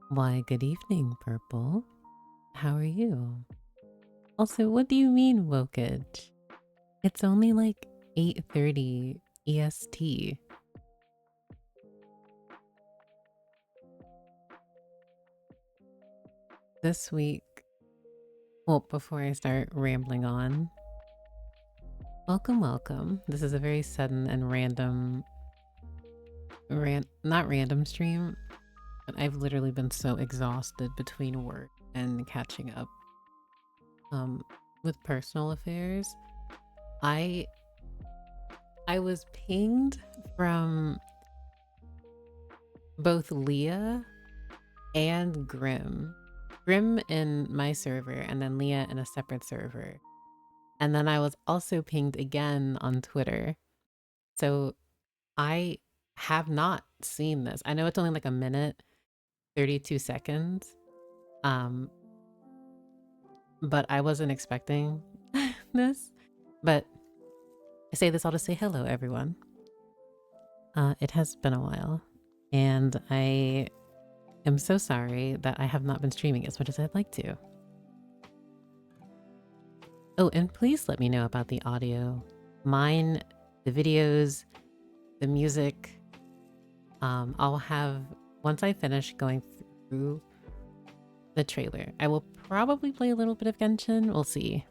Why, good evening, Purple. How are you? Also, what do you mean, wokage? It's only like 8:30 EST. This week, well, before I start rambling on, welcome. This is a very sudden and random, not random stream, but I've literally been so exhausted between work and catching up with personal affairs. I was pinged from both Leah and Grim. Grim in my server and then Leah in a separate server. And then I was also pinged again on Twitter. So I have not seen this. I know it's only like a minute, 32 seconds. But I wasn't expecting this. But I say this all to say hello, everyone. It has been a while. And I am so sorry that I have not been streaming as much as I'd like to. Oh, and please let me know about the audio. Mine, the videos, the music. I'll have, once I finish going through the trailer, I will probably play a little bit of Genshin. We'll see.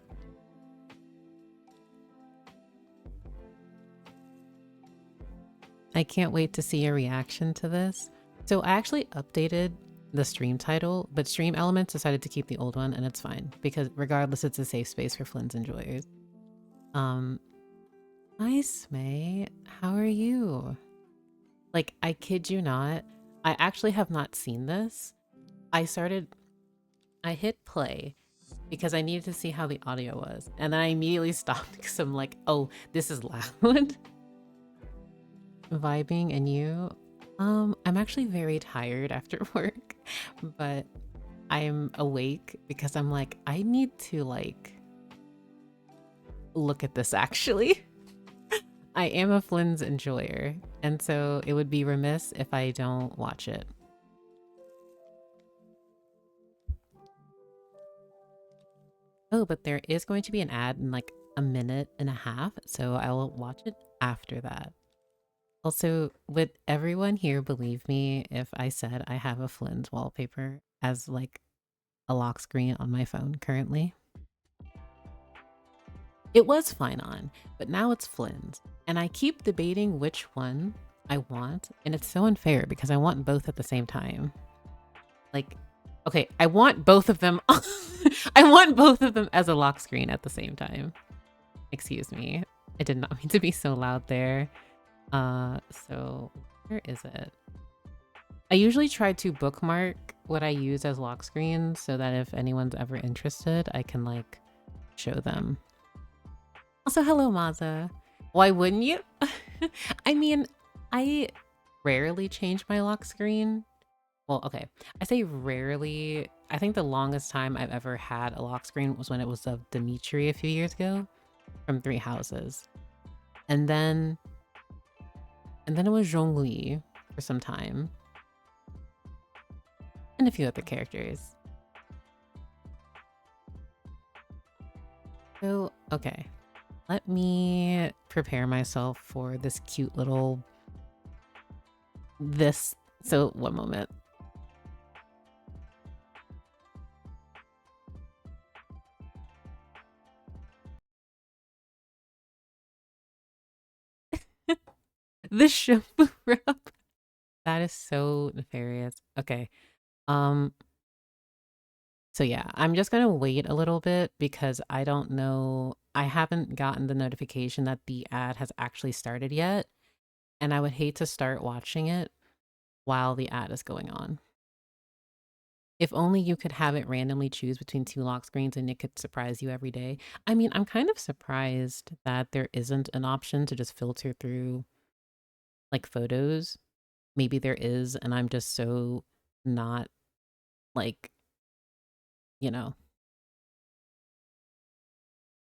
I can't wait to see your reaction to this. So I actually updated the stream title, but Stream Elements decided to keep the old one, and it's fine because regardless, it's a safe space for Flins enjoyers. Hi Smay, how are you? Like, I kid you not, I actually have not seen this. I hit play because I needed to see how the audio was, and then I immediately stopped because I'm like, oh, this is loud. Vibing, and you? I'm actually very tired after work, but I'm awake because I'm like, I need to like look at this actually. I am a Flins enjoyer, and so it would be remiss if I don't watch it. Oh, but there is going to be an ad in like a minute and a half, so I will watch it after that. Also, would everyone here believe me if I said I have a Flins wallpaper as like a lock screen on my phone currently? It was fine on, but now it's Flins, and I keep debating which one I want, and it's so unfair because I want both at the same time. Like, okay, I want both of them. I want both of them as a lock screen at the same time. Excuse me. I did not mean to be so loud there. So where is it? I usually try to bookmark what I use as lock screens so that if anyone's ever interested, I can like show them. Also, hello, Maza. Why wouldn't you? I mean, I rarely change my lock screen. Well, okay. I say rarely. I think the longest time I've ever had a lock screen was when it was of Dimitri a few years ago from Three Houses. And then it was Zhongli for some time. And a few other characters. So, okay. Let me prepare myself for this cute little So, one moment. The shampoo rub. That is so nefarious. Okay. So yeah, I'm just gonna wait a little bit because I don't know. I haven't gotten the notification that the ad has actually started yet, and I would hate to start watching it while the ad is going on. If only you could have it randomly choose between two lock screens and it could surprise you every day. I mean, I'm kind of surprised that there isn't an option to just filter through like photos. Maybe there is, and I'm just so not like, you know,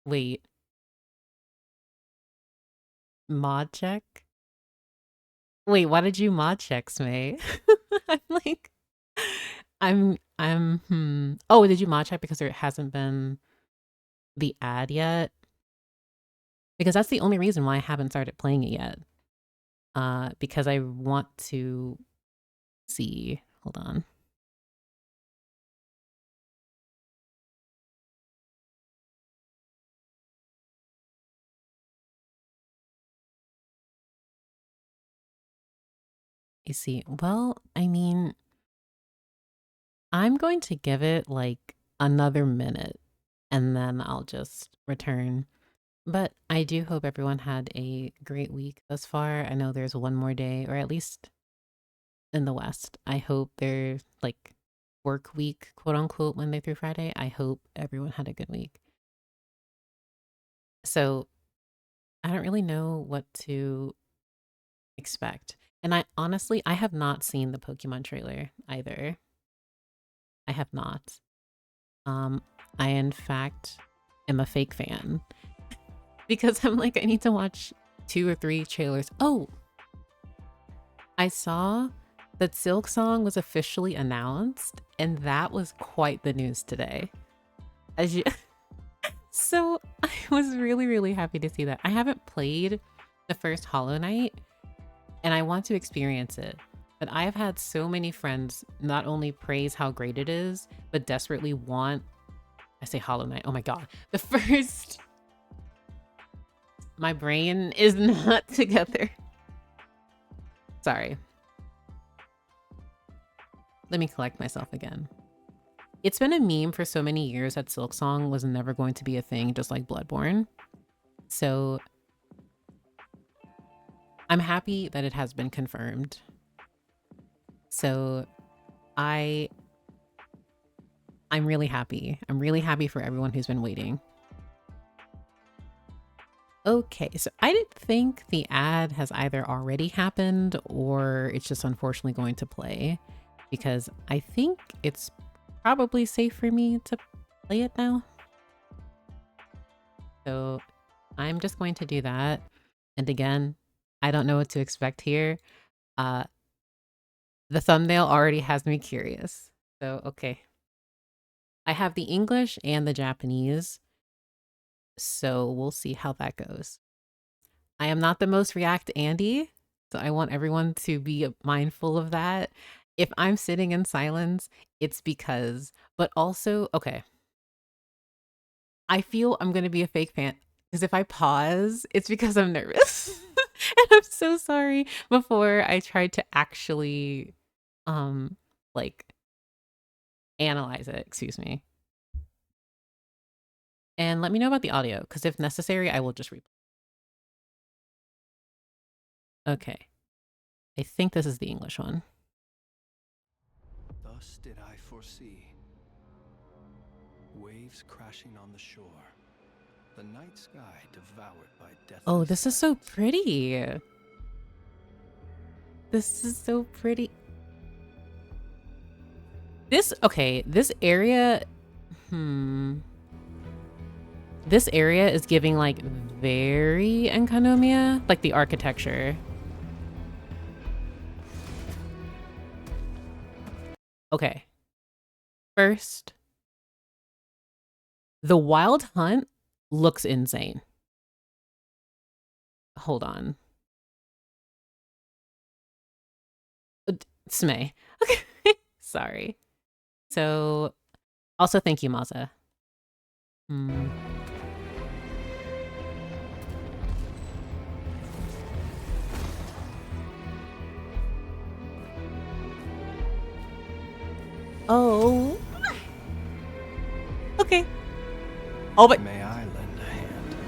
wait, mod check? Wait, why did you mod check, Smay? I'm like, Oh, did you mod check because there hasn't been the ad yet? Because that's the only reason why I haven't started playing it yet. Because I want to see. Hold on. You see, well, I mean, I'm going to give it like another minute and then I'll just return. But I do hope everyone had a great week thus far. I know there's one more day, or at least in the West. I hope their like work week, quote unquote, Monday through Friday. I hope everyone had a good week. So I don't really know what to expect. And I honestly, I have not seen the Pokemon trailer either. I have not. Um, I in fact am a fake fan because I'm like, I need to watch 2 or 3 trailers. Oh, I saw that Silk Song was officially announced, and that was quite the news today. As you So I was really, really happy to see that. I haven't played the first Hollow Knight, and I want to experience it. But I've had so many friends not only praise how great it is, but desperately want, I say Hollow Knight, oh my god. The first, my brain is not together. Sorry. Let me collect myself again. It's been a meme for so many years that Silksong was never going to be a thing, just like Bloodborne. So I'm happy that it has been confirmed. So I'm really happy. I'm really happy for everyone who's been waiting. Okay, so I didn't think the ad has either already happened or it's just unfortunately going to play, because I think it's probably safe for me to play it now. So I'm just going to do that. And again, I don't know what to expect here. The thumbnail already has me curious. So, okay. I have the English and the Japanese. So we'll see how that goes. I am not the most React Andy, so I want everyone to be mindful of that. If I'm sitting in silence, it's because, but also, okay, I feel I'm going to be a fake fan because if I pause, it's because I'm nervous. And I'm so sorry before I tried to actually, like, analyze it, excuse me. And let me know about the audio, because if necessary, I will just replay. Okay. I think this is the English one. Thus did I foresee. Waves crashing on the shore. The night sky devoured by death. Oh, this is so pretty. This is so pretty. Okay, this area, this area is giving like very Enkanomiya, like the architecture. Okay. First, the Wild Hunt looks insane. Hold on. Smay. Okay. Sorry. So, also thank you, Maza. Oh. Okay. Oh, but May I lend a hand?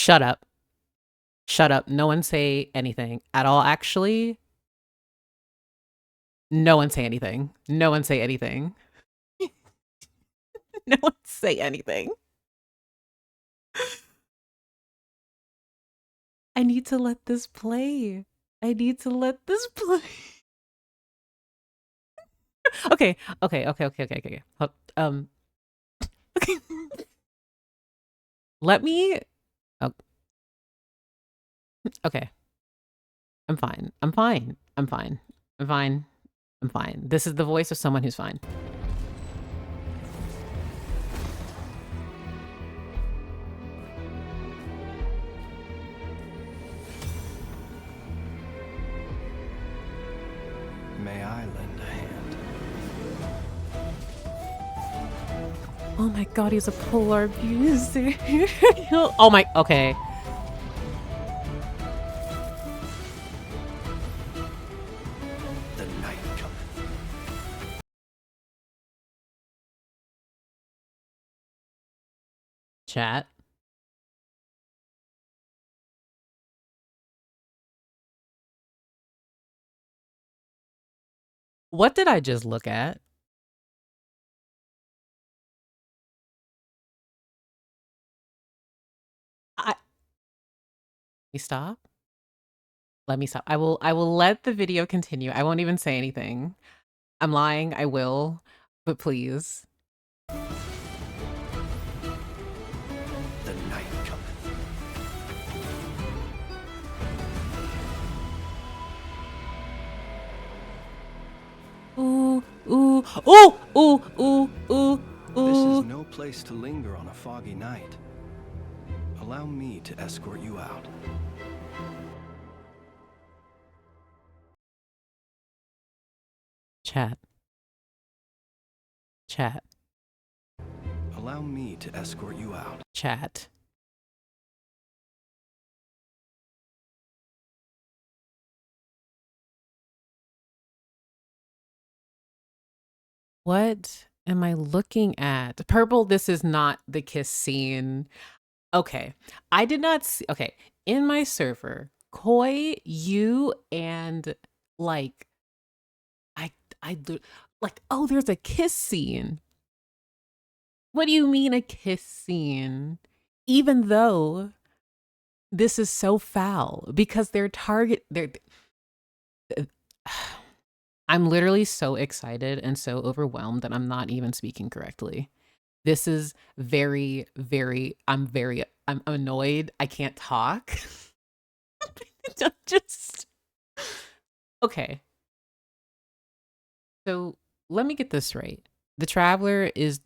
shut up. Shut up. No one say anything at all, actually. No one say anything. No one say anything. No one say anything. I need to let this play. I need to let this play. Okay. Okay. Okay. Let me. Oh. Okay. I'm fine. I'm fine. I'm fine. I'm fine. I'm fine. This is the voice of someone who's fine. May I lend a hand? Oh my god, he's a polar abuser. Oh my, okay. The night cometh. Chat. What did I just look at? Let me stop. Let me stop. I will let the video continue. I won't even say anything. I'm lying, I will, but please. The night cometh. Ooh, ooh, ooh, ooh, ooh, ooh, This ooh. is no place to linger on a foggy night. Allow me to escort you out. Chat. Chat. Allow me to escort you out. Chat. What am I looking at? Purple, this is not the kiss scene. Okay. I did not see. Okay. In my server, Koi, you, and like, like, oh, there's a kiss scene. What do you mean a kiss scene? Even though this is so foul because they're I'm literally so excited and so overwhelmed that I'm not even speaking correctly. This is very, I'm annoyed. I can't talk. Just, okay. So let me get this right. The traveler is,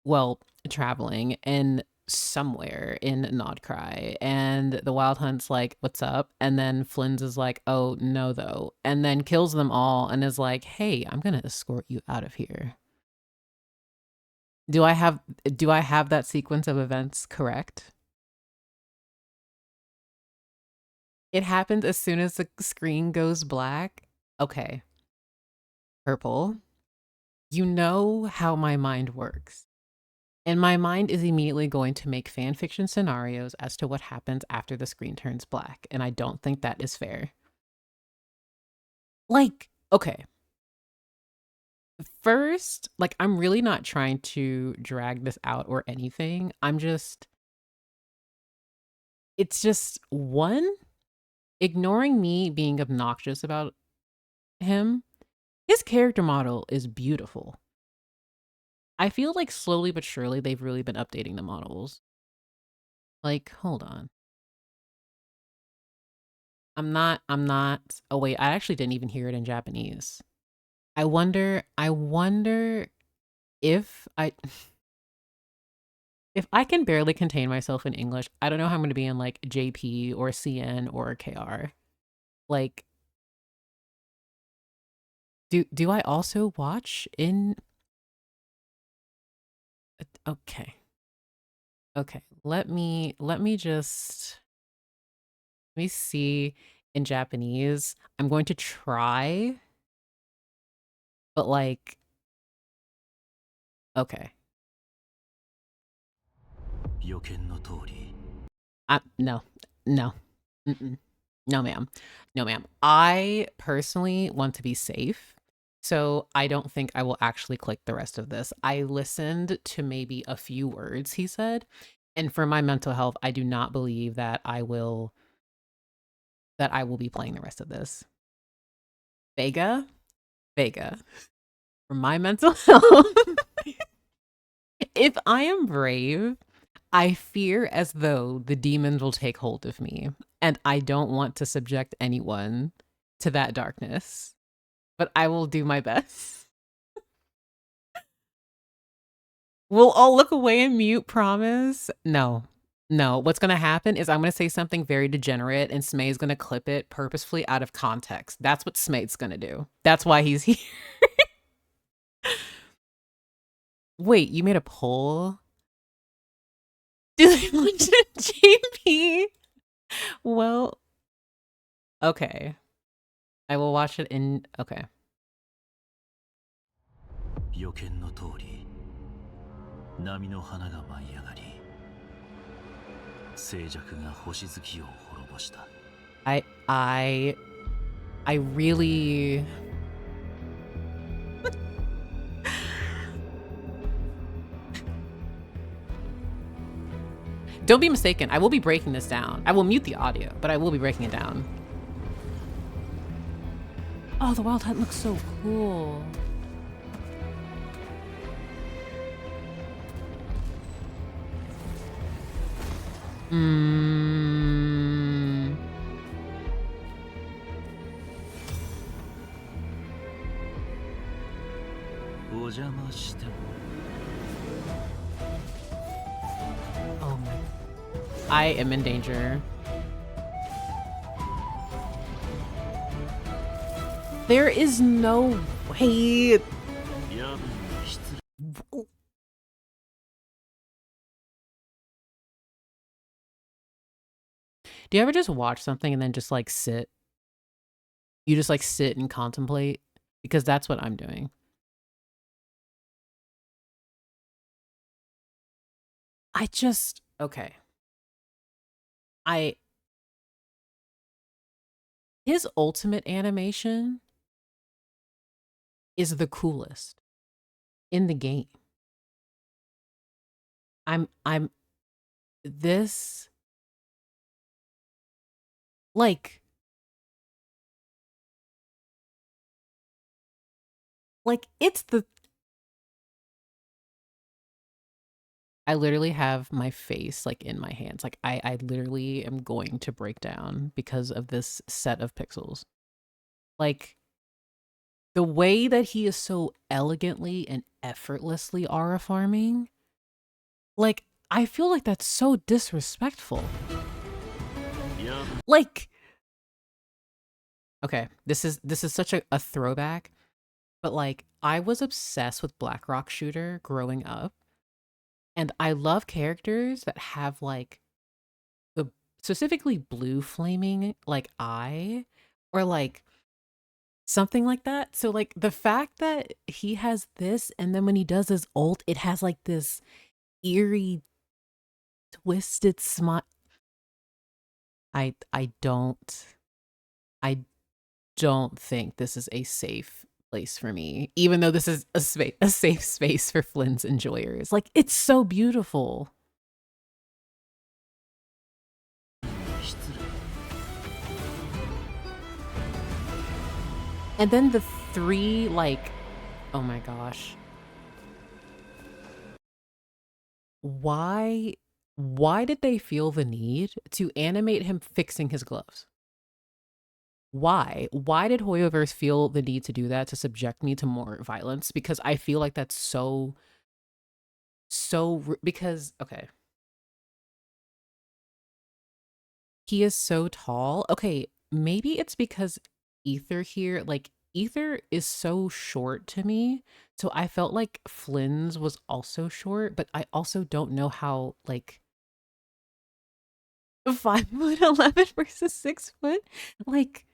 well, traveling in somewhere in Nodcry, and the Wild Hunt's like, what's up? And then Flins is like, oh, no, though. And then kills them all and is like, hey, I'm going to escort you out of here. Do I have that sequence of events correct? It happens as soon as the screen goes black. Okay. Purple. You know how my mind works. And my mind is immediately going to make fan fiction scenarios as to what happens after the screen turns black. And I don't think that is fair. Like, okay. First, like, I'm really not trying to drag this out or anything. It's just one, ignoring me being obnoxious about him. His character model is beautiful. I feel like slowly but surely they've really been updating the models. Like, hold on. I'm not, oh wait, I actually didn't even hear it in Japanese. I wonder if if I can barely contain myself in English, I don't know how I'm going to be in like JP or CN or KR. Like, do I also watch in, okay. Okay, let me just, let me see in Japanese. I'm going to try, but like, okay. No, no, mm-mm. No, ma'am. No, ma'am. I personally want to be safe, so I don't think I will actually click the rest of this. I listened to maybe a few words he said, and for my mental health, I do not believe that I will be playing the rest of this. Vega, for my mental health. If I am brave, I fear as though the demons will take hold of me, and I don't want to subject anyone to that darkness, but I will do my best. We'll all look away and mute, promise? No. No, what's gonna happen is I'm gonna say something very degenerate and Smay's gonna clip it purposefully out of context. That's what Smay's gonna do. That's why he's here. Wait, you made a poll? Do they want to JP? Well, okay. I will watch it in, okay. 予見の通り波の花が舞い上がり静寂が星月を滅ぼした I really Don't be mistaken, I will be breaking this down. I will mute the audio, but I will be breaking it down. Oh, the Wild Hunt looks so cool. Mm. お邪魔しても Oh my. I am in danger. There is no way. 夜分に失礼 Do you ever just watch something and then just like sit? You just like sit and contemplate? Because that's what I'm doing. I just, okay. His ultimate animation is the coolest in the game. This, like it's the, I literally have my face like in my hands. Like I literally am going to break down because of this set of pixels. Like the way that he is so elegantly and effortlessly aura farming, like I feel like that's so disrespectful. Like, okay, this is such a throwback, but like I was obsessed with Black Rock Shooter growing up, and I love characters that have like the specifically blue flaming like eye, or like something like that. So like the fact that he has this, and then when he does his ult, it has like this eerie, twisted smile. I don't think this is a safe place for me, even though this is a safe space for Flins enjoyers. Like it's so beautiful. 失礼 And then the three, like, oh my gosh. Why did they feel the need to animate him fixing his gloves? Why did Hoyoverse feel the need to do that, to subject me to more violence? Because I feel like that's so because, okay. He is so tall. Okay, maybe it's because Ether here, like Ether is so short to me. So I felt like Flynn's was also short, but I also don't know how like 5'11" versus 6 foot. Like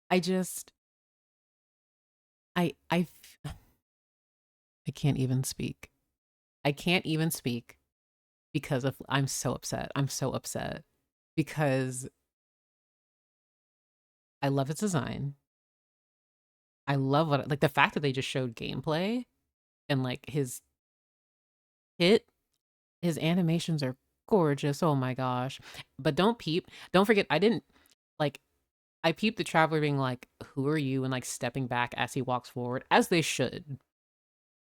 I just I can't even speak. I can't even speak because of I'm so upset. I'm so upset because I love its design. I love what like the fact that they just showed gameplay and like his animations are gorgeous. Oh my gosh. But don't forget I didn't like I peeped the traveler being like, "Who are you?" and like stepping back as he walks forward, as they should.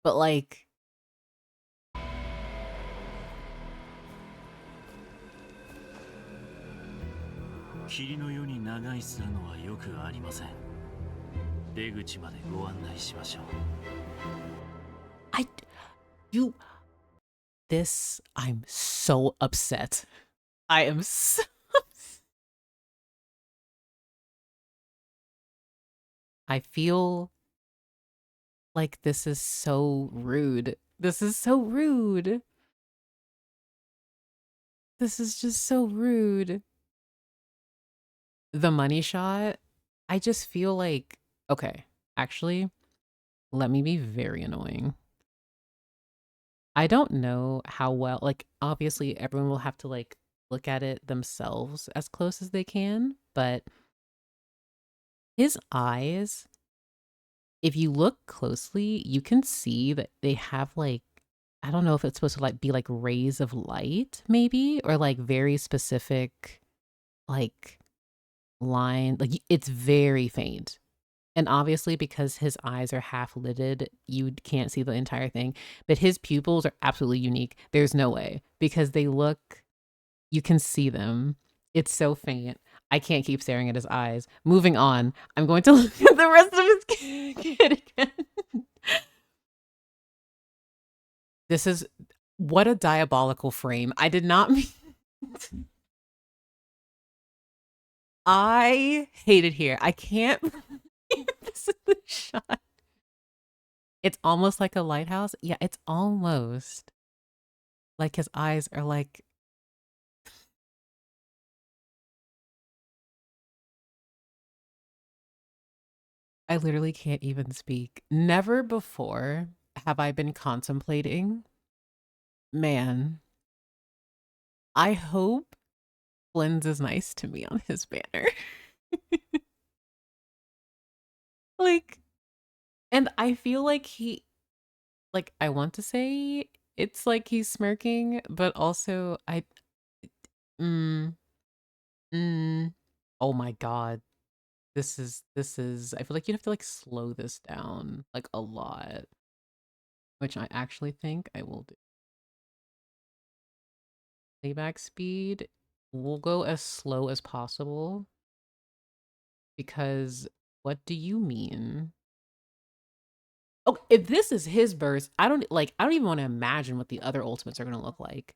But like 霧の世に長居するのはよくありません。出口までご案内しましょう。You this I'm so upset. I am so I feel like this is so rude. This is so rude. This is just so rude. The money shot, I just feel like, okay, actually, let me be very annoying. I don't know how well, like, obviously everyone will have to like look at it themselves as close as they can, but his eyes, if you look closely, you can see that they have like, I don't know if it's supposed to like be like rays of light maybe, or like very specific like line, like it's very faint. And obviously because his eyes are half lidded, you can't see the entire thing, but his pupils are absolutely unique. There's no way because they look, you can see them. It's so faint. I can't keep staring at his eyes. Moving on. I'm going to look at the rest of his kid again. This is what a diabolical frame. I did not mean. I hate it here. I can't. This is the shot. It's almost like a lighthouse. Yeah, it's almost like his eyes are like. I literally can't even speak. Never before have I been contemplating, man, I hope Flins is nice to me on his banner. Like, and I feel like like, I want to say it's like he's smirking, but also mm, mm, oh my God. I feel like you'd have to like slow this down like a lot, which I actually think I will do. Playback speed, we'll go as slow as possible because what do you mean? Oh, if this is his burst, I don't even want to imagine what the other ultimates are going to look like.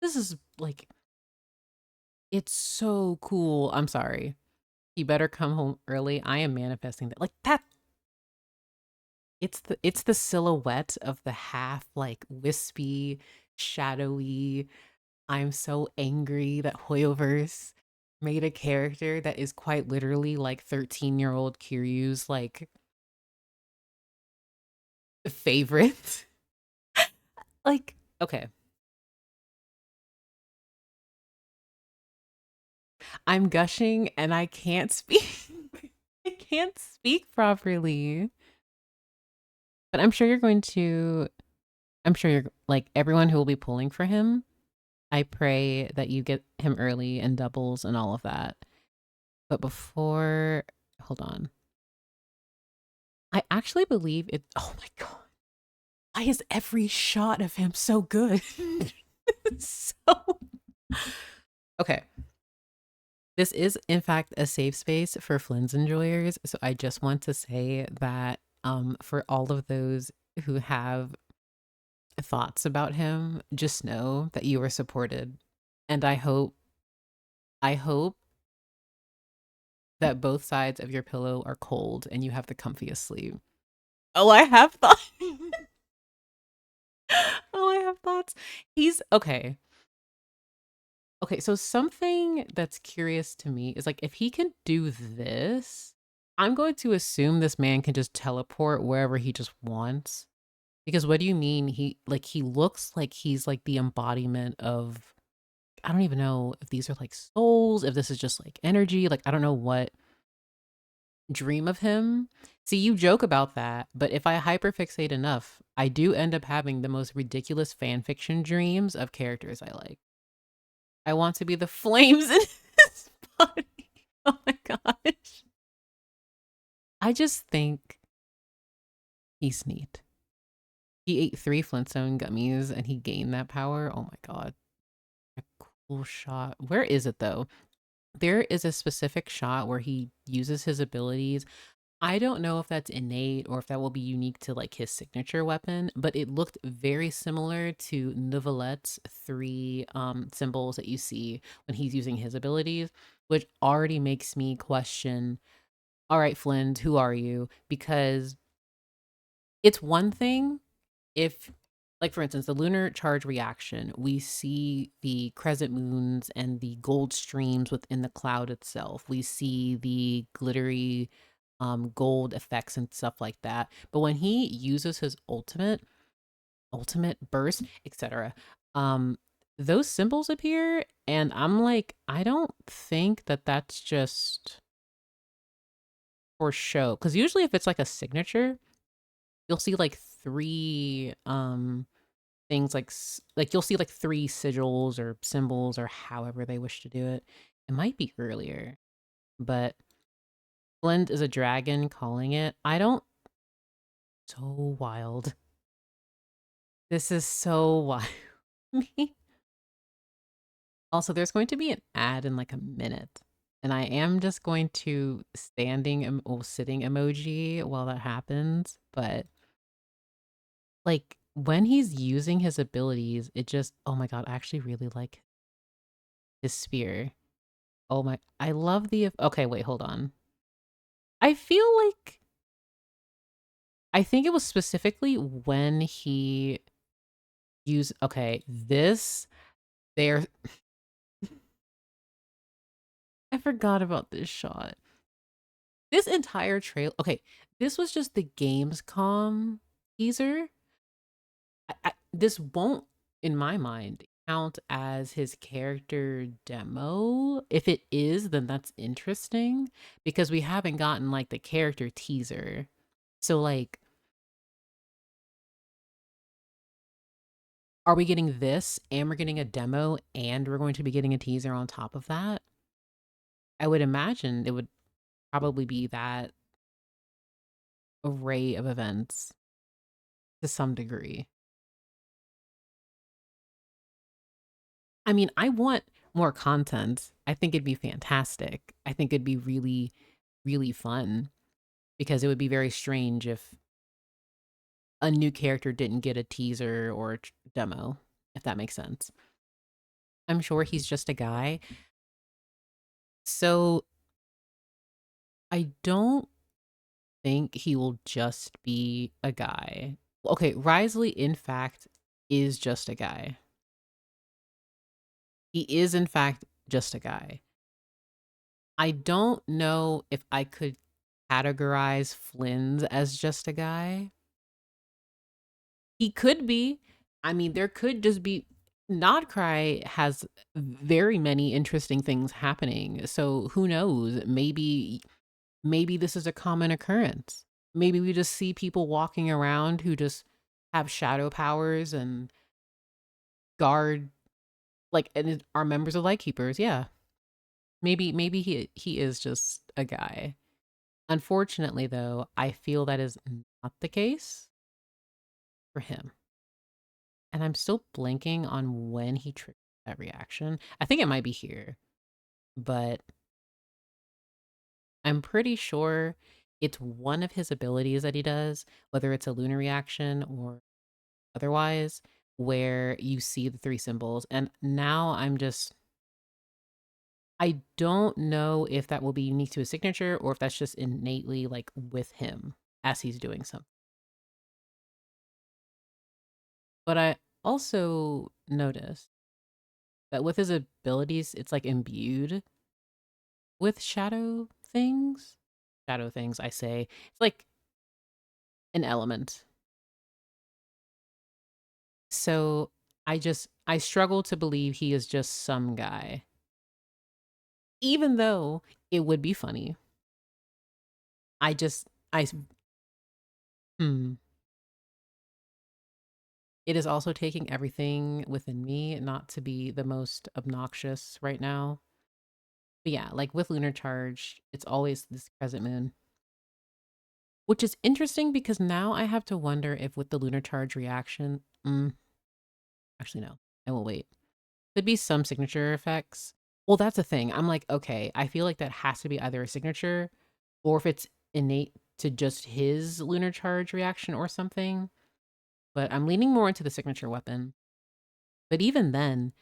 This is like, it's so cool. I'm sorry. You better come home early. I am manifesting that. Like that, it's the silhouette of the half like wispy, shadowy. I'm so angry that Hoyoverse made a character that is quite literally like 13-year-old Kiryu's like favorite. Like, okay. I'm gushing and I can't speak. I can't speak properly. But I'm sure you're like everyone who will be pulling for him. I pray that you get him early and doubles and all of that. But before, hold on. I actually believe it. Oh my God. Why is every shot of him so good? So okay. This is in fact a safe space for Flins enjoyers. So I just want to say that for all of those who have thoughts about him, just know that you are supported. And I hope that both sides of your pillow are cold and you have the comfiest sleep. Oh, I have thoughts. Oh, I have thoughts. He's okay. Okay, so something that's curious to me is like if he can do this, I'm going to assume this man can just teleport wherever he just wants. Because what do you mean he looks like he's like the embodiment of, I don't even know if these are like souls, if this is just like energy, like I don't know what dream of him. See, you joke about that, but if I hyperfixate enough, I do end up having the most ridiculous fan fiction dreams of characters I like. I want to be the flames in his body. Oh my gosh. I just think he's neat. He ate 3 Flintstone gummies and he gained that power. Oh my God. A cool shot. Where is it though? There is a specific shot where he uses his abilities. I don't know if that's innate or if that will be unique to like his signature weapon, but it looked very similar to Neuvillette 3 symbols that you see when he's using his abilities, which already makes me question, all right, Flynn, who are you? Because it's one thing if, like, for instance, the lunar charge reaction, we see the crescent moons and the gold streams within the cloud itself. We see the glittery gold effects and stuff like that. But when he uses his ultimate burst, etc., um, those symbols appear, and I'm like, I don't think that that's just for show. Because usually, if it's like a signature, you'll see like three things like you'll see like three sigils or symbols or however they wish to do it. It might be earlier, but Blend is a dragon calling it. I don't. So wild. This is so wild. Also, there's going to be an ad in like a minute, and I am just going to sitting emoji while that happens. But like when he's using his abilities, it just, oh my god, I actually really like his spear. Oh my, I love the, okay, wait, hold on. I feel like, I think it was specifically when he used, okay, this, there, I forgot about this shot. This entire trail, okay, this was just the Gamescom teaser. This won't, in my mind, count as his character demo. If it is, then that's interesting because we haven't gotten like the character teaser. So like, are we getting this and we're getting a demo and we're going to be getting a teaser on top of that? I would imagine it would probably be that array of events to some degree. I mean, I want more content. I think it'd be fantastic. I think it'd be really, really fun because it would be very strange if a new character didn't get a teaser or a demo, if that makes sense. I'm sure he's just a guy. So I don't think he will just be a guy. Okay, Risley, in fact, is just a guy. He is, in fact, just a guy. I don't know if I could categorize Flins as just a guy. He could be. I mean, there could just be. Nodcry has very many interesting things happening. So who knows? Maybe this is a common occurrence. Maybe we just see people walking around who just have shadow powers and guard like and are members of Lightkeepers. Yeah. Maybe he is just a guy. Unfortunately though, I feel that is not the case for him. And I'm still blanking on when he triggered that reaction. I think it might be here, but I'm pretty sure it's one of his abilities that he does, whether it's a lunar reaction or otherwise, where you see the three symbols. And now I don't know if that will be unique to his signature or if that's just innately like with him as he's doing something. But I also noticed that with his abilities, it's like imbued with shadow things. Shadow things, I say. It's like an element. So I struggle to believe he is just some guy. Even though it would be funny. I just I hmm. It is also taking everything within me not to be the most obnoxious right now. But yeah, like with Lunar Charge, it's always this crescent moon. Which is interesting because now I have to wonder if with the Lunar Charge reaction, actually no, I will wait. Could be some signature effects. Well, that's the thing. I'm like, okay, I feel like that has to be either a signature or if it's innate to just his lunar charge reaction or something. But I'm leaning more into the signature weapon. But even then,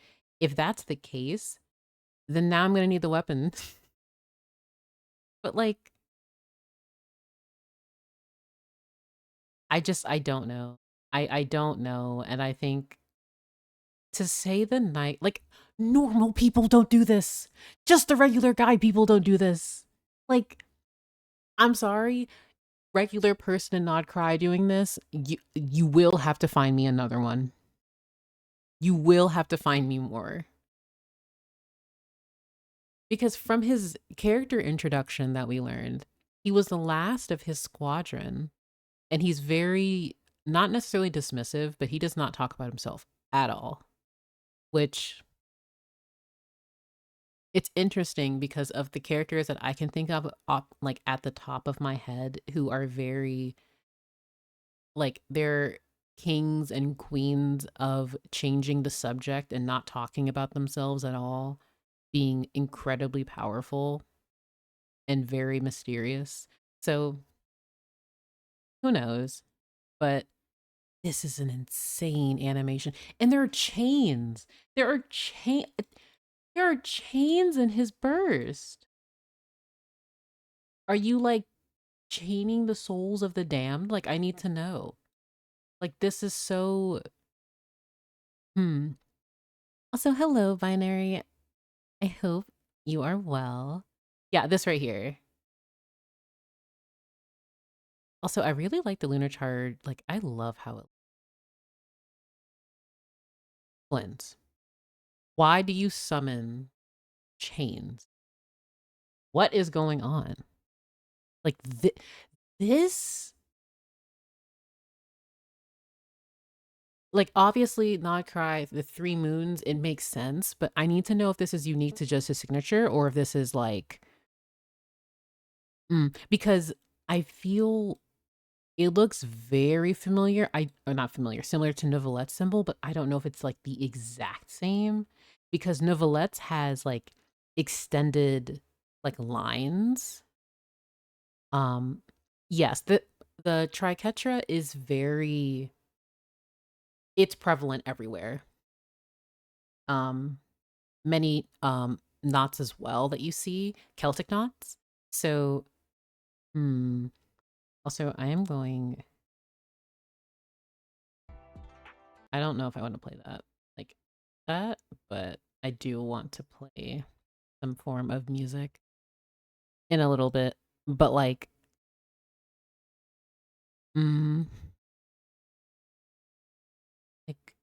if that's the case, then now I'm gonna need the weapon. But like, I don't know. I don't know. And I think to say the night, like, normal people don't do this. Just the regular guy people don't do this. Like, I'm sorry, regular person in Nod Cry doing this, you will have to find me another one. You will have to find me more. Because from his character introduction that we learned, he was the last of his squadron. And he's very, not necessarily dismissive, but he does not talk about himself at all. Which, it's interesting because of the characters that I can think of, like at the top of my head, who are very, like, they're kings and queens of changing the subject and not talking about themselves at all, being incredibly powerful and very mysterious. So who knows? But this is an insane animation. And there are chains. There are chains in his burst. Are you like chaining the souls of the damned? Like, I need to know. Like, this is so Also, hello, Binary. I hope you are well. Yeah, this right here. Also, I really like the lunar chart. Like, I love how it blends. Why do you summon chains? What is going on? Like, this, like, obviously, Not Cry, the 3 moons, it makes sense, but I need to know if this is unique to just his signature or if this is like, because I feel it looks very familiar. Or not familiar, similar to Novelette's symbol, but I don't know if it's like the exact same because Novelette's has like extended like lines. Yes, the triquetra is very, it's prevalent everywhere. Many knots as well that you see, Celtic knots. So, also I am going, I don't know if I want to play that like that, but I do want to play some form of music in a little bit. But like, mm, like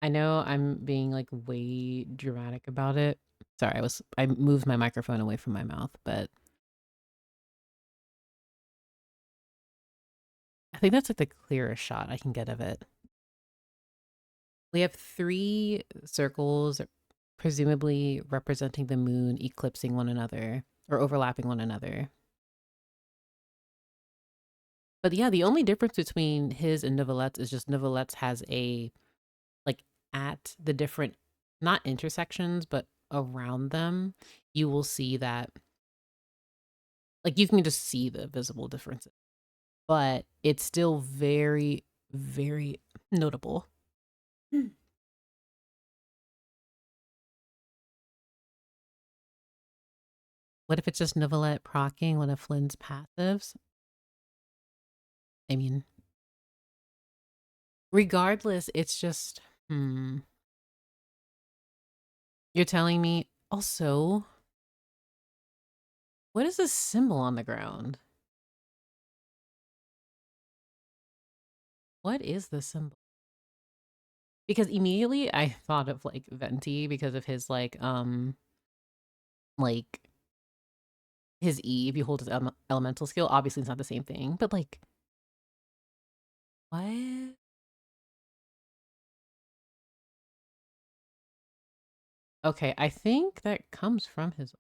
I know I'm being like way dramatic about it. Sorry, I moved my microphone away from my mouth, but I think that's like the clearest shot I can get of it. We have 3 circles, presumably representing the moon eclipsing one another or overlapping one another. But yeah, the only difference between his and Nicolette's is just Nicolette's has a, like, at the different, not intersections, but around them, you will see that, like, you can just see the visible differences. But it's still very, very notable. What if it's just Nicolette proccing one of Flynn's passives? I mean, regardless, it's just, You're telling me, also, what is this symbol on the ground? What is this symbol? Because immediately I thought of like Venti because of his like his E, if you hold his elemental skill. Obviously, it's not the same thing, but like, what? Okay, I think that comes from his.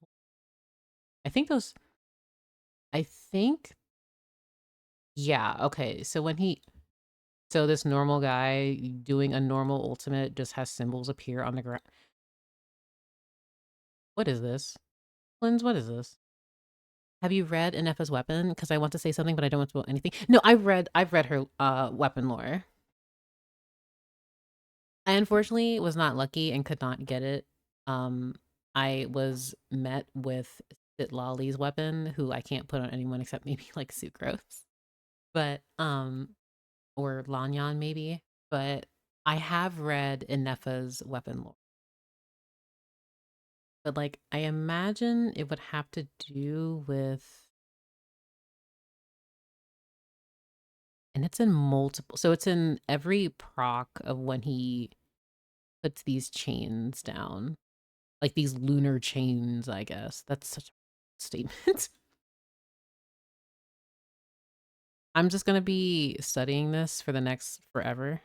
I think those. I think. Yeah. Okay. So when he. So this normal guy doing a normal ultimate just has symbols appear on the ground. What is this? Flins, what is this? Have you read Ineffa's weapon? Because I want to say something, but I don't want to spoil anything. No, I've read her weapon lore. I unfortunately was not lucky and could not get it. I was met with Citlali's weapon, who I can't put on anyone except maybe like Sucrose. But or Lanyan maybe. But I have read Ineffa's weapon lore. But like I imagine it would have to do with, and it's in multiple, so it's in every proc of when he puts these chains down. Like these lunar chains, I guess. That's such a statement. I'm just gonna be studying this for the next forever.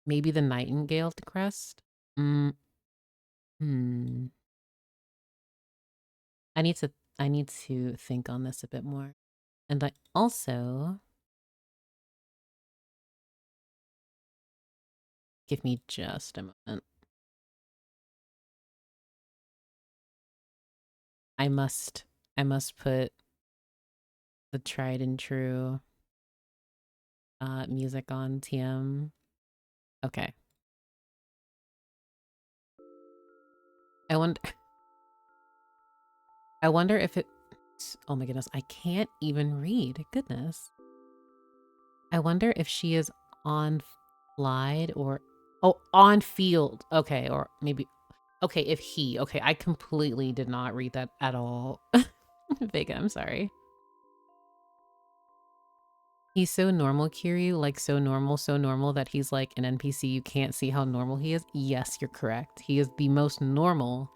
Maybe the Nightingale crest? Mm, hmm. I need to think on this a bit more. And I also, give me just a moment. I must put the tried and true music on TM. Okay. I wonder if it, oh my goodness, I can't even read. Goodness. I wonder if she is on flied or, oh, on field. Okay, or maybe, okay, if he, okay, I completely did not read that at all. Vega, I'm sorry. He's so normal, Kiryu, like so normal that he's like an NPC. You can't see how normal he is. Yes, you're correct. He is the most normal.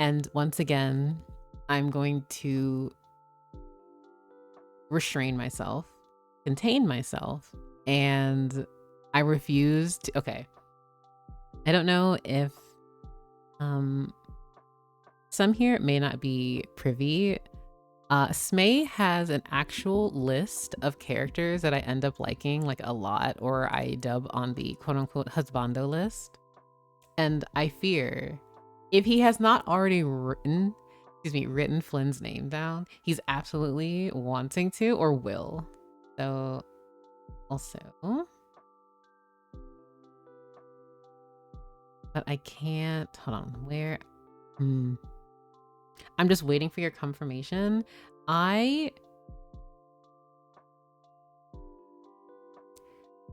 And once again, I'm going to restrain myself, contain myself, and I refuse to, okay. I don't know if some here may not be privy. Smay has an actual list of characters that I end up liking like a lot, or I dub on the quote unquote husbando list. And I fear if he has not already written Flynn's name down, he's absolutely wanting to or will. So also, but I can't, hold on, where, I'm just waiting for your confirmation. I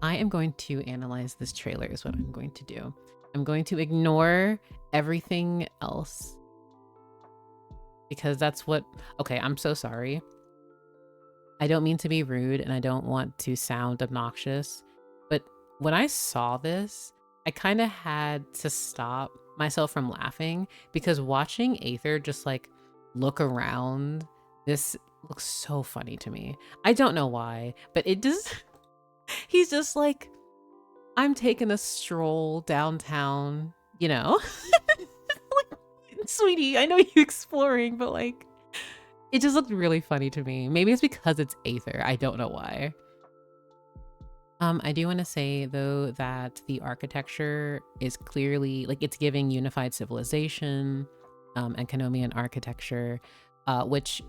am going to analyze this trailer is what I'm going to do. I'm going to ignore everything else because that's what, okay, I'm so sorry. I don't mean to be rude and I don't want to sound obnoxious, but when I saw this, I kind of had to stop myself from laughing because watching Aether just like look around, this looks so funny to me. I don't know why, but it just, he's just like, I'm taking a stroll downtown, you know? Like, sweetie, I know you exploring, but like, it just looked really funny to me. Maybe it's because it's Aether. I don't know why. I do want to say though that the architecture is clearly like it's giving unified civilization and Konomian architecture, which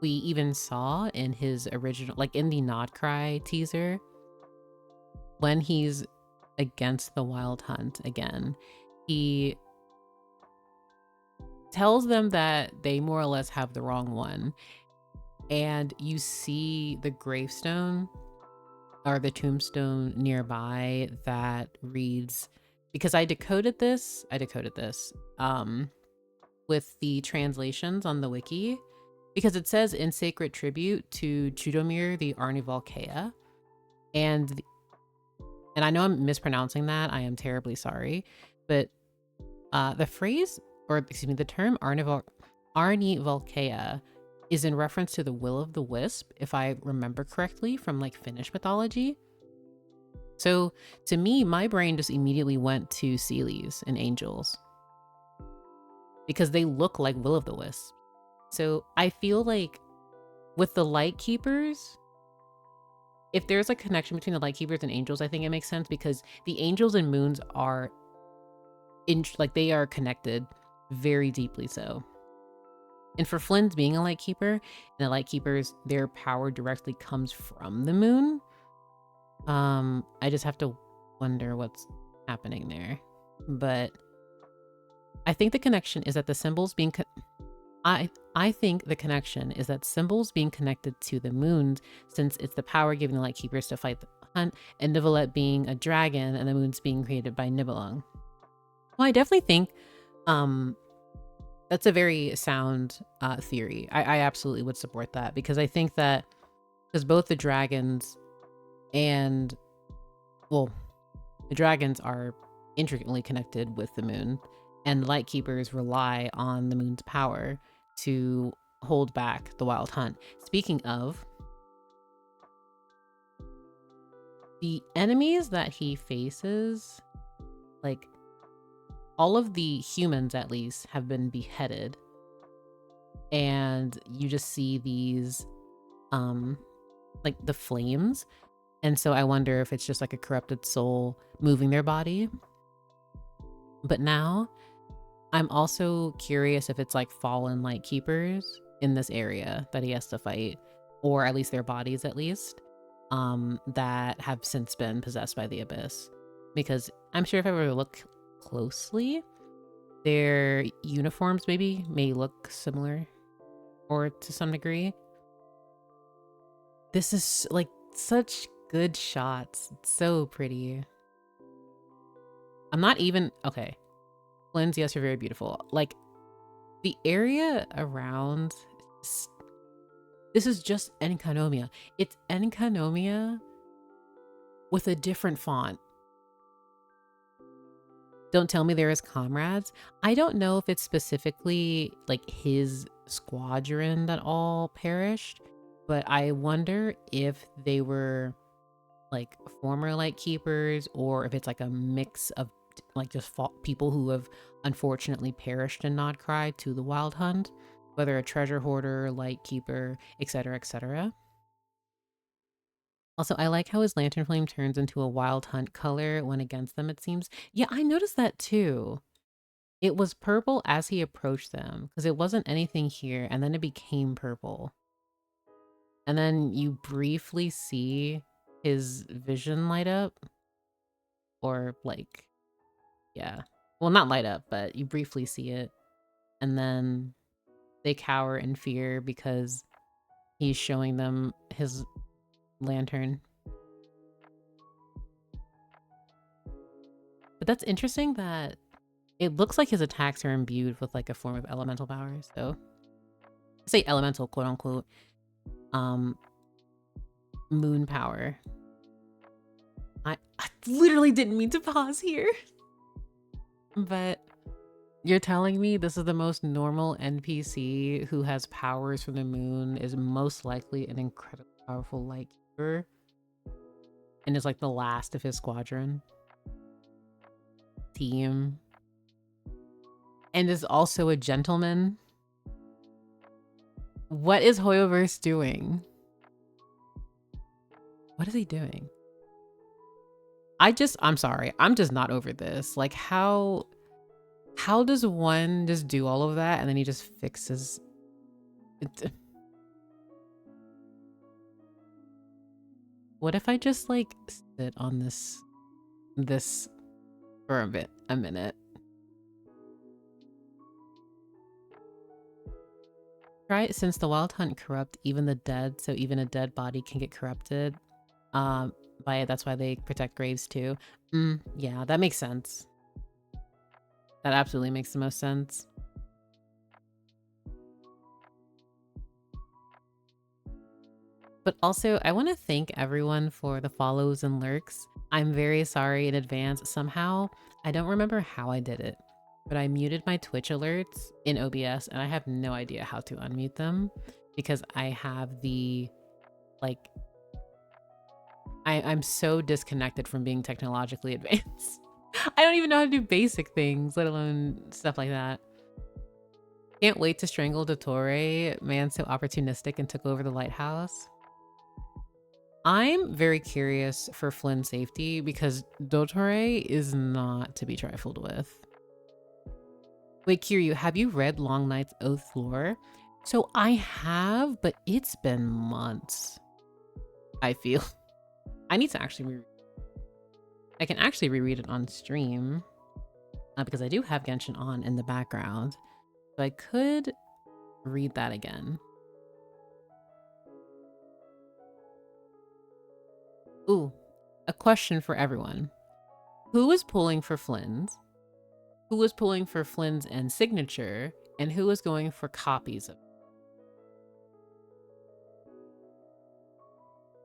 we even saw in his original, like in the Nod Cry teaser, when he's against the Wild Hunt again. He tells them that they more or less have the wrong one. And you see the gravestone or the tombstone nearby that reads, because I decoded this with the translations on the wiki, because it says in sacred tribute to Chudomir the Arnivalkea. And I know I'm mispronouncing that. I am terribly sorry. But the phrase, or excuse me, the term Arnivalkea is in reference to the will of the wisp, if I remember correctly, from like Finnish mythology. So to me, my brain just immediately went to Seelies and angels because they look like will of the wisp. So I feel like with the light keepers, if there's a connection between the light keepers and angels, I think it makes sense because the angels and moons are like they are connected very deeply so. And for Flins being a Lightkeeper, and the Lightkeepers, their power directly comes from the moon. I just have to wonder what's happening there. But I think the connection is that the symbols being I think the connection is that symbols being connected to the moons, since it's the power giving the Lightkeepers to fight the hunt, and Nivelette being a dragon, and the moons being created by Nibelung. Well, I definitely think that's a very sound theory. I absolutely would support that, because I think that because both the dragons and, well, the dragons are intricately connected with the moon, and the Lightkeepers rely on the moon's power to hold back the wild hunt. Speaking of, the enemies that he faces, like all of the humans at least have been beheaded, and you just see these like the flames, and so I wonder if it's just like a corrupted soul moving their body. But now I'm also curious if it's like fallen Lightkeepers in this area that he has to fight, or at least their bodies at least, that have since been possessed by the abyss. Because I'm sure if I were to look closely, their uniforms maybe may look similar, or to some degree. This is like such good shots. It's so pretty. I'm not even, okay. Flins, yes, you're very beautiful. Like, the area around, this is just Enkanomia. It's Enkanomia with a different font. Don't tell me there is comrades. I don't know if it's specifically like his squadron that all perished, but I wonder if they were like former Lightkeepers, or if it's like a mix of like just people who have unfortunately perished in Nodcry to the wild hunt, whether a treasure hoarder, Lightkeeper, etc., etc. Also, I like how his lantern flame turns into a wild hunt color when against them, it seems. Yeah, I noticed that too. It was purple as he approached them, because it wasn't anything here, and then it became purple. And then you briefly see his vision light up, or like, yeah. Well, not light up, but you briefly see it. And then they cower in fear because he's showing them his lantern. But that's interesting that it looks like his attacks are imbued with like a form of elemental power. So I say elemental, quote unquote, moon power. I literally didn't mean to pause here. But you're telling me this is the most normal NPC who has powers from the moon, is most likely an incredibly powerful Lightkeeper, and is like the last of his squadron team, and is also a gentleman? What is Hoyoverse doing? What is he doing? I'm sorry, I'm just not over this. Like, how does one just do all of that and then he just fixes it? What if I just like sit on this for a minute? Right, since the wild hunt corrupt even the dead, so even a dead body can get corrupted. By it, that's why they protect graves too. Yeah, that makes sense. That absolutely makes the most sense. But also, I want to thank everyone for the follows and lurks. I'm very sorry in advance. Somehow, I don't remember how I did it, but I muted my Twitch alerts in OBS, and I have no idea how to unmute them because I have the, like, I'm so disconnected from being technologically advanced. I don't even know how to do basic things, let alone stuff like that. Can't wait to strangle Dottore. Man, so opportunistic and took over the lighthouse. I'm very curious for Flynn's safety because Dottore is not to be trifled with. Wait, Kiryu, have you read Long Night's Oath lore? So I have, but it's been months. I feel. I need to actually I can actually reread it on stream because I do have Genshin on in the background. So I could read that again. Ooh, a question for everyone. Who was pulling for Flins? Who was pulling for Flins and Signature? And who was going for copies of it?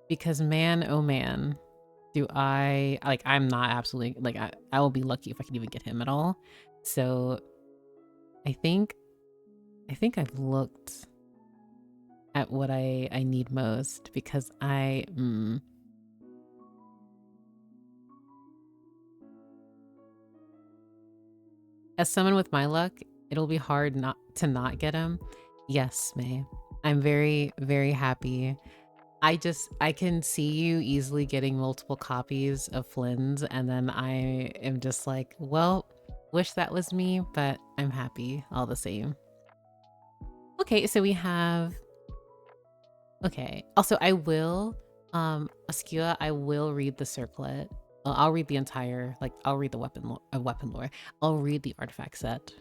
Because man, oh man, do I, like, I'm not absolutely, like, I will be lucky if I can even get him at all. So I think I've looked at what I need most because as someone with my luck, it'll be hard not to get him. Yes, May. I'm very, very happy. I can see you easily getting multiple copies of Flynn's, and then I am just like, well, wish that was me, but I'm happy all the same. Okay, so we have, okay. Also, I will, Askia, I will read the circlet. I'll read the entire, like, I'll read the weapon lore. I'll read the artifact set.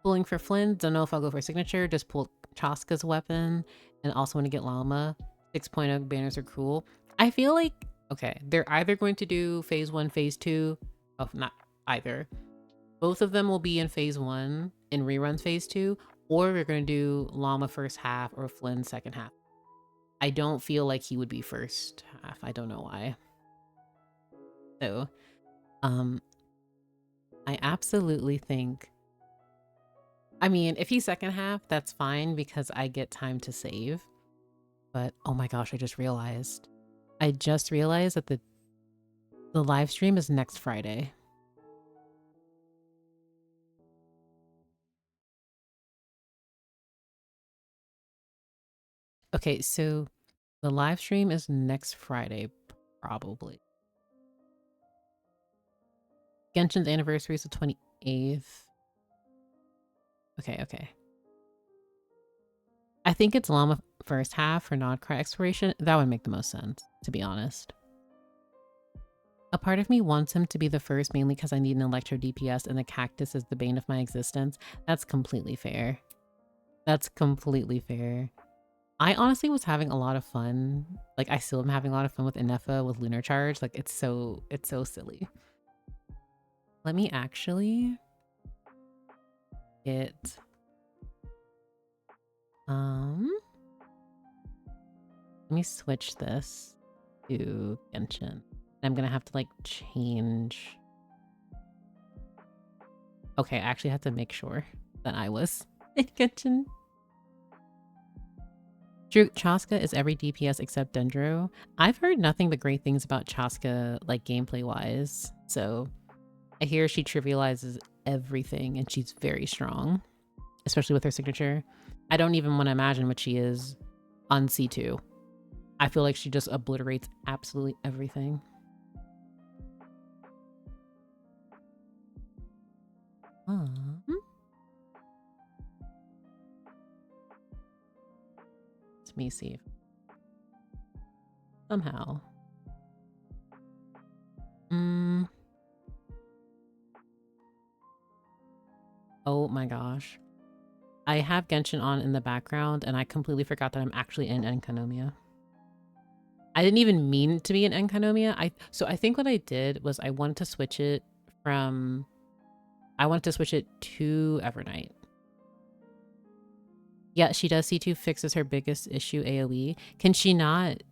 Pulling for Flynn, don't know if I'll go for signature, just pull Chaska's weapon, and also want to get Llama. 6.0 banners are cool. I feel like, okay, they're either going to do phase 1, phase 2. Oh, not either. Both of them will be in phase 1 and reruns phase 2, or we're going to do Llama first half or Flynn second half. I don't feel like he would be first half. I don't know why. So, I absolutely think, I mean, if he's second half, that's fine because I get time to save. But oh my gosh, I just realized that the live stream is next Friday. Okay, so the live stream is next Friday, probably. Genshin's anniversary is the 28th. Okay. I think it's Llama first half for Nodcry exploration. That would make the most sense, to be honest. A part of me wants him to be the first mainly because I need an Electro DPS and the cactus is the bane of my existence. That's completely fair. That's completely fair. I honestly was having a lot of fun. Like, I still am having a lot of fun with Inefa, with Lunar Charge. Like, it's so silly. Let me actually get... Let me switch this to Genshin. I'm gonna have to, like, change... Okay, I actually have to make sure that I was in Genshin. True, Chaska is every DPS except Dendro. I've heard nothing but great things about Chaska, like, gameplay-wise. So, I hear she trivializes everything and she's very strong. Especially with her signature. I don't even want to imagine what she is on C2. I feel like she just obliterates absolutely everything. Let me see. Somehow. Oh my gosh. I have Genshin on in the background and I completely forgot that I'm actually in Enkanomiya. I didn't even mean to be in Enkanomiya. So I think what I did was I wanted to switch it to Evernight. Yeah, she does. C2 fixes her biggest issue, AoE. Can she not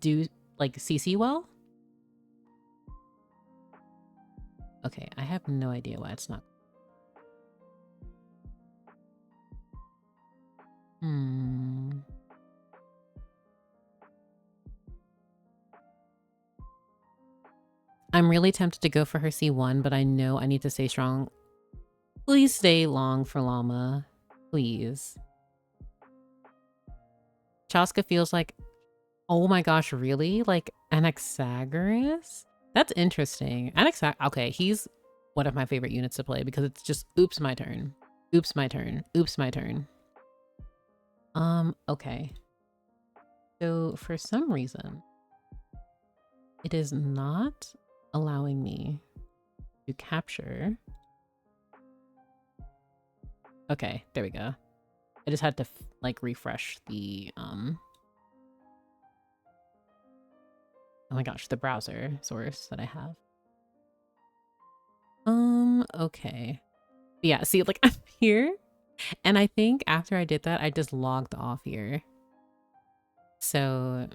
do like CC well? Okay, I have no idea why it's not. I'm really tempted to go for her C1, but I know I need to stay strong. Please stay long for Llama. Please. Chaska feels like, oh my gosh, really? Like Anaxagoras? That's interesting. Okay, he's one of my favorite units to play because it's just oops, my turn. Oops, my turn. Oops, my turn. Okay. So for some reason, it is not allowing me to capture. Okay, there we go. I just had to like refresh the oh my gosh, the browser source that I have. Okay. Yeah, see, like I'm here, and I think after I did that, I just logged off here. So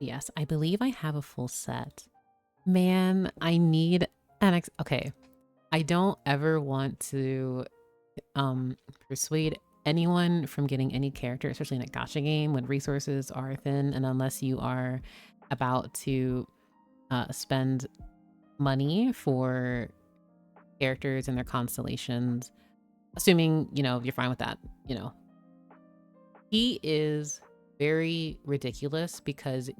yes, I believe I have a full set. Man, I need an okay. I don't ever want to persuade anyone from getting any character, especially in a gacha game when resources are thin, and unless you are about to spend money for characters and their constellations, assuming, you know, you're fine with that, you know. He is very ridiculous because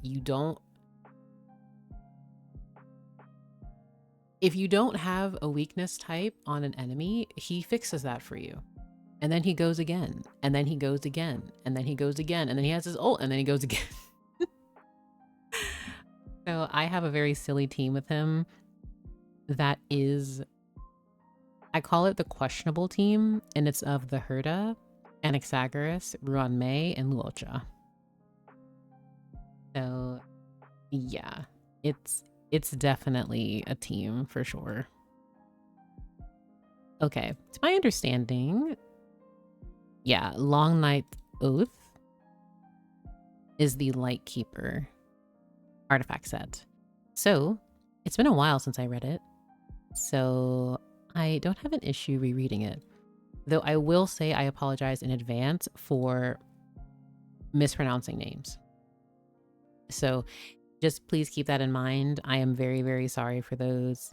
if you don't have a weakness type on an enemy, he fixes that for you. And then he goes again, and then he goes again, and then he goes again, and then he has his ult, and then he goes again. So I have a very silly team with him that is, I call it the questionable team, and it's of the Herda, Anaxagoras, Ruan Mei, and Luocha. So yeah, it's definitely a team for sure. Okay, to my understanding, yeah, Long Night Oath is the Lightkeeper artifact set. So it's been a while since I read it, so I don't have an issue rereading it. Though I will say I apologize in advance for mispronouncing names. So just please keep that in mind. I am very, very sorry for those.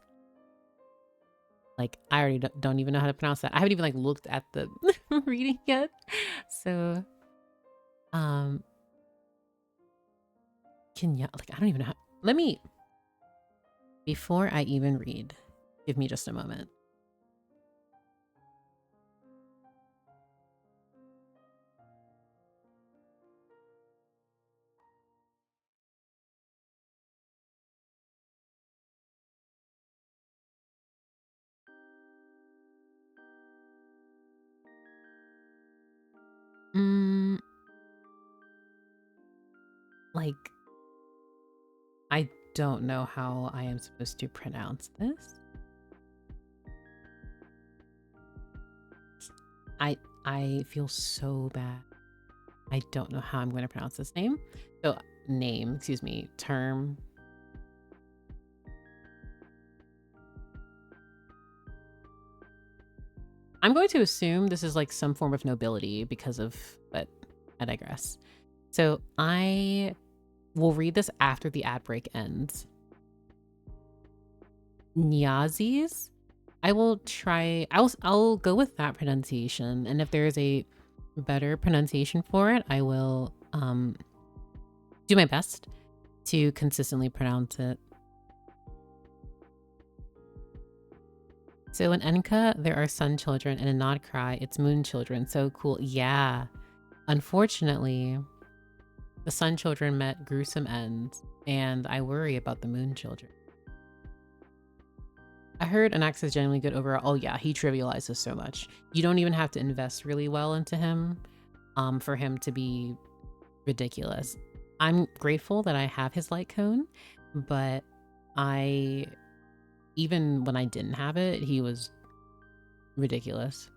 Like, I already don't even know how to pronounce that. I haven't even like looked at the reading yet. So, Kenya, like, I don't even know how, let me, before I even read, give me just a moment. Like, I don't know how I am supposed to pronounce this. I feel so bad. I don't know how I'm going to pronounce this name. So term. I'm going to assume this is like some form of nobility because of, but I digress. So I will read this after the ad break ends. Nyazis. I'll go with that pronunciation, and if there is a better pronunciation for it, I will do my best to consistently pronounce it. So in Enka, there are sun children, and in Nod Cry, it's moon children. So cool. Yeah. Unfortunately, the sun children met gruesome ends, and I worry about the moon children. I heard Anax is generally good overall. Oh yeah, he trivializes so much. You don't even have to invest really well into him for him to be ridiculous. I'm grateful that I have his light cone, but even when I didn't have it, he was ridiculous.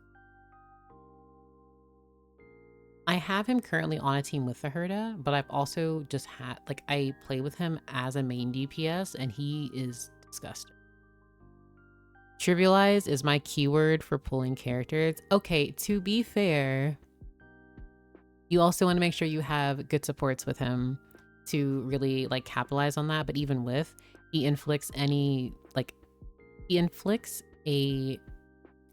I have him currently on a team with the Herda, but I've also just had, like, I play with him as a main DPS, and he is disgusting. Trivialize is my keyword for pulling characters. Okay, to be fair, you also want to make sure you have good supports with him to really like capitalize on that. But even with, he inflicts a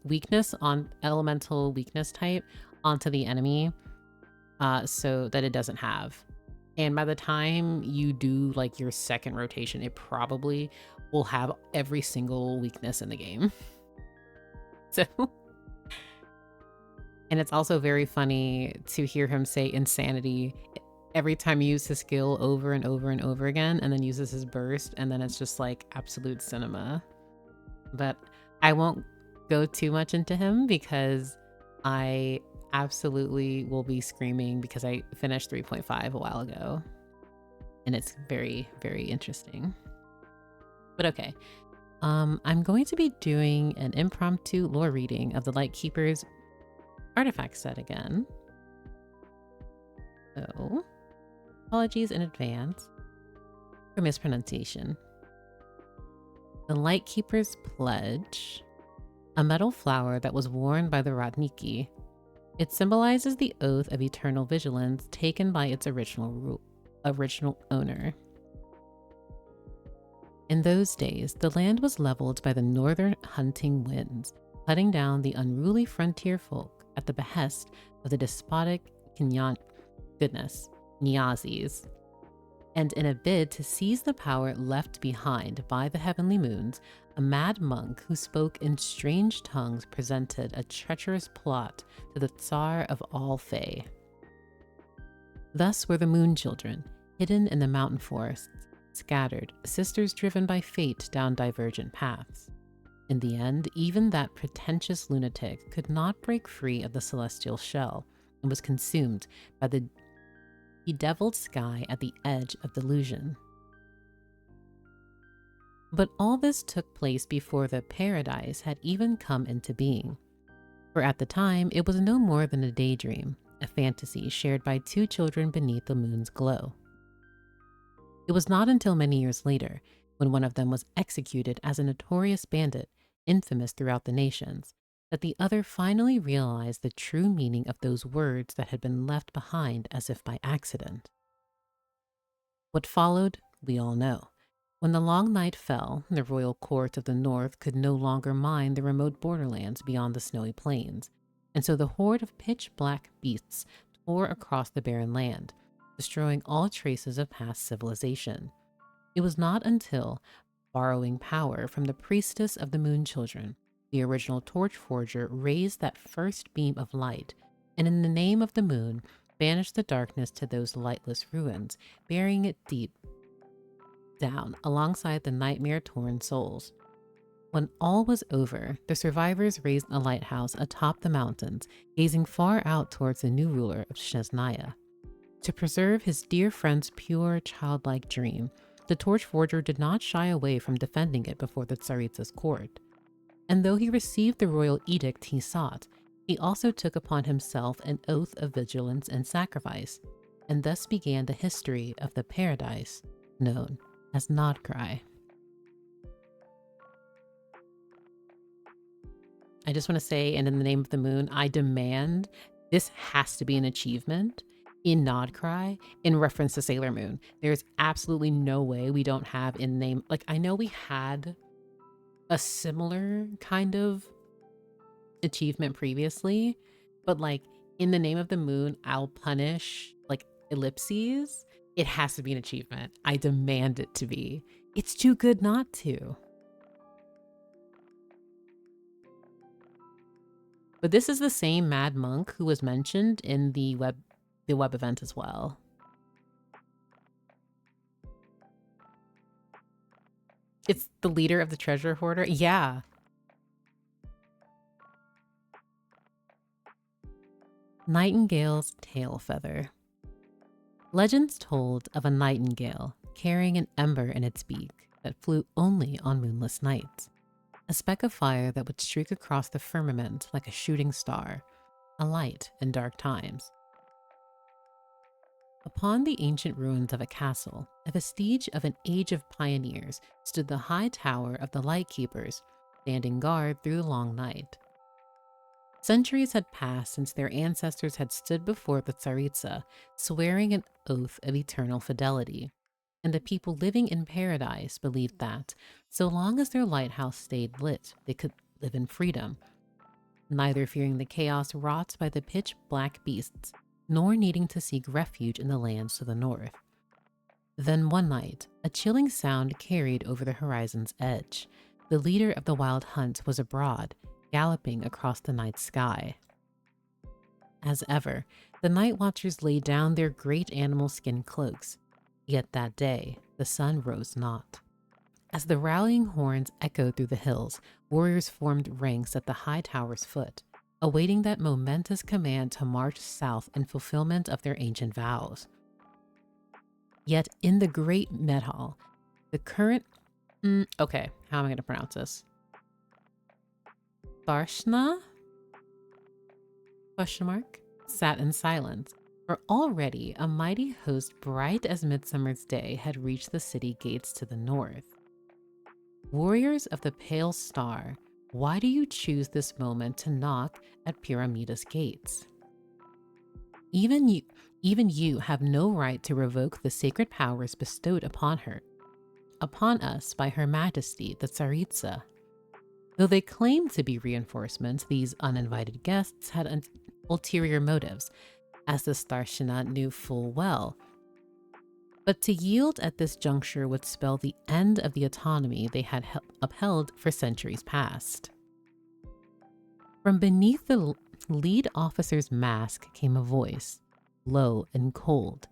weakness on elemental weakness type onto the enemy so that it doesn't have. And by the time you do like your second rotation, it probably will have every single weakness in the game. So, and it's also very funny to hear him say insanity every time he uses his skill over and over and over again, and then uses his burst, and then it's just like absolute cinema. But I won't go too much into him because I absolutely will be screaming because I finished 3.5 a while ago. And it's very, very interesting. But okay. I'm going to be doing an impromptu lore reading of the Lightkeeper's artifact set again. So, apologies in advance for mispronunciation. The Lightkeeper's Pledge, a metal flower that was worn by the Radniki. It symbolizes the oath of eternal vigilance taken by its original owner. In those days, the land was leveled by the northern hunting winds, cutting down the unruly frontier folk at the behest of the despotic Nyazis. And in a bid to seize the power left behind by the heavenly moons, a mad monk who spoke in strange tongues presented a treacherous plot to the Tsar of all Fae. Thus were the moon children, hidden in the mountain forests, scattered, sisters driven by fate down divergent paths. In the end, even that pretentious lunatic could not break free of the celestial shell and was consumed by the bedeviled sky at the edge of delusion. But all this took place before the paradise had even come into being. For at the time, it was no more than a daydream, a fantasy shared by two children beneath the moon's glow. It was not until many years later, when one of them was executed as a notorious bandit, infamous throughout the nations, that the other finally realized the true meaning of those words that had been left behind as if by accident. What followed, we all know. When the long night fell, the royal court of the north could no longer mind the remote borderlands beyond the snowy plains, and so the horde of pitch-black beasts tore across the barren land, destroying all traces of past civilization. It was not until, borrowing power from the priestess of the moon children, the original torch forger raised that first beam of light, and in the name of the moon, banished the darkness to those lightless ruins, burying it deep down alongside the nightmare-torn souls. When all was over, the survivors raised a lighthouse atop the mountains, gazing far out towards the new ruler of Shnesnaya. To preserve his dear friend's pure, childlike dream, the torch forger did not shy away from defending it before the Tsaritsa's court. And though he received the royal edict he sought, he also took upon himself an oath of vigilance and sacrifice, and thus began the history of the paradise known as Nodcry. I just want to say, and in the name of the moon, I demand this has to be an achievement in Nodcry in reference to Sailor Moon. There's absolutely no way we don't have in name. Like, I know we had a similar kind of achievement previously, but like in the name of the moon, I'll punish like ellipses. It has to be an achievement. I demand it to be. It's too good not to. But this is the same mad monk who was mentioned in the web event as well. It's the leader of the treasure hoarder. Yeah. Nightingale's tail feather. Legends told of a nightingale carrying an ember in its beak that flew only on moonless nights. A speck of fire that would streak across the firmament like a shooting star, a light in dark times. Upon the ancient ruins of a castle, a vestige of an age of pioneers, stood the high tower of the Lightkeepers, standing guard through the long night. Centuries had passed since their ancestors had stood before the Tsaritsa, swearing an oath of eternal fidelity. And the people living in paradise believed that, so long as their lighthouse stayed lit, they could live in freedom, neither fearing the chaos wrought by the pitch-black beasts, nor needing to seek refuge in the lands to the north. Then one night, a chilling sound carried over the horizon's edge. The leader of the wild hunt was abroad, galloping across the night sky. As ever, the night watchers laid down their great animal skin cloaks. Yet that day, the sun rose not. As the rallying horns echoed through the hills, warriors formed ranks at the high tower's foot, awaiting that momentous command to march south in fulfillment of their ancient vows. Yet in the great Medhall, the current... okay, how am I going to pronounce this? Tharshna? Question mark? Sat in silence, for already a mighty host bright as midsummer's day had reached the city gates to the north. Warriors of the Pale Star, why do you choose this moment to knock at Pyramida's gates? Even you have no right to revoke the sacred powers bestowed upon us by Her Majesty the Tsaritsa. Though they claimed to be reinforcements, these uninvited guests had ulterior motives, as the Starshina knew full well. But to yield at this juncture would spell the end of the autonomy they had upheld for centuries past. From beneath the lead officer's mask came a voice, low and cold,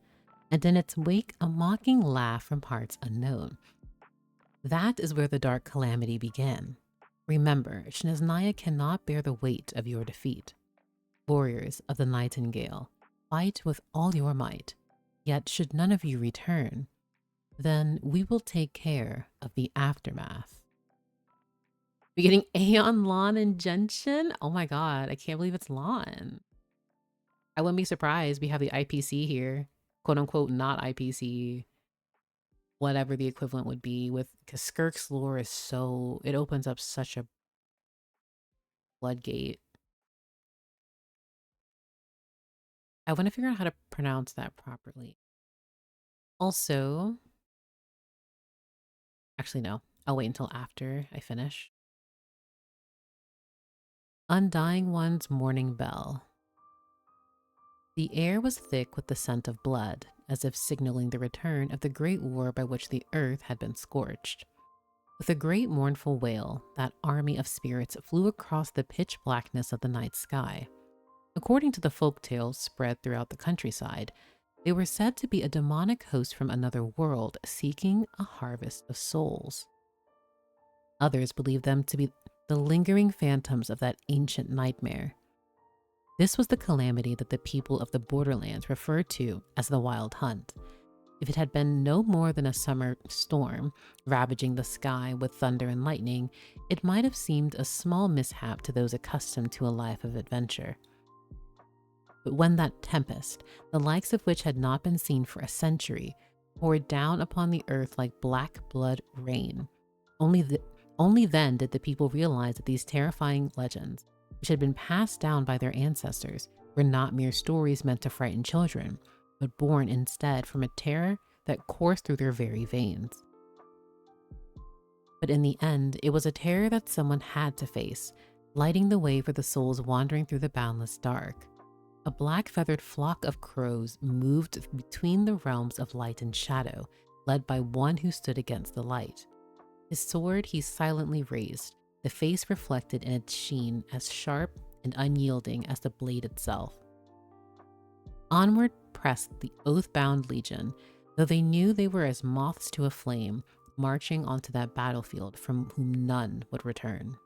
and in its wake a mocking laugh from parts unknown. That is where the dark calamity began. Remember, Shneznaya cannot bear the weight of your defeat. Warriors of the Nightingale, fight with all your might. Yet should none of you return, then we will take care of the aftermath. We're getting Aeon, Lon, and Genshin? Oh my god, I can't believe it's Lon. I wouldn't be surprised. We have the IPC here. Quote unquote, not IPC. Whatever the equivalent would be with, because Skirk's lore is so, it opens up such a floodgate. I want to figure out how to pronounce that properly. Also, actually, no, I'll wait until after I finish. Undying One's Morning Bell. The air was thick with the scent of blood, as if signaling the return of the great war by which the earth had been scorched. With a great mournful wail, that army of spirits flew across the pitch blackness of the night sky. According to the folk tales spread throughout the countryside, they were said to be a demonic host from another world seeking a harvest of souls. Others believed them to be the lingering phantoms of that ancient nightmare. This was the calamity that the people of the borderlands referred to as the Wild Hunt. If it had been no more than a summer storm ravaging the sky with thunder and lightning, it might have seemed a small mishap to those accustomed to a life of adventure. But when that tempest, the likes of which had not been seen for a century, poured down upon the earth like black blood rain, only then did the people realize that these terrifying legends, which had been passed down by their ancestors, were not mere stories meant to frighten children, but born instead from a terror that coursed through their very veins. But in the end, it was a terror that someone had to face, lighting the way for the souls wandering through the boundless dark. A black-feathered flock of crows moved between the realms of light and shadow, led by one who stood against the light. His sword he silently raised, the face reflected in its sheen as sharp and unyielding as the blade itself. Onward pressed the oath-bound legion, though they knew they were as moths to a flame, marching onto that battlefield from whom none would return.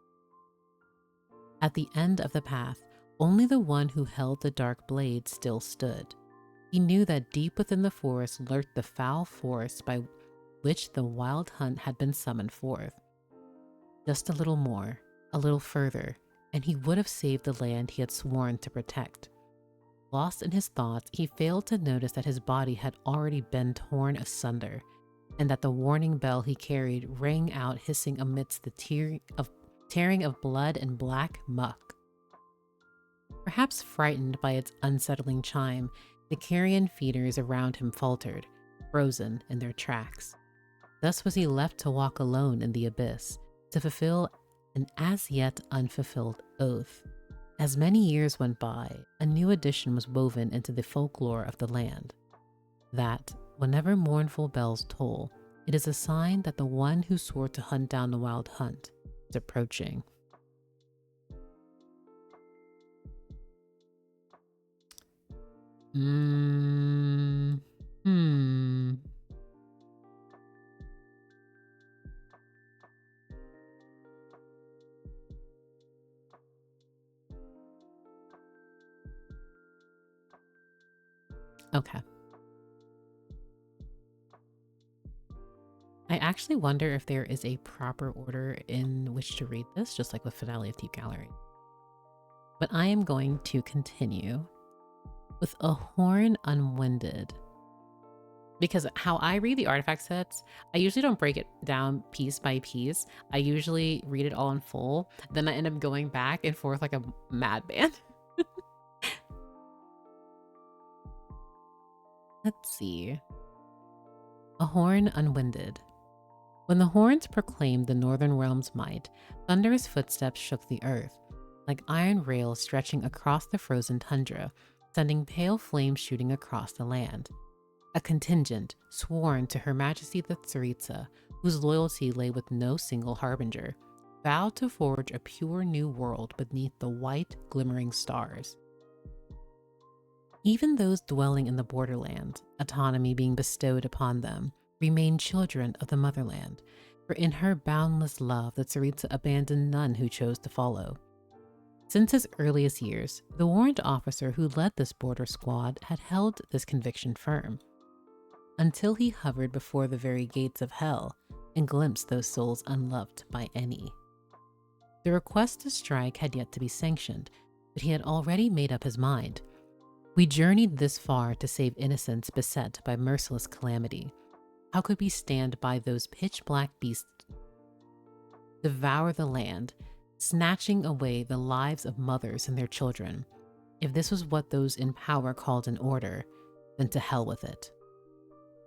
At the end of the path, only the one who held the dark blade still stood. He knew that deep within the forest lurked the foul force by which the Wild Hunt had been summoned forth. Just a little more, a little further, and he would have saved the land he had sworn to protect. Lost in his thoughts, he failed to notice that his body had already been torn asunder, and that the warning bell he carried rang out hissing amidst the tearing of blood and black muck. Perhaps frightened by its unsettling chime, the carrion feeders around him faltered, frozen in their tracks. Thus was he left to walk alone in the abyss, to fulfill an as yet unfulfilled oath. As many years went by, a new addition was woven into the folklore of the land. That, Whenever mournful bells toll, it is a sign that the one who swore to hunt down the wild hunt is approaching. Hmm. Okay. I actually wonder if there is a proper order in which to read this, just like with Finale of Thief Gallery. But I am going to continue with A Horn Unwinded. Because how I read the artifact sets, I usually don't break it down piece by piece. I usually read it all in full. Then I end up going back and forth like a madman. Let's see. A Horn Unwinded. When the horns proclaimed the northern realm's might, thunderous footsteps shook the earth, like iron rails stretching across the frozen tundra, sending pale flames shooting across the land. A contingent sworn to Her Majesty the Tsaritsa, whose loyalty lay with no single harbinger, vowed to forge a pure new world beneath the white, glimmering stars. Even those dwelling in the borderland, autonomy being bestowed upon them, remained children of the motherland, for in her boundless love the Tsaritsa abandoned none who chose to follow. Since his earliest years, the warrant officer who led this border squad had held this conviction firm, until he hovered before the very gates of hell and glimpsed those souls unloved by any. The request to strike had yet to be sanctioned, but he had already made up his mind. We journeyed this far to save innocents beset by merciless calamity. How could we stand by those pitch-black beasts devour the land, snatching away the lives of mothers and their children? If this was what those in power called an order, then to hell with it.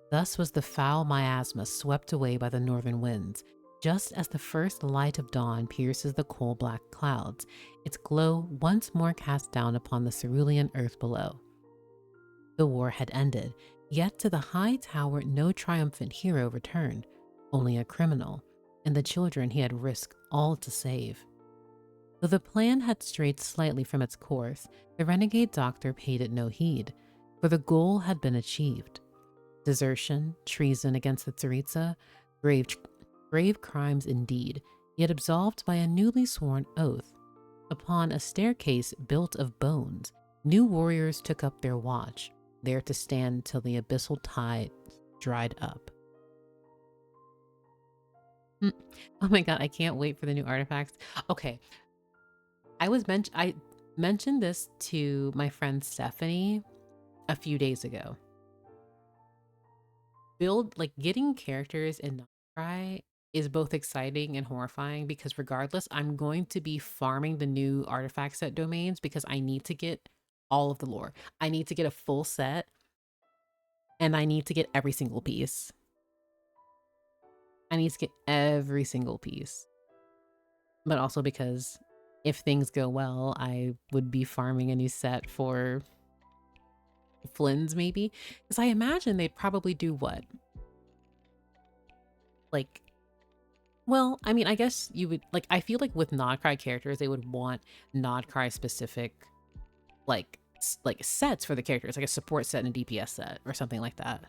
Thus was the foul miasma swept away by the northern winds, just as the first light of dawn pierces the coal-black clouds, its glow once more cast down upon the cerulean earth below. The war had ended, yet to the high tower no triumphant hero returned, only a criminal, and the children he had risked all to save. Though the plan had strayed slightly from its course, the renegade doctor paid it no heed, for the goal had been achieved. Desertion, treason against the Tsaritsa, grave crimes indeed, yet absolved by a newly sworn oath. Upon a staircase built of bones, new warriors took up their watch, there to stand till the abyssal tide dried up. Oh my god, I can't wait for the new artifacts. Okay, I mentioned this to my friend Stephanie a few days ago. Getting characters in Nightcry is both exciting and horrifying, because regardless, I'm going to be farming the new artifact set domains because I need to get all of the lore. I need to get a full set, and I need to get every single piece. I need to get every single piece. But also because if things go well, I would be farming a new set for Flins maybe. Because I imagine they'd probably do what? Like, well, I mean, I guess you would, like, I feel like with Nodcry characters, they would want Nodcry specific, like sets for the characters, like a support set and a DPS set or something like that.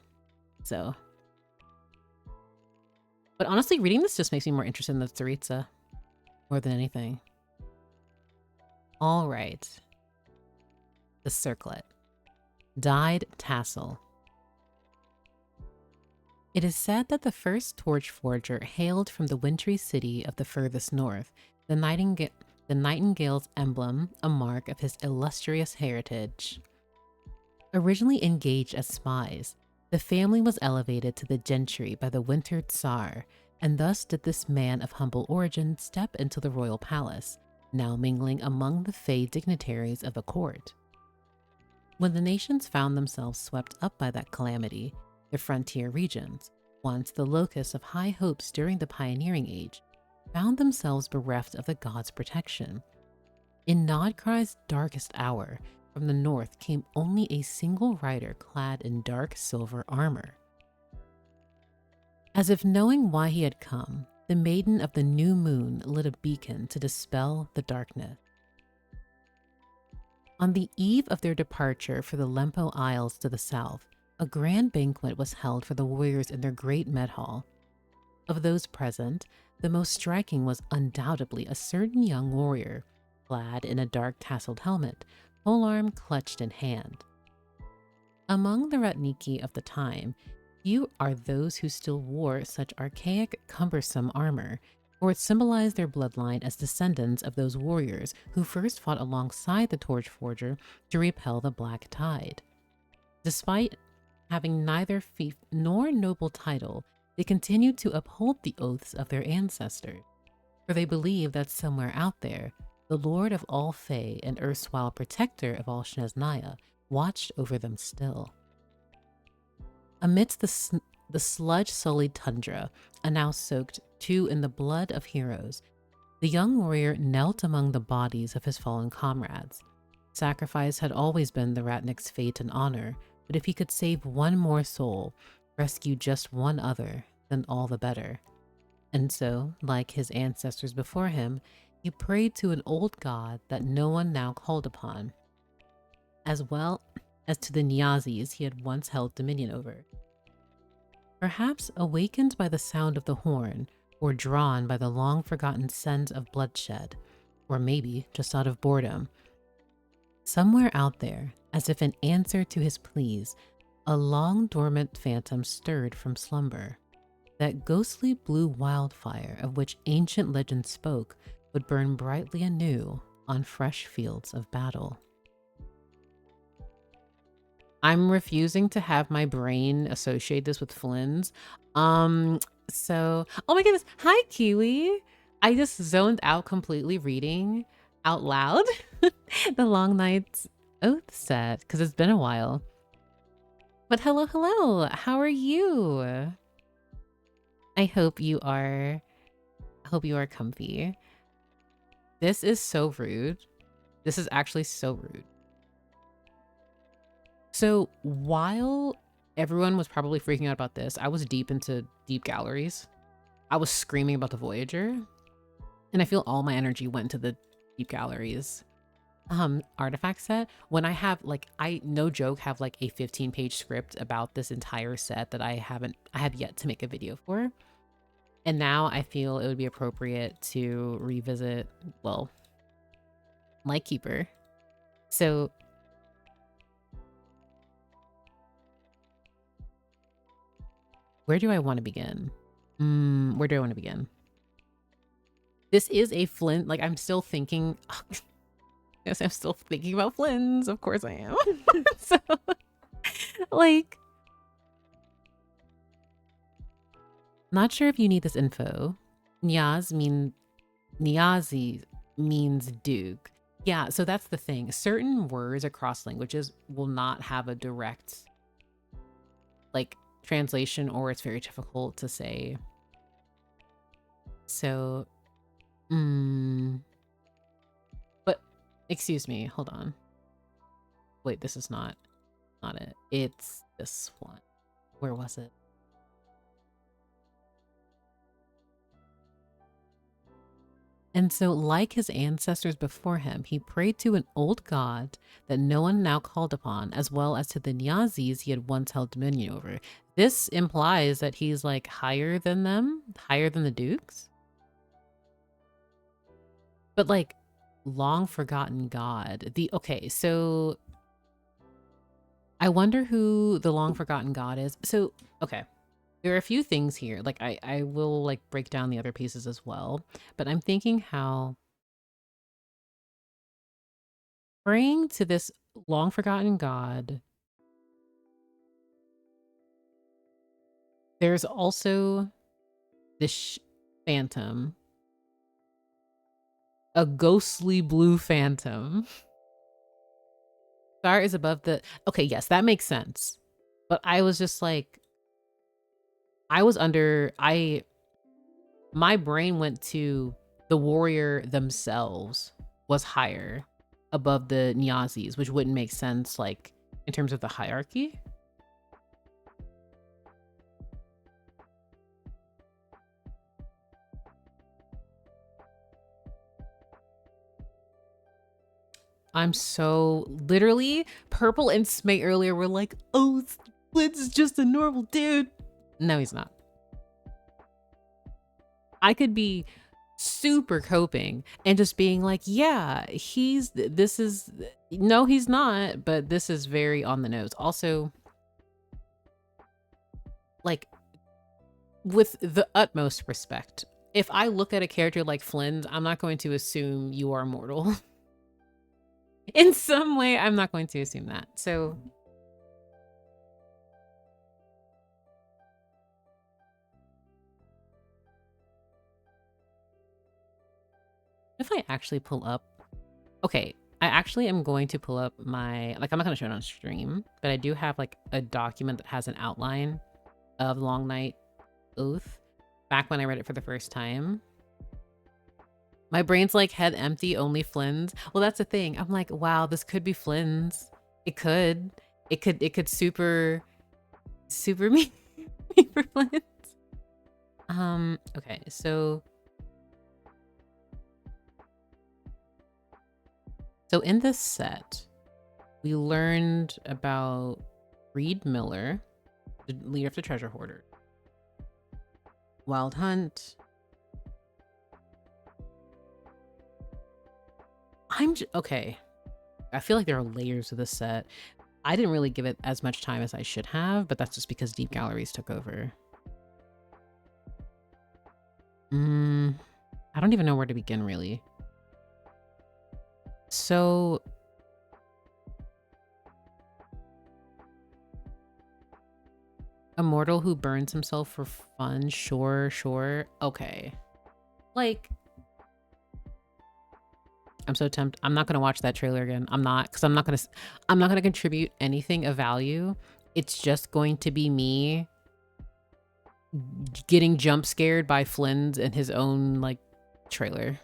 So, but honestly, reading this just makes me more interested in the Tsaritsa more than anything. All right. The Circlet. Dyed Tassel. It is said that the first torch forger hailed from the wintry city of the furthest north, the nightingale's emblem, a mark of his illustrious heritage. Originally engaged as spies, the family was elevated to the gentry by the winter Tsar, and thus did this man of humble origin step into the royal palace, now mingling among the fey dignitaries of the court. When the nations found themselves swept up by that calamity, the frontier regions, once the locus of high hopes during the pioneering age, found themselves bereft of the gods' protection. In Nodcry's darkest hour, from the north came only a single rider clad in dark silver armor, As if knowing why he had come, the maiden of the new moon lit a beacon to dispel the darkness. On the eve of their departure for the Lempo Isles to the south, a grand banquet was held for the warriors in their great med hall. Of those present, the most striking was undoubtedly a certain young warrior, clad in a dark tasseled helmet, polearm clutched in hand. Among the Ratniki of the time, few are those who still wore such archaic, cumbersome armor, for it symbolized their bloodline as descendants of those warriors who first fought alongside the Torch Forger to repel the Black Tide. Despite having neither fief nor noble title, they continued to uphold the oaths of their ancestors, for they believed that somewhere out there, the Lord of all Fae and erstwhile protector of all Snezhnaya watched over them still. Amidst the sludge-sullied tundra, and now soaked too in the blood of heroes, the young warrior knelt among the bodies of his fallen comrades. Sacrifice had always been the Ratnik's fate and honor, but if he could save one more soul, rescue just one other, then all the better. And so, like his ancestors before him, he prayed to an old god that no one now called upon, as well as to the Nyazis he had once held dominion over. Perhaps awakened by the sound of the horn, or drawn by the long-forgotten scent of bloodshed, or maybe just out of boredom, somewhere out there, as if in answer to his pleas, a long-dormant phantom stirred from slumber. That ghostly blue wildfire of which ancient legend spoke would burn brightly anew on fresh fields of battle. I'm refusing to have my brain associate this with Flins. So, oh my goodness. Hi, Kiwi. I just zoned out completely reading out loud the Long Night's Oath set because it's been a while. But hello, hello. How are you? I hope you are comfy. This is so rude. This is actually so rude. So while everyone was probably freaking out about this, I was deep into deep galleries. I was screaming about the Voyager, and I feel all my energy went to the deep galleries artifact set. When I have no joke, have like a 15-page script about this entire set that I have yet to make a video for. And now I feel it would be appropriate to revisit, well, Lightkeeper. So where do I want to begin? Where do I want to begin? This is a Flint, like I'm still thinking, yes, I'm still thinking about Flins. Of course I am. So, like, not sure if you need this info. Nyazi means Duke. Yeah, so that's the thing. Certain words across languages will not have a direct, like, translation, or it's very difficult to say. So, but excuse me, hold on. Wait, this is not it. It's this one. Where was it? And so, like his ancestors before him, he prayed to an old god that no one now called upon, as well as to the Nyazis he had once held dominion over. This implies that he's like higher than them, higher than the Dukes. But like, long forgotten god. Okay, so I wonder who the long forgotten god is. So, okay. There are a few things here. Like I will like break down the other pieces as well, but I'm thinking how praying to this long forgotten god, there's also this phantom, a ghostly blue phantom. Star is above the, okay, yes, that makes sense. But I was just like, my brain went to the warrior themselves was higher above the Nyazis, which wouldn't make sense, like, in terms of the hierarchy. I'm so literally Purple and Smay earlier were like, oh, Flins is just a normal dude. No, he's not. I could be super coping and just being like, yeah, no, he's not, but this is very on the nose. Also, like, with the utmost respect, if I look at a character like Flynn, I'm not going to assume you are mortal. In some way, I'm not going to assume that. So if I actually pull up, okay, I actually am going to pull up my, like, I'm not going to show it on stream, but I do have like a document that has an outline of Long Night Oath back when I read it for the first time. My brain's like head empty, only Flynn's. Well, that's the thing. I'm like, wow, this could be Flynn's. It could super me for Flynn's. Okay, so in this set, we learned about Reed Miller, the leader of the treasure hoarder. Wild Hunt. Okay. I feel like there are layers of this set. I didn't really give it as much time as I should have, but that's just because Deep Galleries took over. I don't even know where to begin, really. So a mortal who burns himself for fun, sure. Okay. Like, I'm so tempted. I'm not gonna watch that trailer again. I'm not, because I'm not gonna contribute anything of value. It's just going to be me getting jump scared by Flynn's and his own like trailer.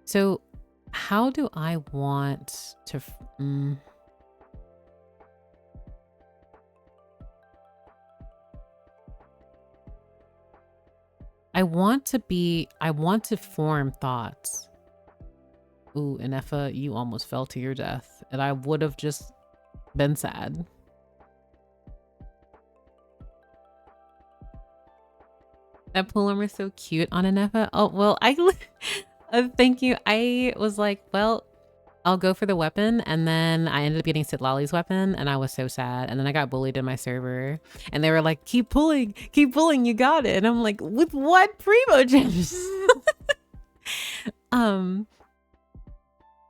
So how do I want to I want to form thoughts. Ooh, Inefa, you almost fell to your death, and I would have just been sad. That polearmor is so cute on Inefa. Oh, well, thank you. I was like, well, I'll go for the weapon, and then I ended up getting Sitlali's weapon, and I was so sad. And then I got bullied in my server, and they were like, keep pulling, you got it. And I'm like, with what primo gems?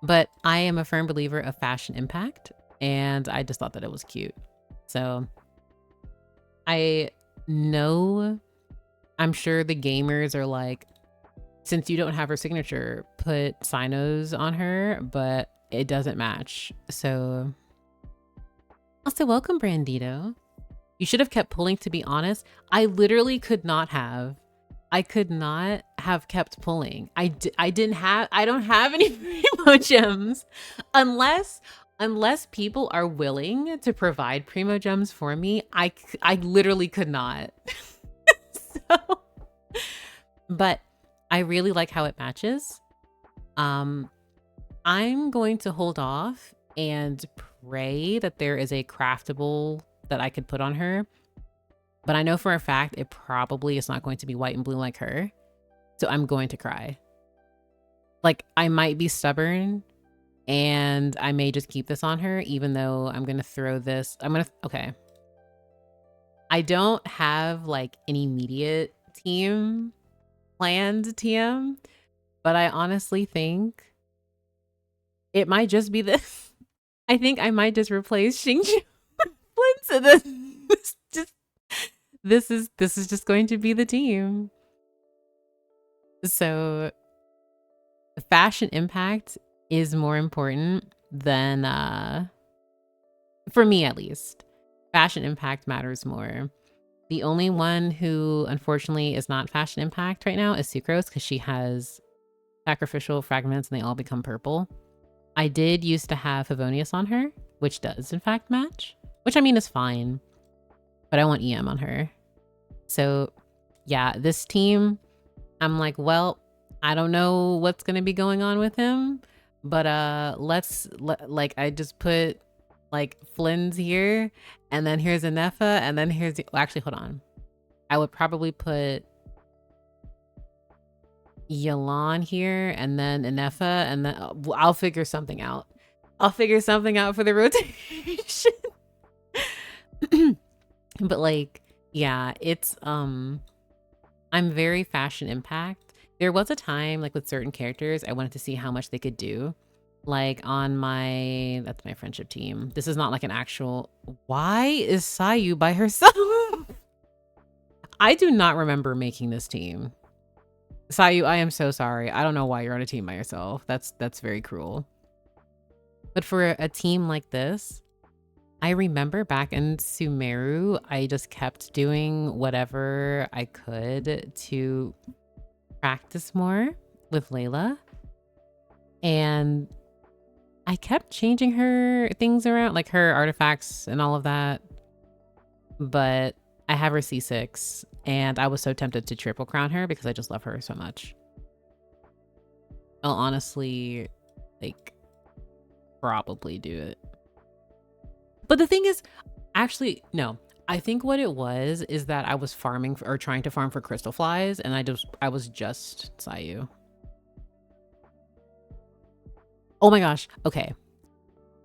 But I am a firm believer of fashion impact, and I just thought that it was cute. So I know, I'm sure the gamers are like, since you don't have her signature, put Sinos on her, but it doesn't match. So also welcome, Brandito. You should have kept pulling, to be honest. I literally could not have. I could not have kept pulling. I don't have any primo gems unless people are willing to provide primo gems for me. I literally could not. So, but I really like how it matches. I'm going to hold off and pray that there is a craftable that I could put on her. But I know for a fact it probably is not going to be white and blue like her. So I'm going to cry. Like, I might be stubborn and I may just keep this on her, even though I'm going to throw this. Okay. I don't have like an immediate planned TM, but I honestly think it might just be this. I think I might just replace Xingqiu Flint. So this is just going to be the team. So fashion impact is more important than for me, at least. Fashion impact matters more. The only one who unfortunately is not fashion impact right now is Sucrose, because she has sacrificial fragments and they all become purple. I did used to have Favonius on her, which does in fact match, which I mean is fine, but I want EM on her. So yeah, this team, I'm like, well, I don't know what's gonna be going on with him, but like I just put like Flins here, and then here's Anefa, and then here's well, actually hold on. I would probably put Yalan here, and then Anefa, and then I'll figure something out. I'll figure something out for the rotation. But like, yeah, it's I'm very fashion impact. There was a time like with certain characters I wanted to see how much they could do. Like on that's my friendship team. This is not like an actual. Why is Sayu by herself? I do not remember making this team. Sayu, I am so sorry. I don't know why you're on a team by yourself. That's very cruel. But for a team like this, I remember back in Sumeru, I just kept doing whatever I could to practice more with Layla. And I kept changing her things around, like her artifacts and all of that. But I have her C6, and I was so tempted to triple crown her because I just love her so much. I'll honestly, like, probably do it. But the thing is, actually, no. I think what it was is that I was farming or trying to farm for crystal flies, and I was just Sayu. Oh my gosh. Okay.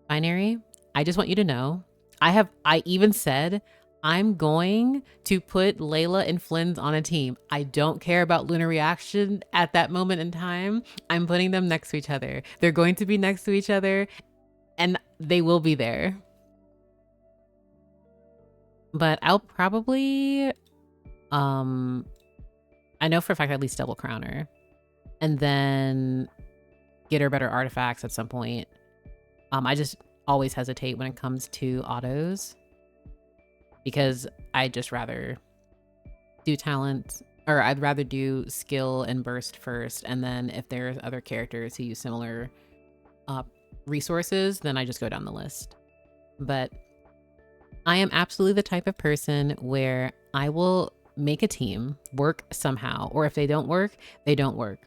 Binary, I just want you to know, I even said I'm going to put Layla and Flins on a team. I don't care about Lunar Reaction at that moment in time. I'm putting them next to each other. They're going to be next to each other, and they will be there. But I'll probably, I know for a fact at least double crown her, and then get her better artifacts at some point. I just always hesitate when it comes to autos because I just rather do talent, or I'd rather do skill and burst first, and then if there's other characters who use similar resources, then I just go down the list. But I am absolutely the type of person where I will make a team work somehow, or if they don't work, they don't work.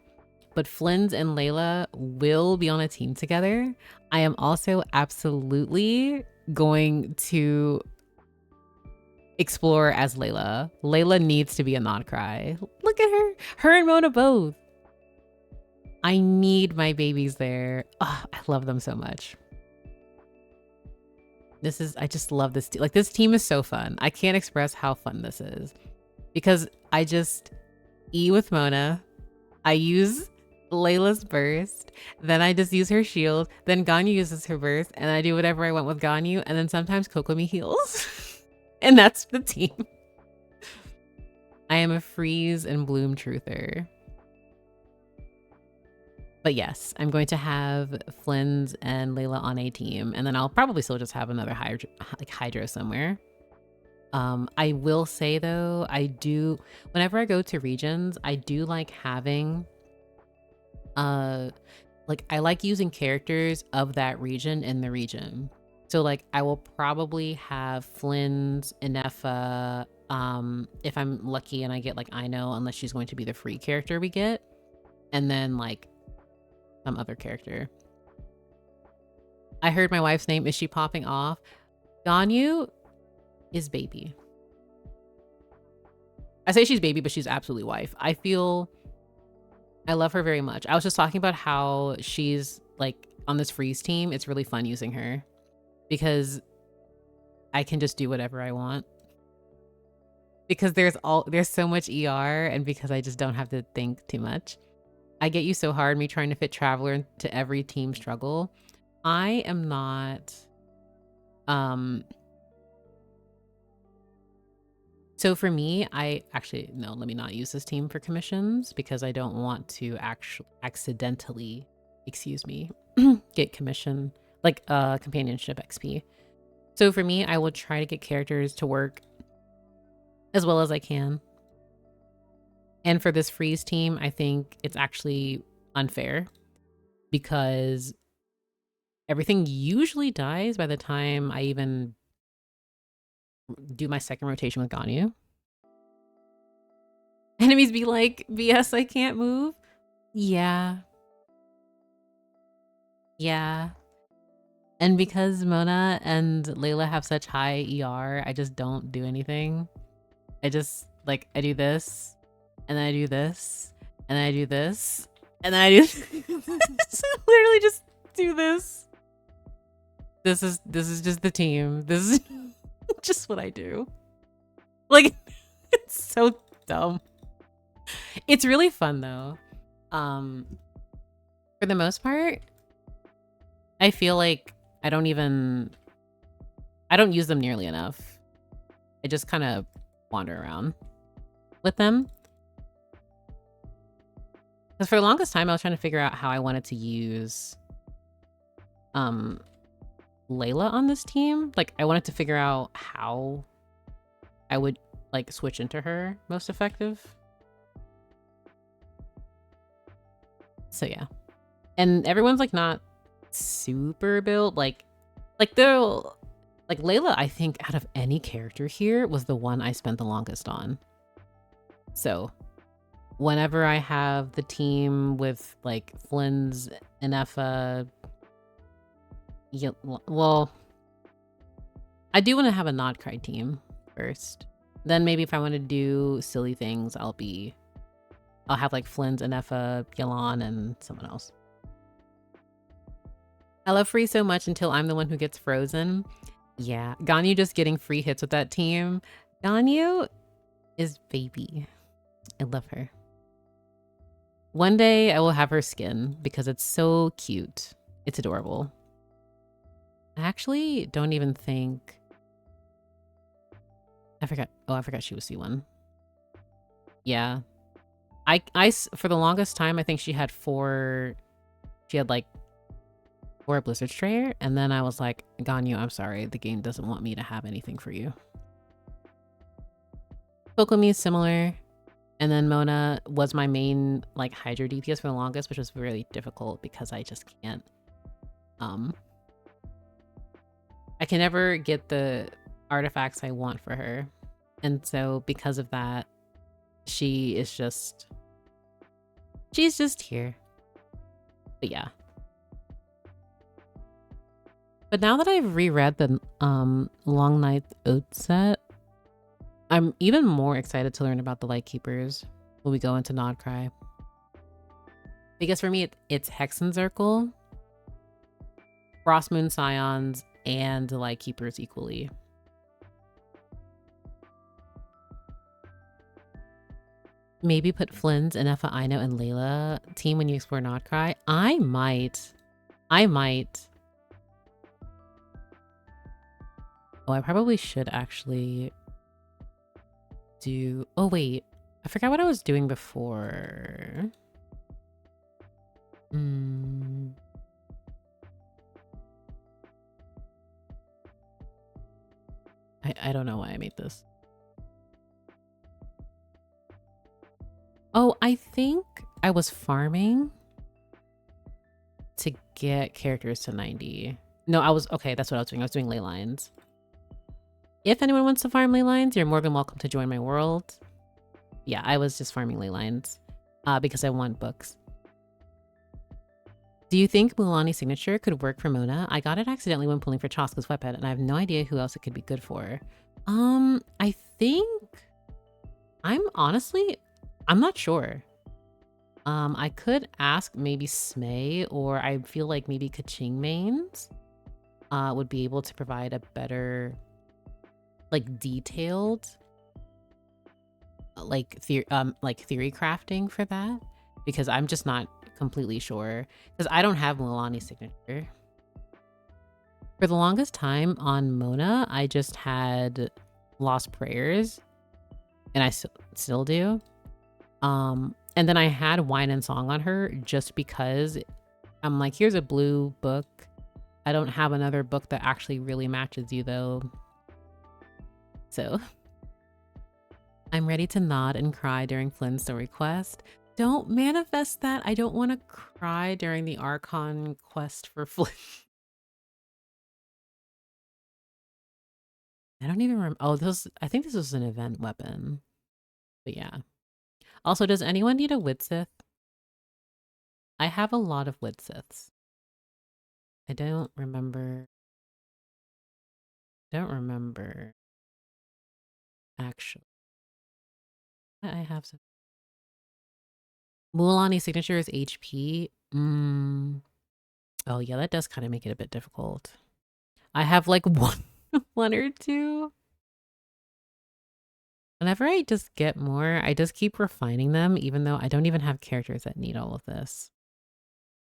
But Flins and Layla will be on a team together. I am also absolutely going to explore as Layla. Layla needs to be a non-cry. Look at her. Her and Mona both. I need my babies there. Oh, I love them so much. I just love this team. Like, this team is so fun. I can't express how fun this is because I just E with Mona. I use Layla's burst, then I just use her shield, then Ganyu uses her burst, and I do whatever I want with Ganyu, and then sometimes Kokomi heals. And that's the team. I am a freeze and bloom truther. But yes, I'm going to have Flins and Layla on a team, and then I'll probably still just have another Hydro somewhere. I will say though, whenever I go to regions, I do like having like I like using characters of that region in the region. So like I will probably have Flins, Inefa, if I'm lucky and I get like Ino, unless she's going to be the free character we get, and then like some other character. I heard my wife's name. Is she popping off? Ganyu is baby. I say she's baby, but she's absolutely wife. I love her very much. I was just talking about how she's like on this freeze team. It's really fun using her because I can just do whatever I want. Because there's so much ER, and because I just don't have to think too much. I get you so hard, me trying to fit Traveler into every team struggle. I am not, so for me, no, let me not use this team for commissions because I don't want to accidentally, get commission, like companionship XP. So for me, I will try to get characters to work as well as I can. And for this freeze team, I think it's actually unfair because everything usually dies by the time I even do my second rotation with Ganyu. Enemies be like, BS, I can't move. Yeah. Yeah. And because Mona and Layla have such high ER, I just don't do anything. I just like I do this, and then I do this, and then I do this, and then I do literally just do this. This is just the team. This is just what I do. Like it's so dumb. It's really fun though. For the most part, I feel like I don't use them nearly enough. I just kind of wander around with them. Because for the longest time, I was trying to figure out how I wanted to use Layla on this team. Like, I wanted to figure out how I would like switch into her most effective. So yeah, and everyone's like not super built. Like they'll like Layla. I think out of any character here was the one I spent the longest on. So whenever I have the team with like Flins and Effa, yeah, well, I do want to have a Not Cry team first. Then maybe if I want to do silly things, I'll have like Flins and Effa, Yelan, and someone else. I love Free so much until I'm the one who gets frozen. Yeah, Ganyu just getting free hits with that team. Ganyu is baby. I love her. One day I will have her skin because it's so cute. It's adorable. I actually don't even think... I forgot. Oh, I forgot she was C1. Yeah. I for the longest time, I think she had like 4 Blizzard Strayer, and then I was like, Ganyu, I'm sorry, the game doesn't want me to have anything for you. Kokomi is similar, and then Mona was my main like Hydra DPS for the longest, which was really difficult because I just can't. I can never get the artifacts I want for her, and so because of that, she's just here. But yeah. But now that I've reread the Long Night Oat set, I'm even more excited to learn about the Lightkeepers when we go into Nodcry. Because for me, it's Hexen Circle, Frostmoon Scions, and the Lightkeepers equally. Maybe put Flins and Effa, Aino, and Layla team when you explore Nodcry. I might. Oh, I probably should actually do... Oh, wait. I forgot what I was doing before. I don't know why I made this. Oh, I think I was farming to get characters to 90. No, okay, that's what I was doing. I was doing ley lines. If anyone wants to farm ley lines, you're more than welcome to join my world. Yeah, I was just farming ley lines because I want books. Do you think Mulaney's signature could work for Mona? I got it accidentally when pulling for Choska's weapon, and I have no idea who else it could be good for. I think... I'm not sure. I could ask maybe Smay, or I feel like maybe Kaching mains would be able to provide a better, like, detailed, like theory crafting for that, because I'm just not completely sure, because I don't have Mulaney's signature. For the longest time on Mona, I just had Lost Prayers, and I still do. And then I had Wine and Song on her just because I'm like, here's a blue book. I don't have another book that actually really matches you though. So I'm ready to nod and cry during Flynn's story quest. Don't manifest that. I don't want to cry during the Archon quest for Flynn. I don't even remember. Oh, I think this was an event weapon. But yeah. Also, does anyone need a Widsith? I have a lot of Lid Siths. I don't remember. Actually. I have some. Mualani's signature is HP. Oh yeah, that does kind of make it a bit difficult. I have like one or two. Whenever I just get more, I just keep refining them, even though I don't even have characters that need all of this.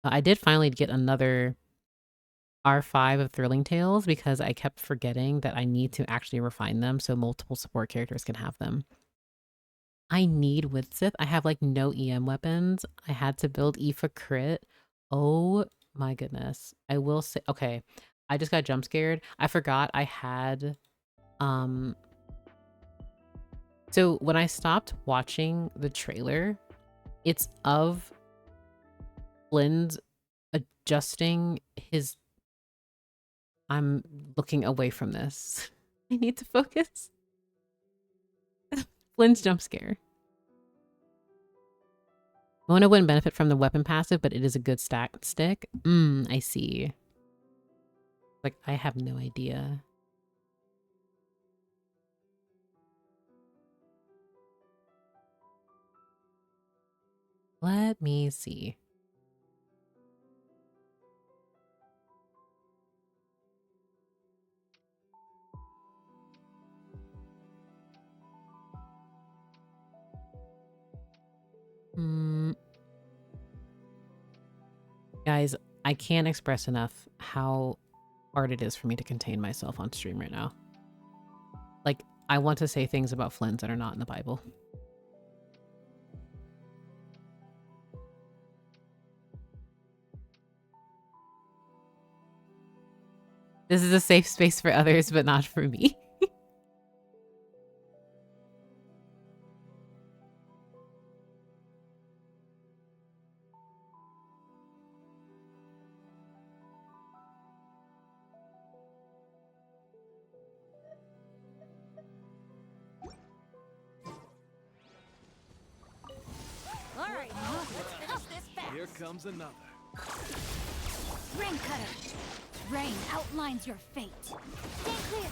I did finally get another R5 of Thrilling Tales because I kept forgetting that I need to actually refine them so multiple support characters can have them. I need Widsith. I have like no EM weapons. I had to build Aoife crit. Oh my goodness. I will say, okay, I just got jump scared. I forgot I had, so when I stopped watching the trailer, it's of Flins adjusting his, I'm looking away from this. I need to focus. Flynn's jump scare. Mona wouldn't benefit from the weapon passive, but it is a good stack stick. I see. Like, I have no idea. Let me see. Guys, I can't express enough how hard it is for me to contain myself on stream right now. Like, I want to say things about Flins that are not in the Bible. This is a safe space for others, but not for me. Alright, let's finish this fast. Here comes another. Rain Cutter. Rain outlines your fate. Stay clear.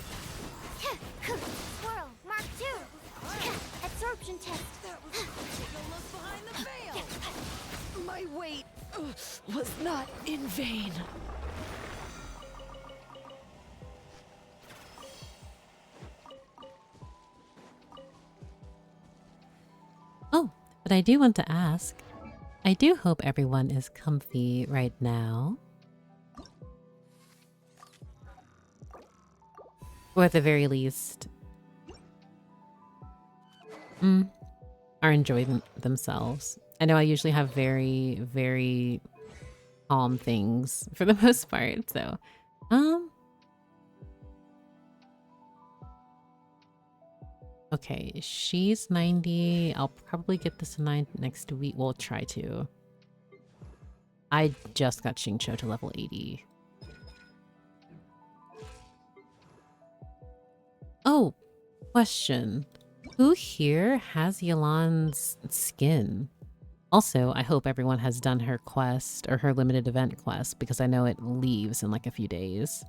Swirl, Mark 2. Absorption test. Take a look behind the veil. My wait was not in vain. Oh, but I do want to ask. I do hope everyone is comfy right now. Or at the very least, are enjoying themselves. I know I usually have very, very calm things for the most part, so okay, she's 90. I'll probably get this 9 next week. We'll try to. I just got Xingqiu to level 80. Oh, question. Who here has Yolan's skin? Also, I hope everyone has done her quest or her limited event quest because I know it leaves in like a few days.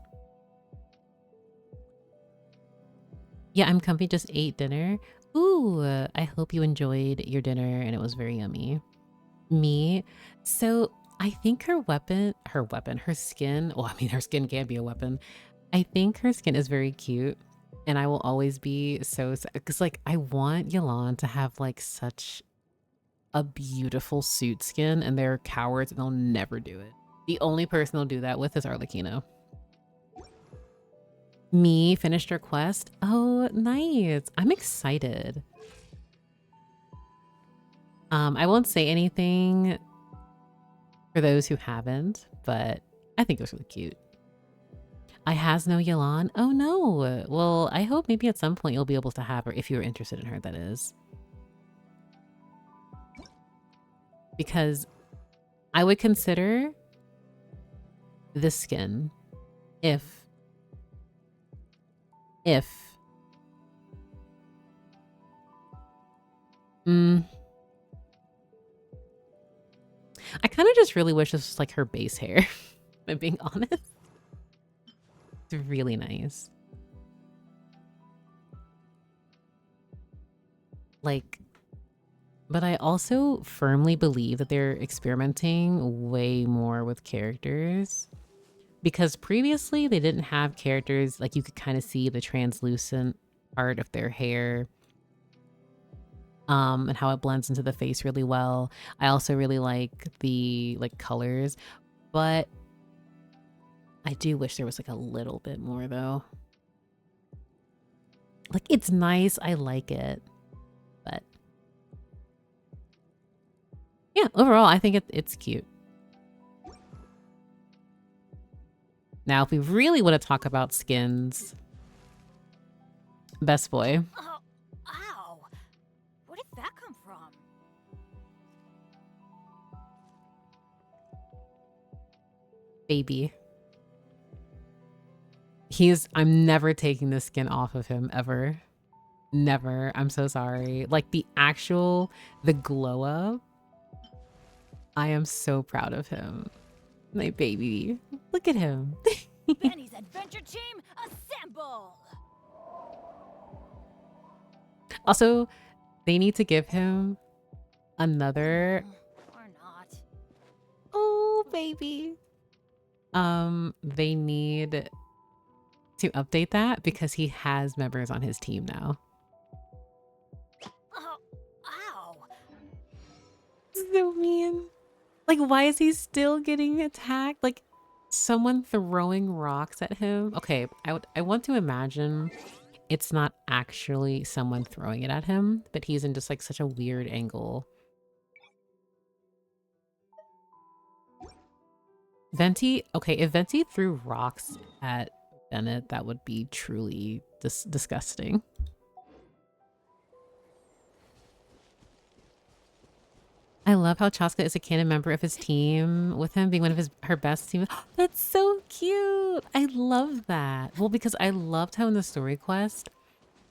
Yeah, I'm comfy, just ate dinner. Ooh, I hope you enjoyed your dinner and it was very yummy. Me? So I think her skin, well, I mean, her skin can be a weapon. I think her skin is very cute. And I will always be so sad because like I want Yolan to have like such a beautiful suit skin, and they're cowards and they'll never do it. The only person they'll do that with is Arlecchino. Me finished her quest. Oh, nice. I'm excited. I won't say anything for those who haven't, but I think it was really cute. I has no Yolan. Oh no. Well, I hope maybe at some point you'll be able to have her if you're interested in her, that is. Because I would consider this skin if I kind of just really wish this was like her base hair, if I'm being honest. It's really nice. Like, but I also firmly believe that they're experimenting way more with characters. Because previously they didn't have characters, like you could kind of see the translucent part of their hair. And how it blends into the face really well. I also really like the colors, but I do wish there was like a little bit more though. Like it's nice, I like it, but yeah, overall I think it's cute. Now, if we really want to talk about skins, best boy. Oh, ow. Where did that come from? Baby. I'm never taking this skin off of him ever. Never. I'm so sorry. Like the glow up. I am so proud of him. My baby. Look at him. Benny's adventure team, assemble! Also, they need to give him another. Or not. Oh, baby. They need to update that because he has members on his team now. Oh, ow. So mean. Like, why is he still getting attacked? Like, someone throwing rocks at him? Okay, I want to imagine it's not actually someone throwing it at him, but he's in just like such a weird angle. Venti, okay, if Venti threw rocks at Bennett, that would be truly disgusting. I love how Chaska is a canon member of his team, with him being one of her best team. That's so cute. I love that. Well, because I loved how in the story quest,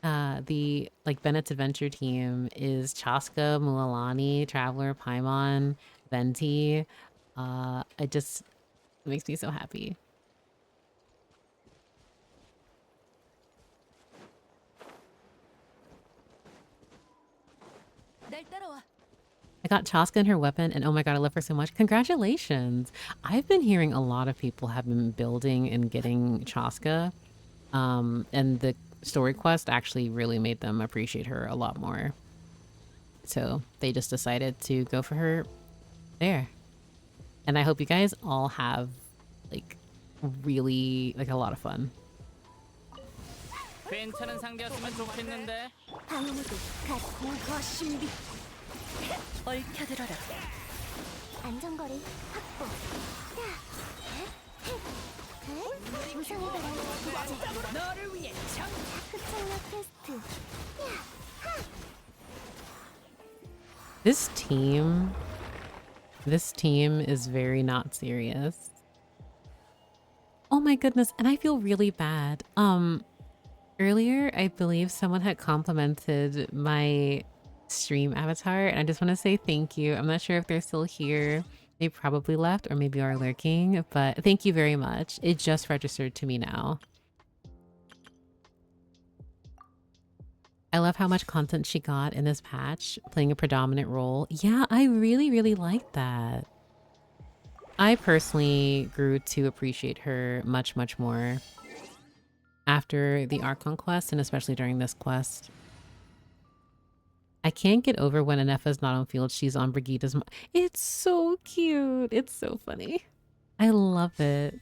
the Bennett's adventure team is Chaska, Mulalani, Traveler, Paimon, Venti. It makes me so happy. I got Chaska and her weapon, and oh my god, I love her so much. Congratulations. I've been hearing a lot of people have been building and getting Chaska, and the story quest actually really made them appreciate her a lot more. So they just decided to go for her there. And I hope you guys all have really a lot of fun. 괜찮은 상대였으면 좋겠는데. 방어무도 갓 공거 준비. 얽혀들어라. 안전거리 확보. 우상의 바람 국제. 너를 위해 정. 흡착력 테스트. This team is very not serious. Oh my goodness, and I feel really bad. Earlier, I believe someone had complimented my stream avatar, and I just want to say thank you. I'm not sure if they're still here. They probably left or maybe are lurking, but thank you very much. It just registered to me now. I love how much content she got in this patch, playing a predominant role. Yeah, I really, really like that. I personally grew to appreciate her much, much more after the Archon quest, and especially during this quest. I can't get over when Anefa's not on field, she's on Brigida's. It's so cute. It's so funny. I love it.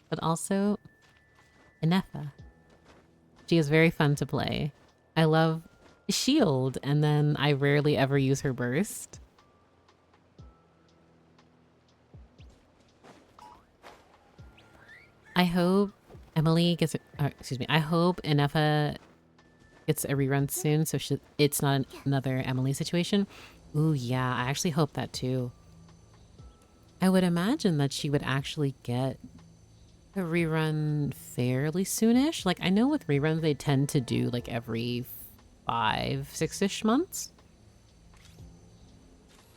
But also, Anefa. She is very fun to play. I love shield, and then I rarely ever use her burst. I hope Emily gets I hope Anefa gets a rerun soon, so it's not another Emily situation. Ooh, yeah, I actually hope that too. I would imagine that she would actually get a rerun fairly soonish. Like, I know with reruns, they tend to do like every 5-6-ish months.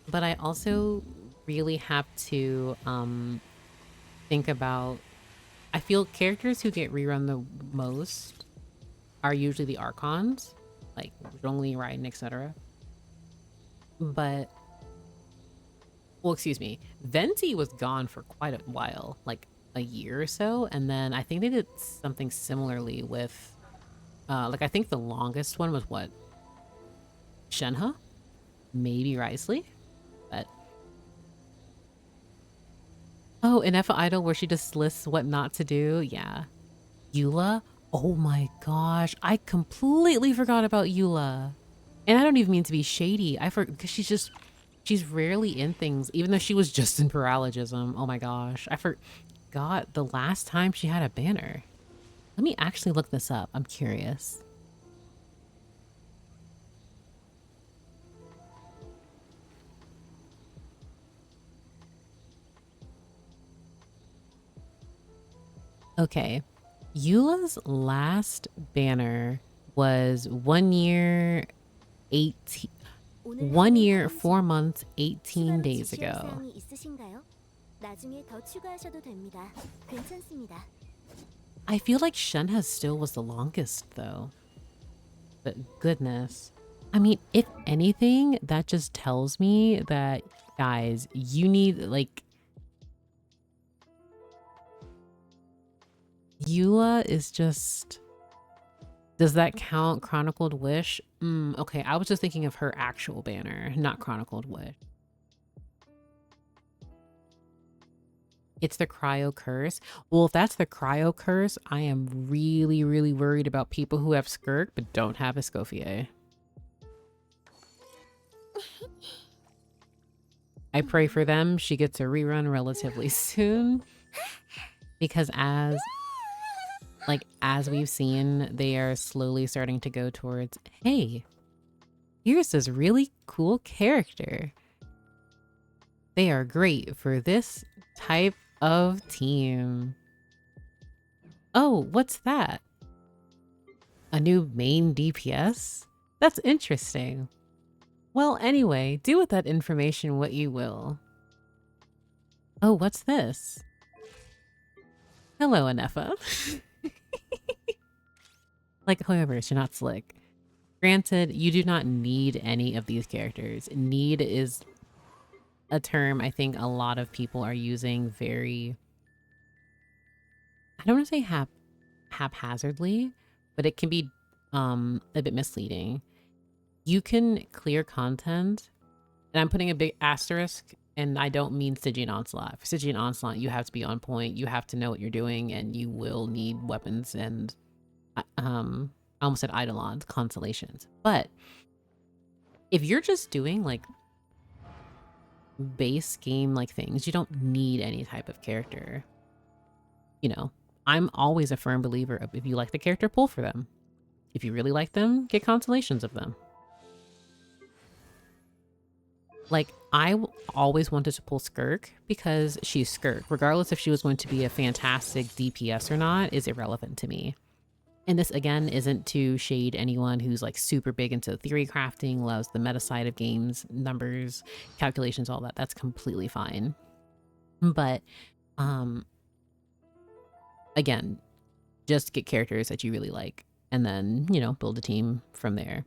But I also really have to think about, I feel characters who get rerun the most are usually the Archons, like Zhongli, Raiden, etc. But, well, excuse me, Venti was gone for quite a while, like a year or so, and then I think they did something similarly with, like I think the longest one was what? Shenhe? Maybe Risley? But oh, in F Idol where she just lists what not to do. Yeah. Eula? Oh my gosh. I completely forgot about Eula. And I don't even mean to be shady. I forgot because she's rarely in things, even though she was just in Paralogism. Oh my gosh. I forgot the last time she had a banner. Let me actually look this up. I'm curious. Okay. Eula's last banner was 1 year, 18, 1 year, 4 months, 18 days ago. I feel like Shenhe still was the longest though. But goodness. I mean, if anything, that just tells me that, guys, you need, like, Eula is just... Does that count Chronicled Wish? Okay, I was just thinking of her actual banner, not Chronicled Wish. It's the Cryo Curse. Well, if that's the Cryo Curse, I am really, really worried about people who have Skirk but don't have Escoffier. I pray for them. She gets a rerun relatively soon. Because as we've seen, they are slowly starting to go towards, hey, here's this really cool character. They are great for this type of team. Oh, what's that? A new main DPS? That's interesting. Well, anyway, do with that information what you will. Oh, what's this? Hello, Anefa. Like, however, she's not slick. Granted, you do not need any of these characters. Need is a term I think a lot of people are using very... I don't want to say haphazardly, but it can be a bit misleading. You can clear content, and I'm putting a big asterisk, and I don't mean Stygian Onslaught. For Stygian Onslaught, you have to be on point, you have to know what you're doing, and you will need weapons and I almost said Eidolons, constellations. But if you're just doing like base game like things, you don't need any type of character. You know, I'm always a firm believer of, if you like the character, pull for them. If you really like them, get constellations of them. Like, I always wanted to pull Skirk because she's Skirk. Regardless if she was going to be a fantastic DPS or not is irrelevant to me. And this, again, isn't to shade anyone who's like super big into theory crafting, loves the meta side of games, numbers, calculations, all that. That's completely fine. But, again, just get characters that you really like and then, you know, build a team from there.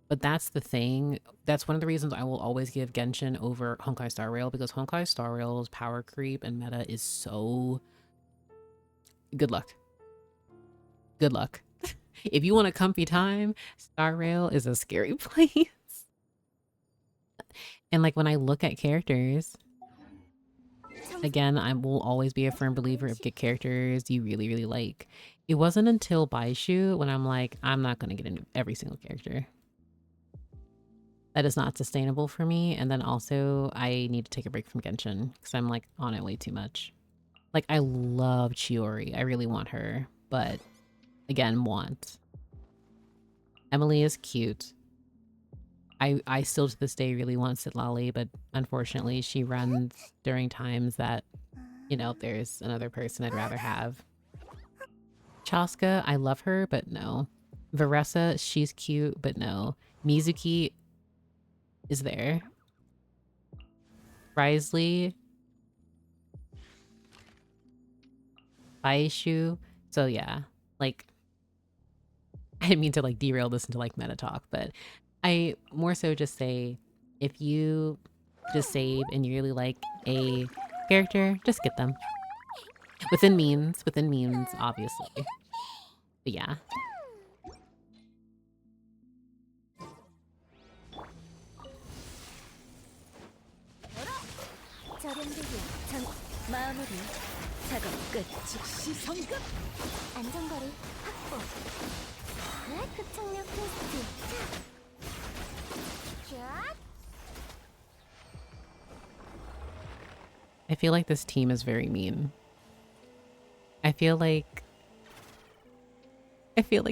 But that's the thing. That's one of the reasons I will always give Genshin over Honkai Star Rail, because Honkai Star Rail's power creep and meta is so... Good luck. Good luck. If you want a comfy time, Star Rail is a scary place. And like when I look at characters, again, I will always be a firm believer of get characters you really, really like. It wasn't until Baishu when I'm like, I'm not going to get into every single character. That is not sustainable for me. And then also I need to take a break from Genshin because I'm like on it way too much. Like I love Chiori. I really want her, but again, want. Emily is cute. I still to this day really want Sitlali, but unfortunately she runs during times that, you know, there's another person I'd rather have. Chaska, I love her, but no. Varessa, she's cute, but no. Mizuki is there. Risley. Aishu. So yeah, like, I didn't mean to like derail this into like meta talk, but I more so just say if you just save and you really like a character, just get them. Within means, obviously. But yeah. 절연되기야. 전 마무리. 작업 끝. 즉시 성급. 안전거리 확보. 네, 급착력 테스트. 자. I feel like this team is very mean. I feel like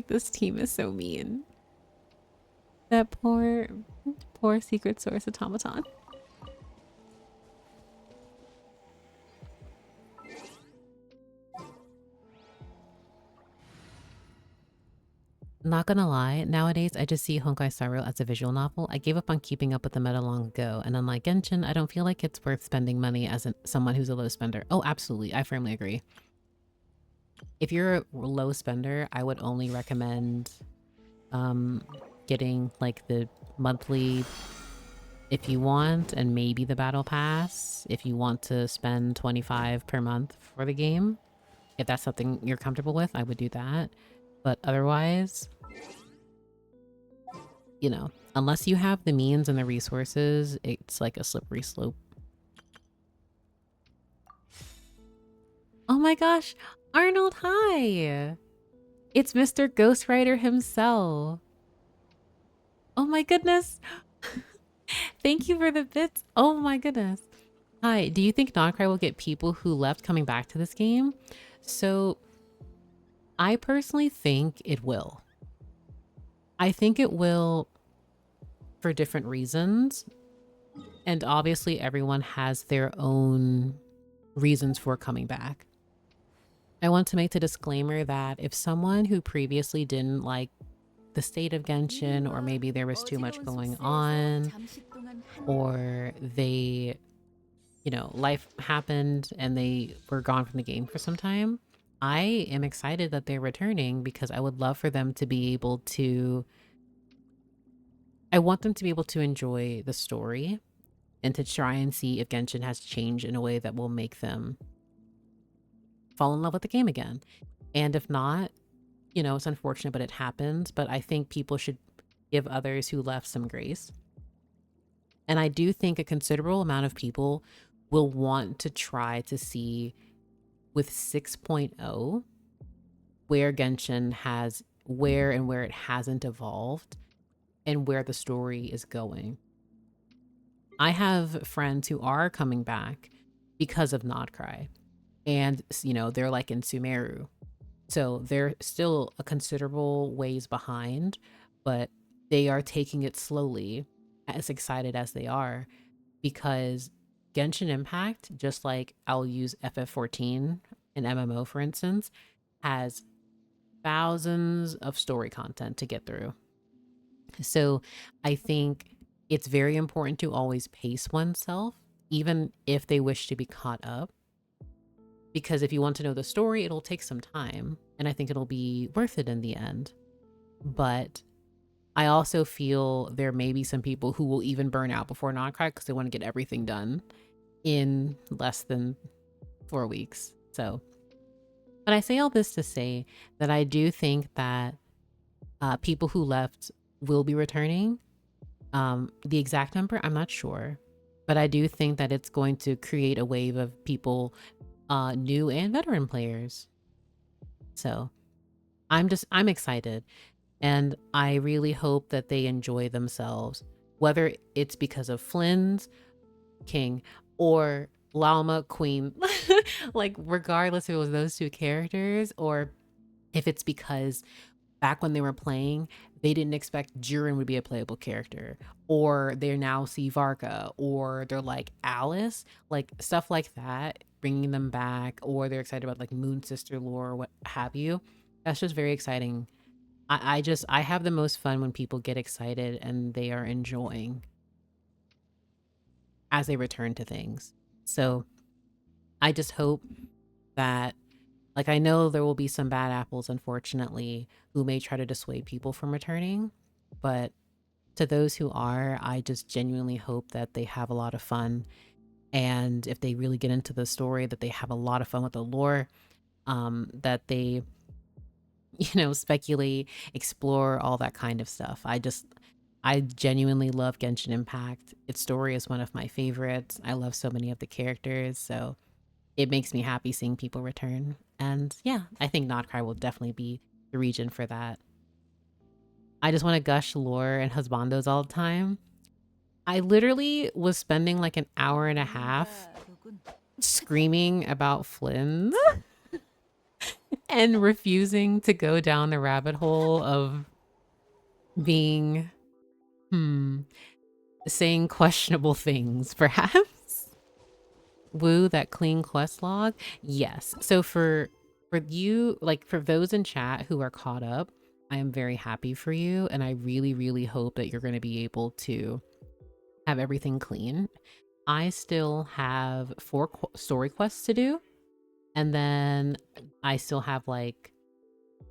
this team is so mean. That poor secret source automaton. Not gonna lie, nowadays I just see Honkai Star Rail as a visual novel. I gave up on keeping up with the meta long ago, and unlike Genshin, I don't feel like it's worth spending money as someone who's a low spender. Oh, absolutely. I firmly agree. If you're a low spender, I would only recommend getting like the monthly if you want, and maybe the battle pass if you want to spend 25 per month for the game. If that's something you're comfortable with, I would do that. But otherwise, you know, unless you have the means and the resources, it's like a slippery slope. Oh my gosh, Arnold, hi! It's Mr. Ghostwriter himself. Oh my goodness. Thank you for the bits. Oh my goodness. Hi, do you think Nocry will get people who left coming back to this game? So I personally think it will. I think it will for different reasons. And obviously everyone has their own reasons for coming back. I want to make the disclaimer that if someone who previously didn't like the state of Genshin, or maybe there was too much going on, or they, you know, life happened and they were gone from the game for some time, I am excited that they're returning because I would love for them to be able to, I want them to be able to enjoy the story and to try and see if Genshin has changed in a way that will make them fall in love with the game again. And if not, you know, it's unfortunate, but it happened. But I think people should give others who left some grace. And I do think a considerable amount of people will want to try to see with 6.0 where Genshin has, where it hasn't evolved and where the story is going. I have friends who are coming back because of Nodcry, and you know, they're like in Sumeru, so they're still a considerable ways behind, but they are taking it slowly, as excited as they are, because Genshin Impact, just like I'll use FF14, an MMO for instance, has thousands of story content to get through. So I think it's very important to always pace oneself, even if they wish to be caught up. Because if you want to know the story, it'll take some time, and I think it'll be worth it in the end. But I also feel there may be some people who will even burn out before Nocry because they want to get everything done in less than 4 weeks. So, but I say all this to say that I do think that people who left will be returning. The exact number, I'm not sure, but I do think that it's going to create a wave of people, new and veteran players. So I'm excited, and I really hope that they enjoy themselves, whether it's because of Flins, King, or Llama, Queen, like regardless if it was those two characters, or if it's because back when they were playing, they didn't expect Jiren would be a playable character, or they now see Varka, or they're like Alice, like stuff like that, bringing them back, or they're excited about like Moon Sister lore, what have you. That's just very exciting. I have the most fun when people get excited and they are enjoying as they return to things. So I just hope that, like, I know there will be some bad apples, unfortunately, who may try to dissuade people from returning, but to those who are, I just genuinely hope that they have a lot of fun. And if they really get into the story, that they have a lot of fun with the lore, that they, speculate, explore, all that kind of stuff. I genuinely love Genshin Impact. Its story is one of my favorites. I love so many of the characters, so it makes me happy seeing people return. And yeah, I think Notcry will definitely be the region for that. I just want to gush lore and husbandos all the time. I literally was spending like an hour and a half screaming about Flins and refusing to go down the rabbit hole of being, saying questionable things, perhaps. Woo, that clean quest log. Yes. So for you, like for those in chat who are caught up, I am very happy for you. And I really, really hope that you're going to be able to have everything clean. I still have 4 story quests to do. And then I still have like,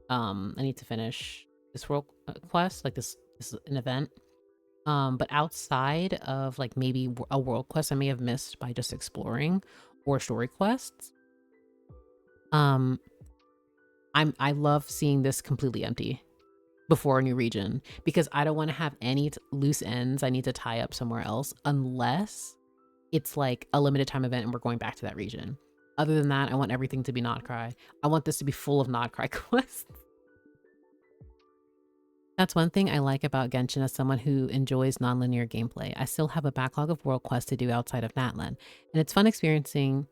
I need to finish this world quest, like this is an event. But outside of like maybe a world quest I may have missed by just exploring, or story quests, I love seeing this completely empty before a new region, because I don't want to have any loose ends I need to tie up somewhere else unless it's like a limited time event and we're going back to that region. Other than that, I want everything to be Notcry. I want this to be full of Notcry quests. That's one thing I like about Genshin as someone who enjoys nonlinear gameplay. I still have a backlog of world quests to do outside of Natlan, and it's fun experiencing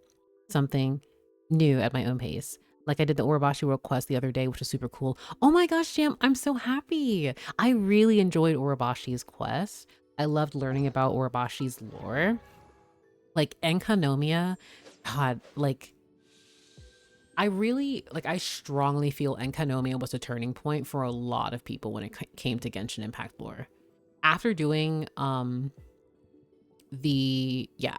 something new at my own pace. Like I did the Urabashi world quest the other day, which was super cool. Oh my gosh, Jam, I'm so happy. I really enjoyed Urabashi's quest. I loved learning about Urabashi's lore. Like Enkanomiya, God, like I strongly feel Enkanomiya was a turning point for a lot of people when it came to Genshin Impact lore. After doing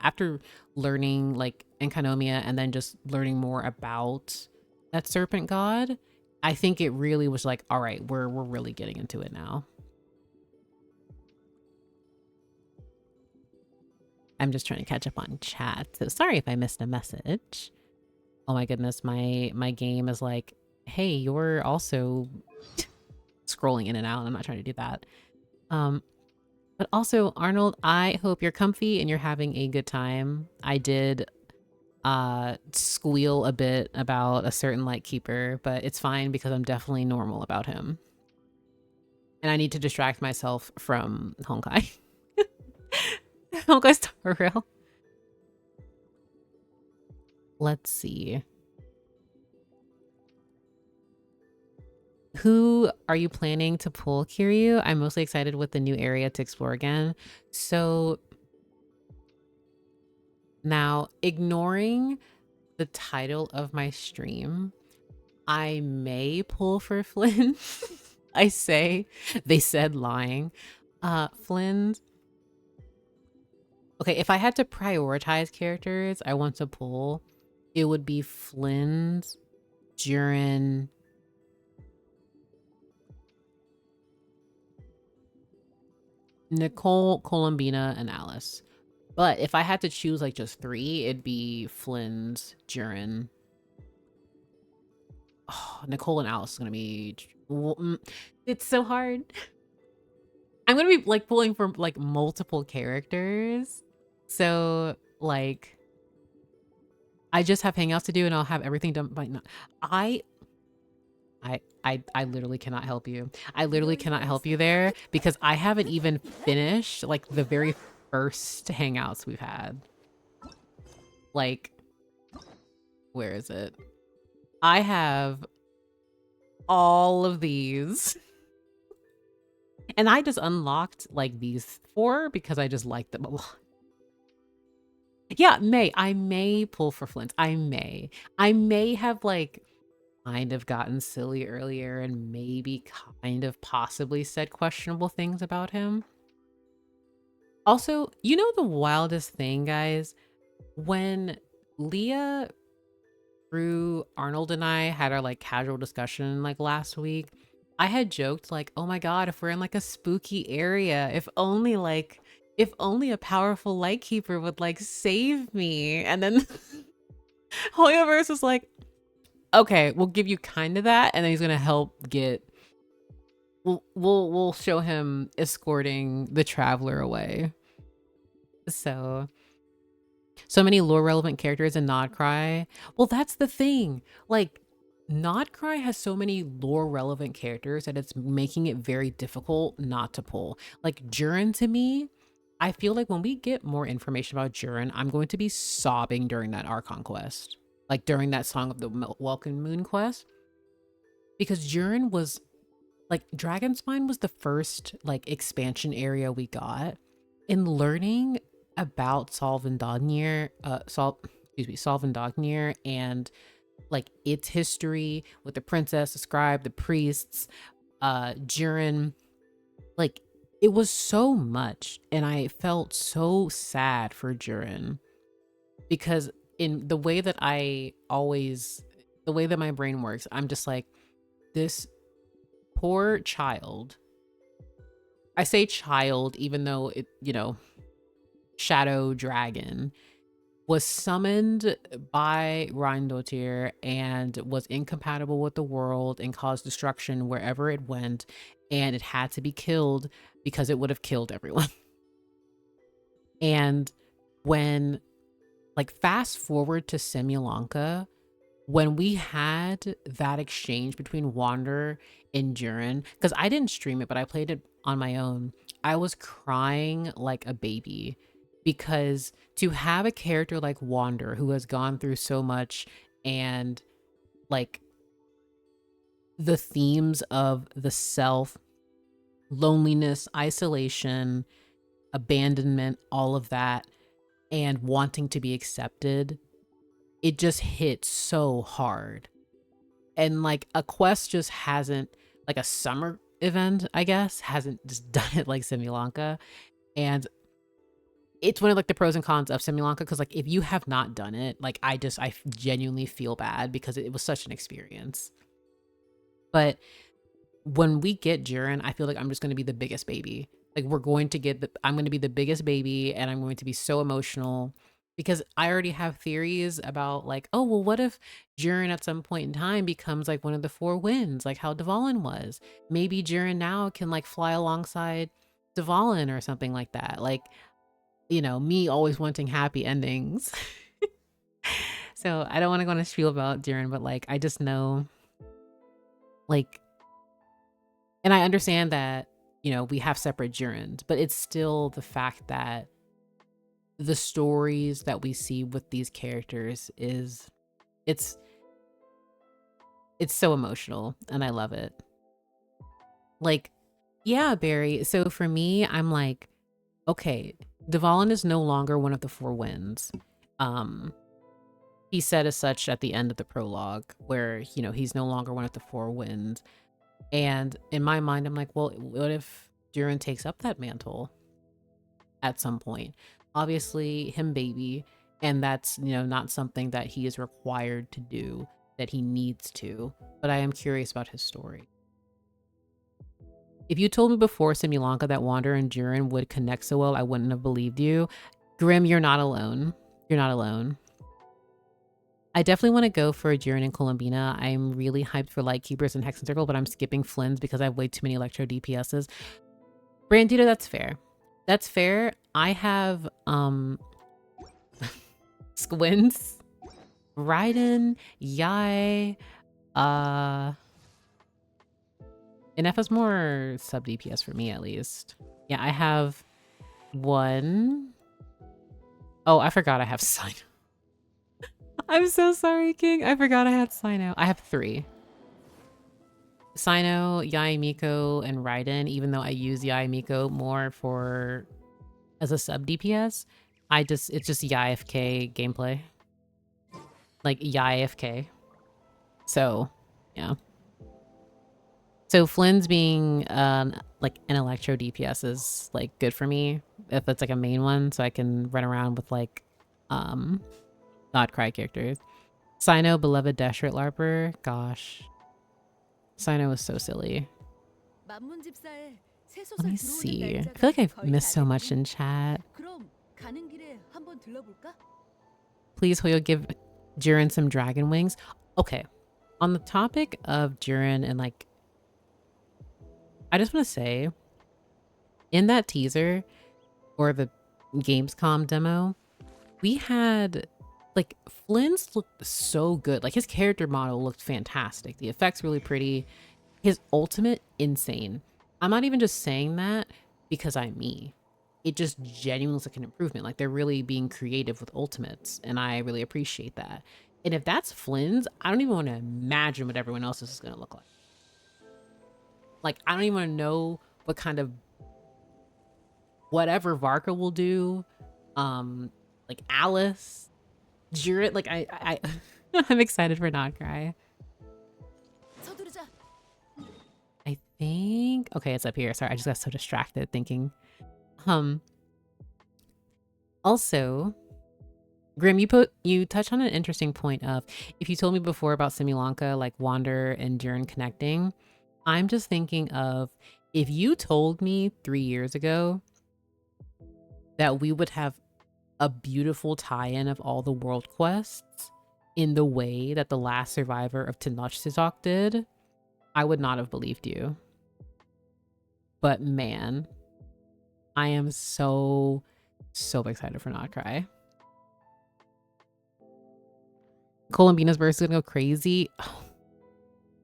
after learning like Enkanomiya and then just learning more about that serpent god, I think it really was like, all right, we're really getting into it now. I'm just trying to catch up on chat, so sorry if I missed a message. Oh my goodness, my game is like, hey, you're also scrolling in and out. I'm not trying to do that. But also, Arnold, I hope you're comfy and you're having a good time. I did squeal a bit about a certain Lightkeeper, but it's fine because I'm definitely normal about him. And I need to distract myself from Honkai. Honkai Star Rail. Let's see. Who are you planning to pull, Kiryu? I'm mostly excited with the new area to explore again. So now, ignoring the title of my stream, I may pull for Flynn. They said lying. Flynn. Okay, if I had to prioritize characters I want to pull, it would be Flynn's, Jiren, Nicole, Columbina, and Alice. But if I had to choose like just 3, it'd be Flynn's, Jiren. Oh, Nicole and Alice is gonna be... It's so hard. I'm gonna be like pulling for like multiple characters. So like, I just have hangouts to do and I'll have everything done by now. I literally cannot help you. I literally cannot help you there because I haven't even finished like the very first hangouts we've had. Like, where is it? I have all of these. And I just unlocked like these 4 because I just like them a lot. Yeah, I may pull for Flint. I may have like kind of gotten silly earlier and maybe kind of possibly said questionable things about him. Also, you know the wildest thing, guys? When Leah, Drew, Arnold, and I had our like casual discussion like last week, I had joked like, oh my god, if we're in like a spooky area, if only a powerful lightkeeper would like save me. And then Hoyoverse was like, okay, we'll give you kind of that, and then he's gonna help get we'll show him escorting the traveler away. So many lore relevant characters in Nodcry. Well, that's the thing. Like, Nodcry has so many lore relevant characters that it's making it very difficult not to pull. Like, Jurin, to me, I feel like when we get more information about Jurin, I'm going to be sobbing during that Archon quest. Like, during that Song of the Welcome Moon quest. Because Jurin was, like, Dragonspine was the first, like, expansion area we got. In learning about Solvendagnir and like its history with the princess, the scribe, the priests, Jiren, like it was so much, and I felt so sad for Jiren because in the way that my brain works, I'm just like, this poor child. I say child even though it, Shadow Dragon was summoned by Reindotir and was incompatible with the world and caused destruction wherever it went, and it had to be killed because it would have killed everyone. And when, like, fast forward to Simulanka, when we had that exchange between Wander and Jurin, because I didn't stream it, but I played it on my own, I was crying like a baby. Because to have a character like Wander who has gone through so much, and like the themes of the self, loneliness, isolation, abandonment, all of that, and wanting to be accepted, it just hit so hard. And like a quest just hasn't, like a summer event, I guess, hasn't just done it like Simulanka. And it's one of like the pros and cons of Simulanka, because like if you have not done it, like I genuinely feel bad because it was such an experience. But when we get Jiren, I feel like I'm just going to be the biggest baby. Like I'm going to be the biggest baby, and I'm going to be so emotional because I already have theories about like, oh, well, what if Jiren at some point in time becomes like one of the 4 winds, like how Dvalin was? Maybe Jiren now can like fly alongside Dvalin or something like that. Like, me always wanting happy endings. So I don't want to go on a spiel about Jiren, but like, I just know, like, and I understand that, we have separate Jirens, but it's still the fact that the stories that we see with these characters it's so emotional, and I love it. Like, yeah, Barry. So for me, I'm like, okay, Dvalin is no longer one of the 4 winds. He said as such at the end of the prologue, where, he's no longer one of the 4 winds. And in my mind, I'm like, well, what if Jiren takes up that mantle at some point? Obviously, him baby, and that's, not something that he is required to do, that he needs to. But I am curious about his story. If you told me before Simulanka that Wander and Jiren would connect so well, I wouldn't have believed you. Grim, you're not alone. You're not alone. I definitely want to go for Jiren and Columbina. I'm really hyped for Lightkeepers and Hex and Circle, but I'm skipping Flins because I have way too many Electro DPSs. Brandita, that's fair. That's fair. I have Squints, Raiden, Yai, and F is more sub DPS for me, at least. Yeah, I have 1. Oh, I forgot I have Sign. I'm so sorry, King. I forgot I had Sign out. I have 3. Sino, Yae Miko, and Raiden, even though I use Yae Miko more for as a sub DPS, it's just YFK gameplay. Like YFK. So yeah. So Flynn's being like an electro DPS is like good for me if it's like a main one, so I can run around with like not cry characters. Sino, beloved Deshret LARPer. Gosh. Sino was so silly. Let me see. I feel like I've missed so much in chat. Please, Hoyo, give Jiren some dragon wings. Okay. On the topic of Jiren and like, I just want to say, in that teaser or the Gamescom demo, we had like Flins looked so good. Like his character model looked fantastic. The effects really pretty. His ultimate, insane. I'm not even just saying that because I'm me. It just genuinely looks like an improvement. Like they're really being creative with ultimates, and I really appreciate that. And if that's Flynn's, I don't even want to imagine what everyone else's is going to look like. Like, I don't even want to know what kind of whatever Varka will do. Like Alice, Jiren. Like I I'm excited for Not Cry. I think okay, it's up here. Sorry, I just got so distracted thinking. Also, Grim, you touched on an interesting point of if you told me before about Simulanka, like Wander and Jiren connecting, I'm just thinking of if you told me 3 years ago that we would have a beautiful tie-in of all the world quests in the way that the last survivor of Tenochtitlan did, I would not have believed you. But man, I am so excited for Not Cry. Columbina's burst is gonna go crazy. Oh,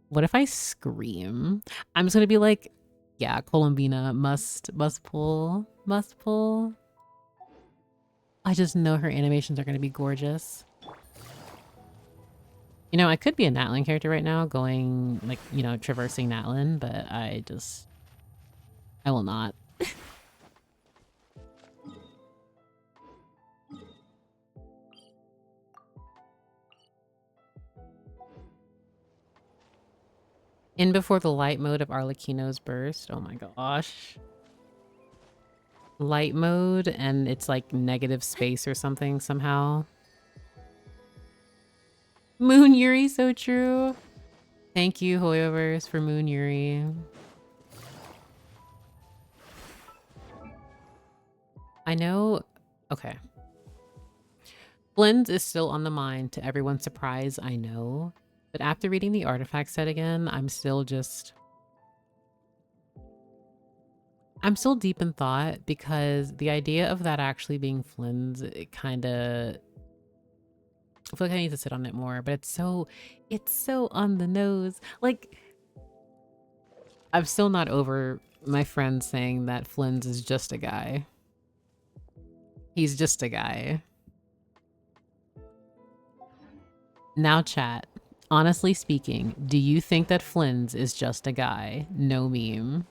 what if I scream? I'm just gonna be like, yeah, Columbina must pull. I just know her animations are gonna be gorgeous. You know, I could be a Natlin character right now, going like, you know, traversing Natlin, but I will not. In before the light mode of Arlecchino's burst. Oh my gosh. Light mode and it's like negative space or something somehow. Moon Yuri, so true. Thank you, Hoyoverse, for Moon Yuri. I know. Okay. Flins is still on the mind to everyone's surprise, I know. But after reading the artifact set again, I'm still deep in thought because the idea of that actually being Flynn's, it kind of, I feel like I need to sit on it more, but it's so on the nose. Like, I'm still not over my friend saying that Flynn's is just a guy. He's just a guy. Now chat. Honestly speaking, do you think that Flynn's is just a guy? No meme.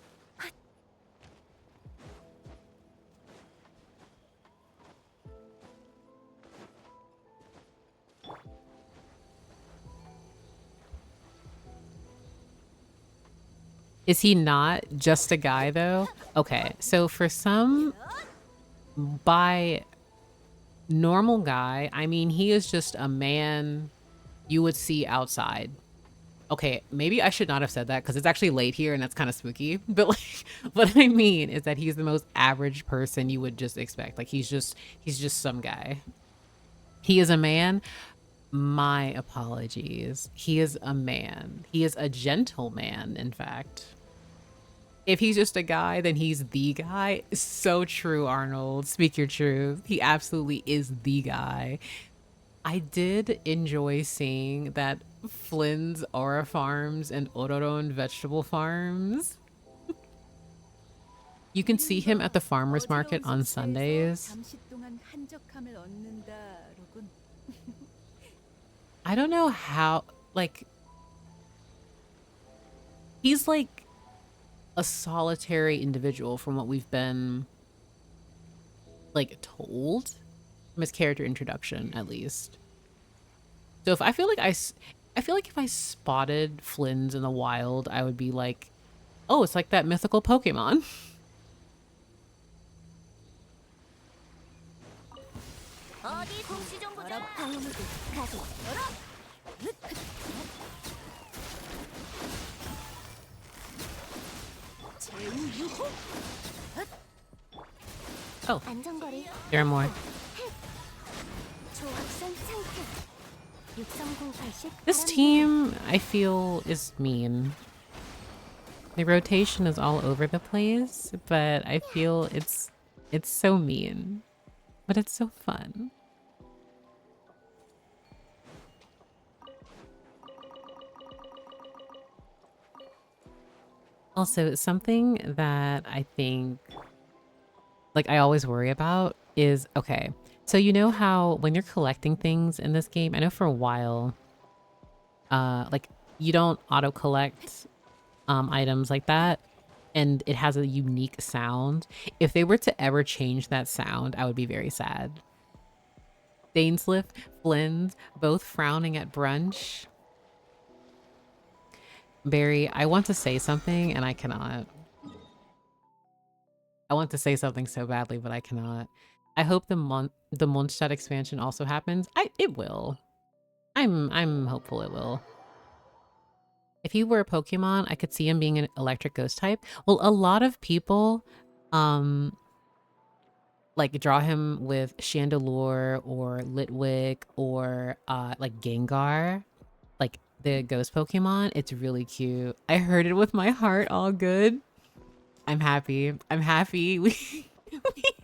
Is he not just a guy though? Okay, so for some, by normal guy, I mean, he is just a man you would see outside. Okay, maybe I should not have said that because it's actually late here and that's kind of spooky. But like, what I mean is that he's the most average person you would just expect. Like he's just some guy. He is a man. My apologies. He is a man. He is a gentleman, in fact. If he's just a guy, then he's the guy. So true, Arnold. Speak your truth. He absolutely is the guy. I did enjoy seeing that Flynn's Aura Farms and Ororon Vegetable Farms. You can see him at the farmer's market on Sundays. I don't know how, like, he's like a solitary individual from what we've been like told from his character introduction, at least. So if I feel like I feel like if I spotted Flins in the wild, I would be like, oh, it's like that mythical Pokemon. 어디 공시 좀 보자. 방어무기 가동. 제우유호. Oh, 안전거리. there are more. 조합선 상태. 63080. This team, I feel, is mean. The rotation is all over the place, but I feel it's so mean. But it's so fun. Also, something that I think, like, I always worry about is, okay, so you know how when you're collecting things in this game, I know for a while, like, you don't auto-collect items like that, and it has a unique sound. If they were to ever change that sound, I would be very sad. Dainsliff, Flins, both frowning at brunch. Barry, I want to say something and I cannot. I want to say something so badly, but I cannot. I hope the Mondstadt expansion also happens. It will. I'm hopeful it will. If he were a Pokemon, I could see him being an electric ghost type. Well, a lot of people like draw him with Chandelure or Litwick or like Gengar, like the ghost Pokemon. It's really cute. I heard it with my heart all good. I'm happy. I'm happy. We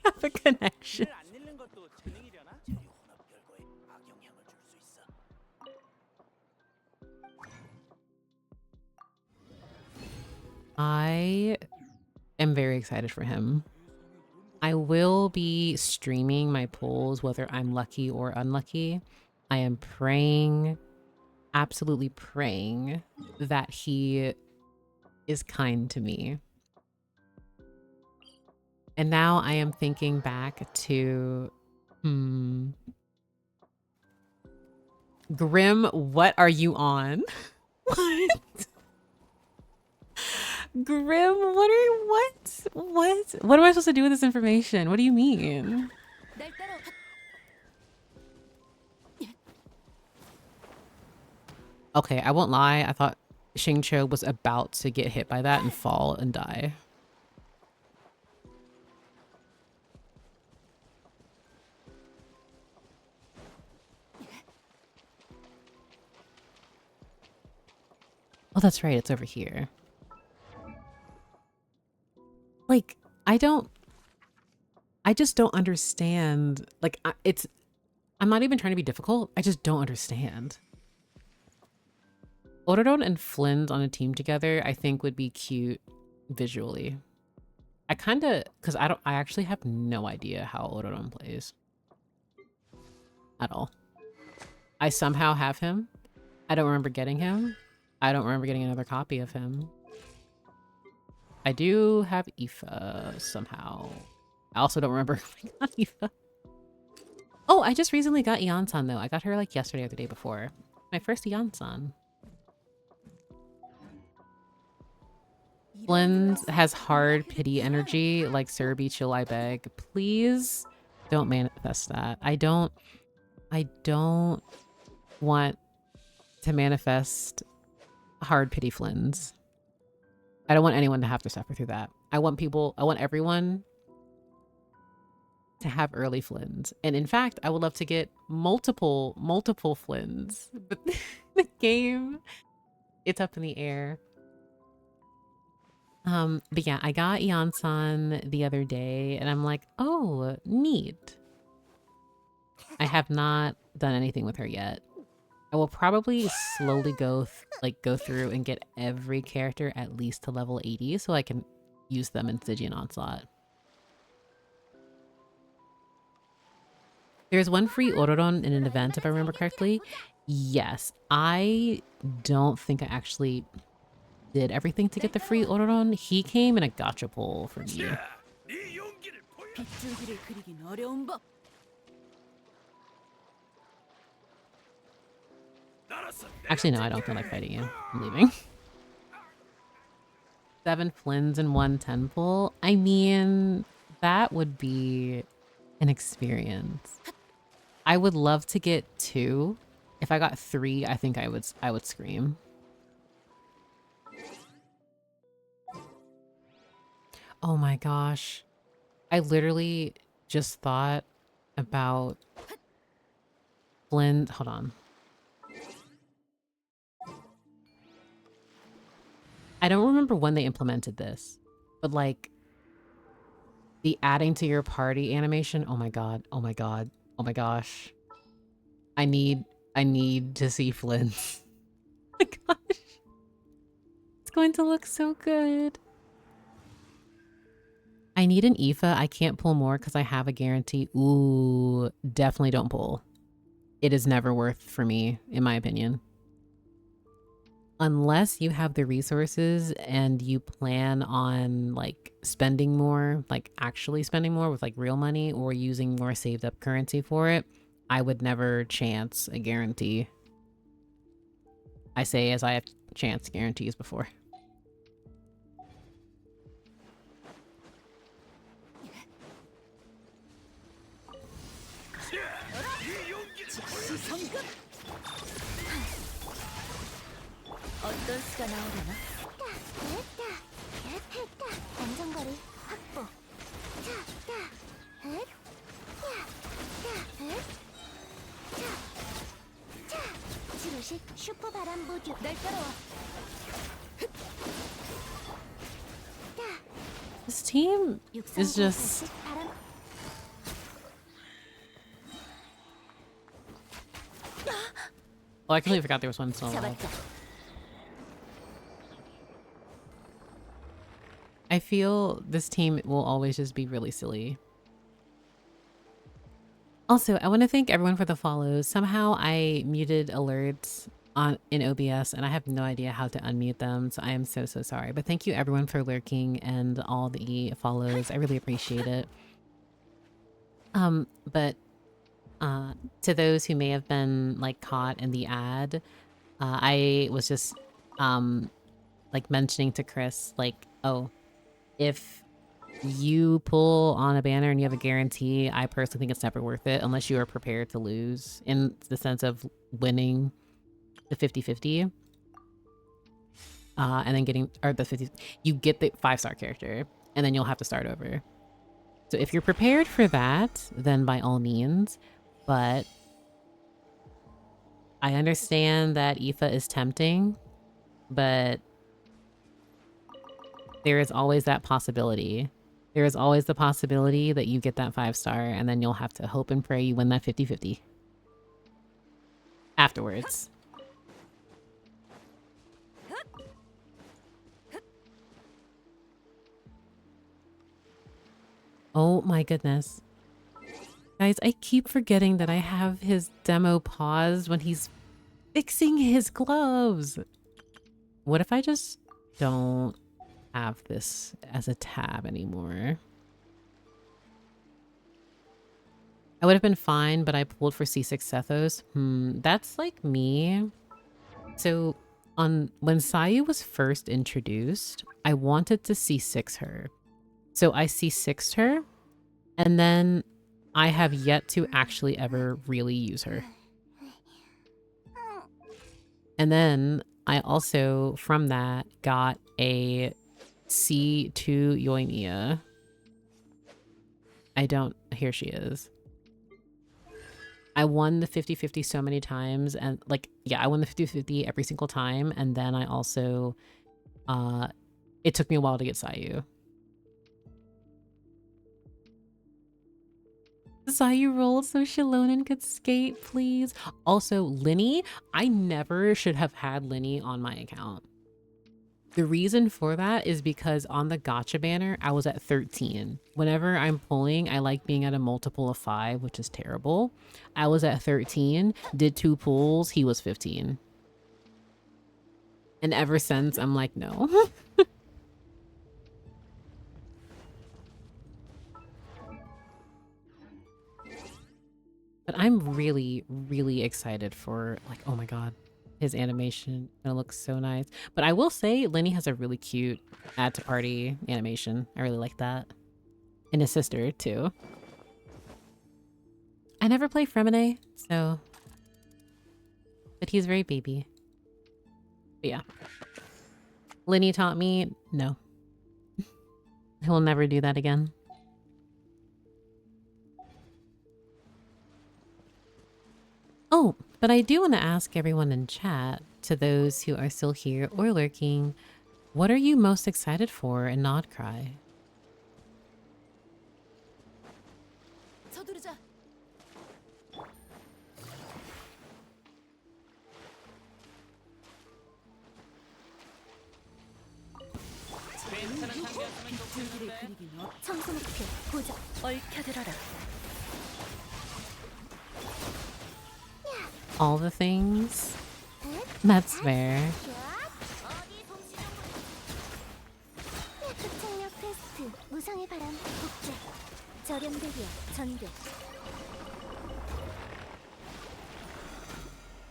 have a connection. I am very excited for him. I will be streaming my polls, whether I'm lucky or unlucky. I am praying, absolutely praying, that he is kind to me. And now I am thinking back to, Grim, what are you on? What? Grim, what am I supposed to do with this information? What do you mean? Okay, I won't lie. I thought Xingqiu was about to get hit by that and fall and die. Oh, that's right. It's over here. Like, I just don't understand. Like, I'm not even trying to be difficult. I just don't understand. Orodon and Flins on a team together, I think would be cute visually. I kind of, because I actually have no idea how Orodon plays. At all. I somehow have him. I don't remember getting him. I don't remember getting another copy of him. I do have Aoife somehow. I also don't remember if I got Aoife. Oh, I just recently got Eonsan though. I got her like yesterday or the day before. My first Eonsan. Flins has hard pity energy like Surby Chill, I beg. Please don't manifest that. I don't want to manifest hard pity Flins. I don't want anyone to have to suffer through that. I want everyone to have early Flins. And in fact, I would love to get multiple Flins. But the game, it's up in the air. But yeah, I got Eonsan the other day and I'm like, oh, neat. I have not done anything with her yet. I will probably slowly go through and get every character at least to level 80 so I can use them in Stygian Onslaught. There's one free Orodon in an event, if I remember correctly. Yes, I don't think I actually... did everything to get the free Odoron, he came in a gacha pull for me. 빗줄기를 그리긴 어려운 법. Actually, no, I don't feel like fighting you. I'm leaving. 7 Flins and 1 10 pull. I mean, that would be an experience. I would love to get 2. If I got 3, I think I would scream. Oh my gosh. I literally just thought about Flynn. Hold on. I don't remember when they implemented this, but like the adding to your party animation. Oh my god. Oh my god. Oh my gosh. I need to see Flint's. Oh my gosh. It's going to look so good. I need an Aoife. I can't pull more because I have a guarantee. Ooh, definitely don't pull. It is never worth for me, in my opinion. Unless you have the resources and you plan on like spending more, like actually spending more with like real money or using more saved up currency for it, I would never chance a guarantee. I say as I have chance guarantees before. 어떤 수가 나오려나? 됐다. 했다. 안전거리 확보. 지루식 슈퍼 바람 모듈. 날 따라와. This team is just... Oh, I completely forgot there was one still alive. I feel this team will always just be really silly. Also, I want to thank everyone for the follows. Somehow I muted alerts in OBS and I have no idea how to unmute them, so I am so sorry. But thank you everyone for lurking and all the follows. I really appreciate it. But to those who may have been like caught in the ad, I was just like mentioning to Chris, like, oh, if you pull on a banner and you have a guarantee, I personally think it's never worth it unless you are prepared to lose in the sense of winning the 50-50. And then getting, or the 50, you get the 5-star character and then you'll have to start over. So if you're prepared for that, then by all means, but I understand that Aoife is tempting, but there is always that possibility. There is always the possibility that you get that 5-star and then you'll have to hope and pray you win that 50-50 afterwards. Oh my goodness. Guys, I keep forgetting that I have his demo paused when he's fixing his gloves. What if I just don't have this as a tab anymore? I would have been fine, but I pulled for C6 Sethos. That's like me. So when Sayu was first introduced, I wanted to C6 her. So I C6'd her, and then I have yet to actually ever really use her. And then I also, from that, got a C2 Yoimiya. Here she is. I won the 50-50 so many times, and like, yeah, I won the 50-50 every single time, and then I also, it took me a while to get Sayu. Sayu rolled so Shilonen could skate, please. Also, Linny, I never should have had Linny on my account. The reason for that is because on the gacha banner, I was at 13. Whenever I'm pulling, I like being at a multiple of 5, which is terrible. I was at 13, did 2 pulls, he was 15. And ever since, I'm like, no. But I'm really, really excited for, like, oh my god, his animation. It looks so nice. But I will say, Lenny has a really cute add to party animation. I really like that. And his sister, too. I never play Fremine, so... But he's very baby. But yeah. Lenny taught me, no. He'll never do that again. Oh, but I do want to ask everyone in chat, to those who are still here or lurking, what are you most excited for in Nodcry? 서두르자. 괜찮은 상대였으면 좋겠는데. 청소 목표 고정. 얽혀들어라. All the things? That's fair. 어디 솜씨 좀 흡착력 테스트. 무상의 바람 복제. 저렴 대기업 전개.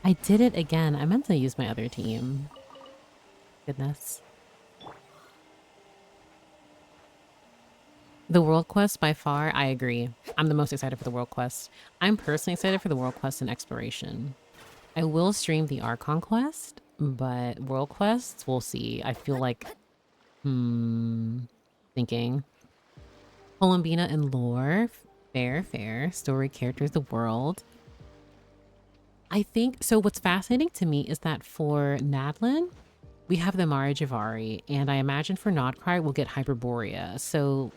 I did it again. I meant to use my other team. Goodness. The World Quest, by far, I agree. I'm the most excited for the World Quest. I'm personally excited for the World Quest and Exploration. I will stream the Archon Quest, but World Quests, we'll see. I feel like, thinking. Columbina and lore, fair, fair. Story, characters, the world. I think, so what's fascinating to me is that for Nadlin, we have the Mari Javari, and I imagine for Nodcry, we'll get Hyperborea. So,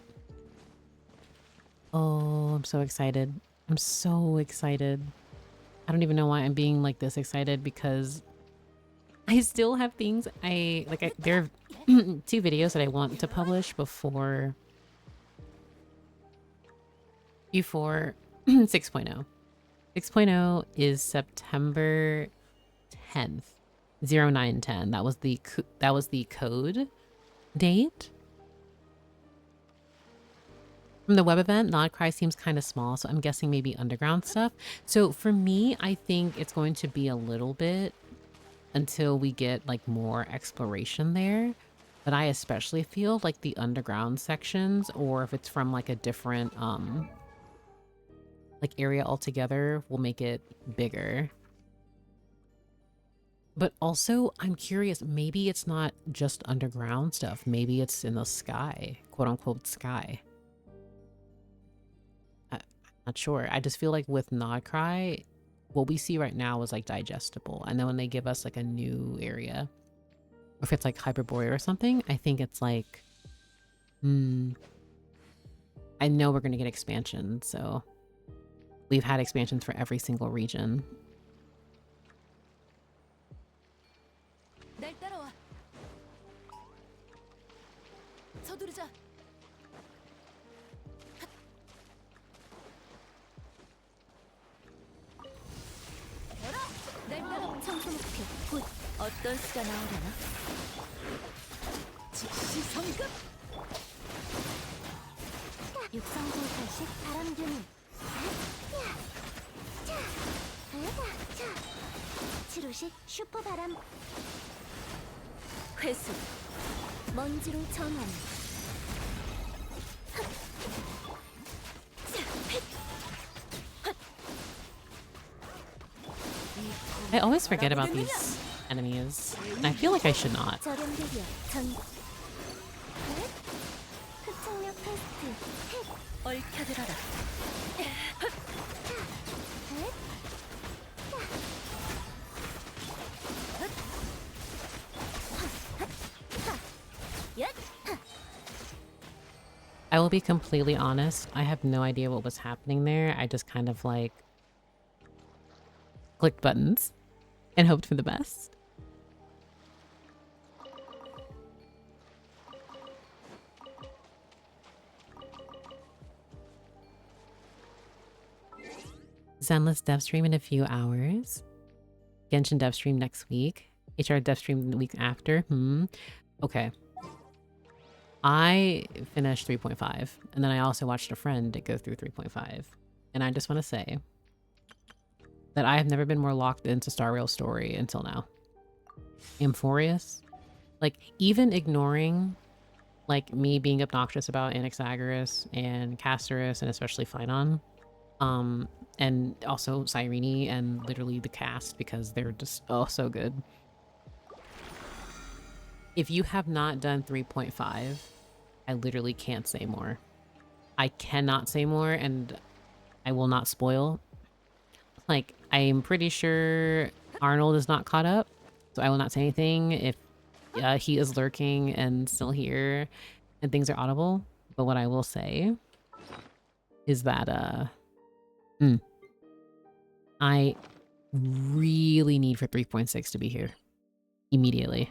oh, I'm so excited. I'm so excited. I don't even know why I'm being like this excited, because I still have things there are 2 videos that I want to publish before 6.0. 6.0 is September 10th, 0910. That was the code date. From the web event, Nodcry seems kind of small, so I'm guessing maybe underground stuff. So for me, I think it's going to be a little bit until we get like more exploration there. But I especially feel like the underground sections, or if it's from like a different like area altogether, will make it bigger. But also, I'm curious, maybe it's not just underground stuff. Maybe it's in the sky, quote unquote sky. Not sure. I just feel like with Nodcry, what we see right now is like digestible. And then when they give us like a new area, or if it's like Hyperborea or something, I think it's like, I know we're going to get expansion. So we've had expansions for every single region. 날 따라와. 서두르자. 날 따라와. 청소 목표 곧. 어떤 수가 나오려나? 즉시 성급. 육성공 탈식 바람 규민. 치료식 슈퍼 바람. 회수. 먼지로 전환. I always forget about these enemies, and I feel like I should not. 저렴 대기업 전. 흡착력 테스트. 얽혀들어라. I will be completely honest. I have no idea what was happening there. I just kind of like clicked buttons and hoped for the best. Zenless dev stream in a few hours. Genshin dev stream next week. HR Dev stream the week after. Okay. I finished 3.5, and then I also watched a friend go through 3.5. And I just want to say that I have never been more locked into Star Rail's story until now. Amphorius, like, even ignoring, like, me being obnoxious about Anaxagoras and Castorus and especially Phynon, and also Cyrene and literally the cast, because they're just, oh, so good. If you have not done 3.5, I literally can't say more. I cannot say more, and I will not spoil. Like, I am pretty sure Arnold is not caught up, so I will not say anything if he is lurking and still here and things are audible. But what I will say is that I really need for 3.6 to be here immediately.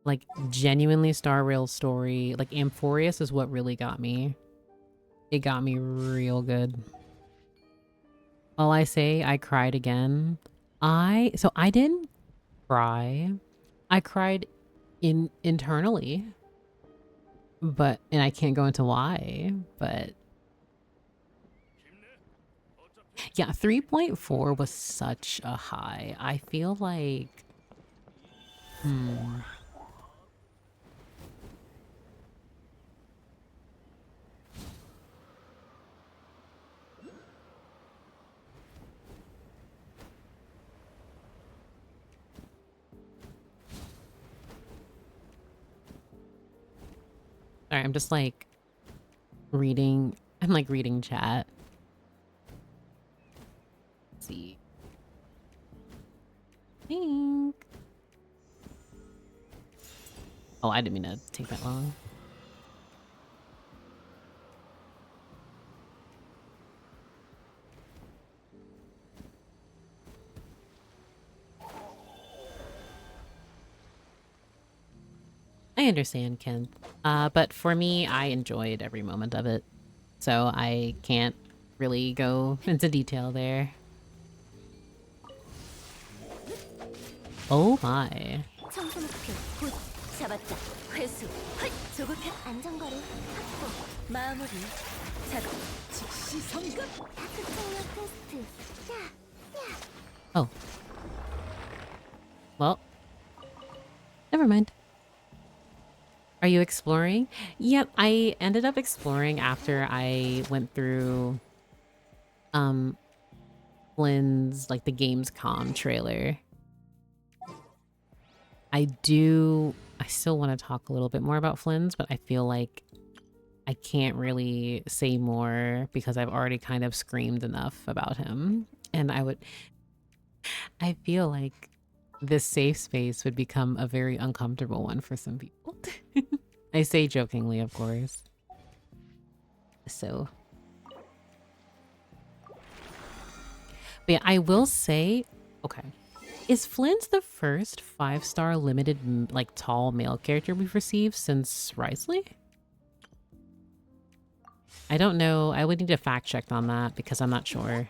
Like, genuinely Star Rail's story, like, Amphorius is what really got me. It got me real good. All I say, I cried again. So I didn't cry. I cried internally. But, and I can't go into why, but yeah, 3.4 was such a high. I feel like, sorry, I'm just like reading, I'm like reading chat. Let's see. Think. Oh, I didn't mean to take that long. I understand, Ken. But for me, I enjoyed every moment of it. So I can't really go into detail there. Oh my. 청소 목표 곧 잡았다. 회수. 헐. 조급해. 안전거리 확보. 마무리. 작업. 즉시 성급. 다크통력 테스트. Oh. Well. Never mind. Are you exploring? Yep, I ended up exploring after I went through Flins, like the Gamescom trailer. I still want to talk a little bit more about Flins, but I feel like I can't really say more because I've already kind of screamed enough about him. And I feel like this safe space would become a very uncomfortable one for some people. I say jokingly, of course. So. But yeah, I will say, okay. Is Flint's the first 5-star limited, like, tall male character we've received since Risley? I don't know. I would need to fact check on that because I'm not sure.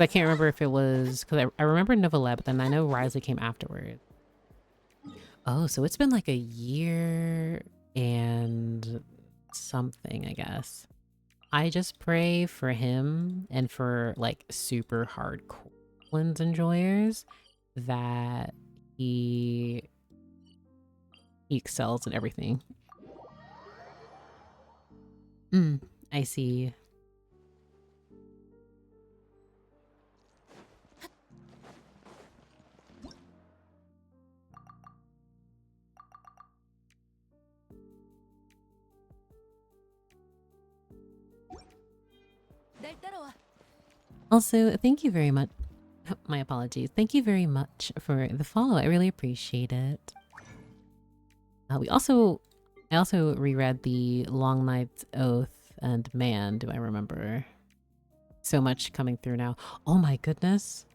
I can't remember if it was, because I remember Novelette, but then I know Risley came afterward. Oh, so it's been like a year and something, I guess. I just pray for him and for like super hardcore Flins enjoyers that he excels in everything. I see. Also, thank you very much. My apologies. Thank you very much for the follow. I really appreciate it. I also reread the Long Night's Oath and man, do I remember. So much coming through now. Oh my goodness.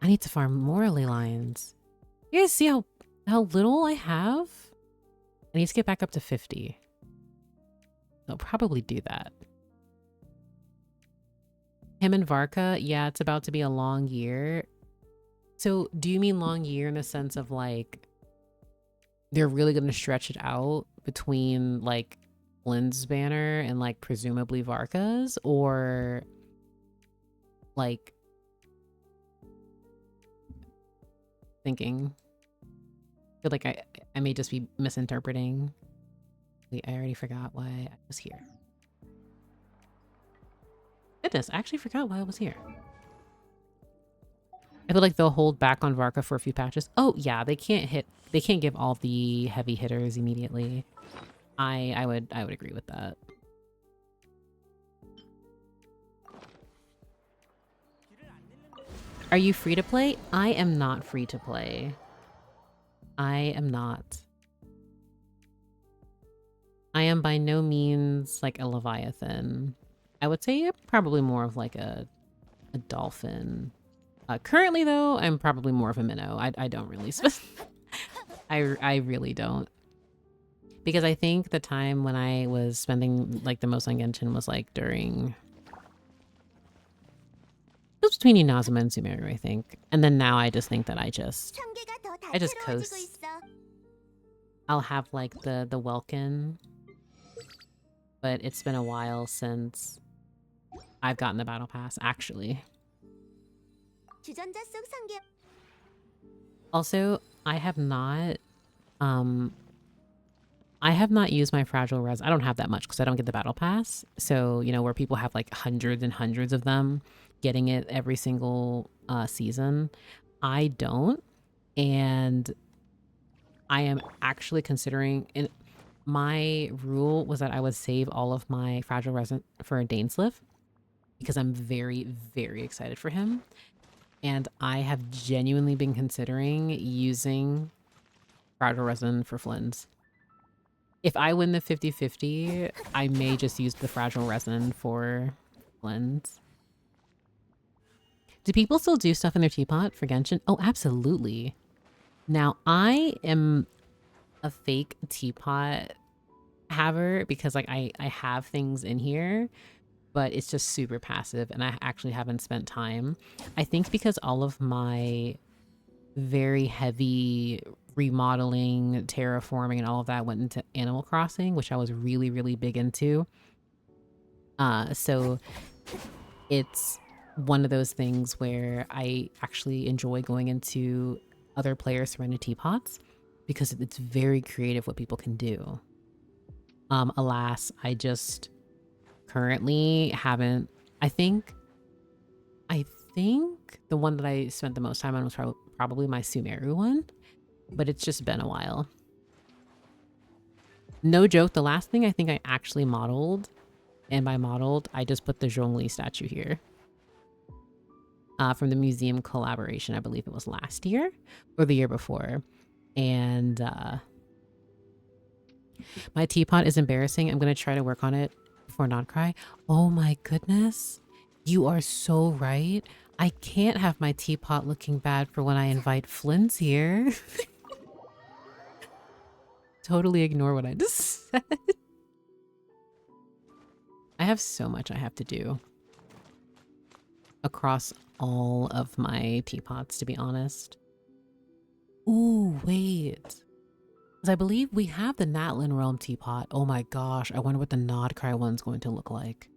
I need to farm more ley lines. You guys see how little I have? I need to get back up to 50. I'll probably do that. Him and Varka, yeah, it's about to be a long year. So do you mean long year in the sense of like they're really going to stretch it out between like Flins' banner and like presumably Varka's, or like thinking? I feel like I may just be misinterpreting. Wait, I already forgot why I was here. Goodness, I actually forgot why I was here. I feel like they'll hold back on Varka for a few patches. Oh yeah, they can't give all the heavy hitters immediately. I would agree with that. Are you free to play? I am not free to play. I am not. I am by no means like a Leviathan. I would say probably more of like a dolphin. Currently though, I'm probably more of a minnow. I don't really I really don't. Because I think the time when I was spending like the most on Genshin was like during... It was between Inazuma and Sumeru, I think. And then now I just think that I just coast. I'll have like the Welkin. But it's been a while since I've gotten the battle pass, actually. Also, I have not used my fragile res. I don't have that much because I don't get the battle pass. So, you know, where people have like hundreds and hundreds of them getting it every single season, I don't. And I am actually considering, my rule was that I would save all of my fragile resin for Dainsliff because I'm very, very excited for him. And I have genuinely been considering using fragile resin for Flins. If I win the 50-50, I may just use the fragile resin for Flins. Do people still do stuff in their teapot for Genshin? Oh, absolutely. Now, I am a fake teapot haver because like I have things in here, but it's just super passive and I actually haven't spent time. I think because all of my very heavy remodeling, terraforming, and all of that went into Animal Crossing, which I was really, really big into. So it's one of those things where I actually enjoy going into other players' Serenity teapots because it's very creative what people can do. Alas, I just currently haven't. I think the one that I spent the most time on was probably my Sumeru one, but it's just been a while. No joke, the last thing I think I actually modeled, and by modeled, I just put the Zhongli statue here. From the museum collaboration, I believe it was last year or the year before. And my teapot is embarrassing. I'm going to try to work on it before not cry. Oh my goodness. You are so right. I can't have my teapot looking bad for when I invite Flins here. Totally ignore what I just said. I have so much I have to do across all of my teapots, to be honest. Ooh, wait. Because I believe we have the Natlin Realm teapot. Oh my gosh, I wonder what the Nodcry one's going to look like.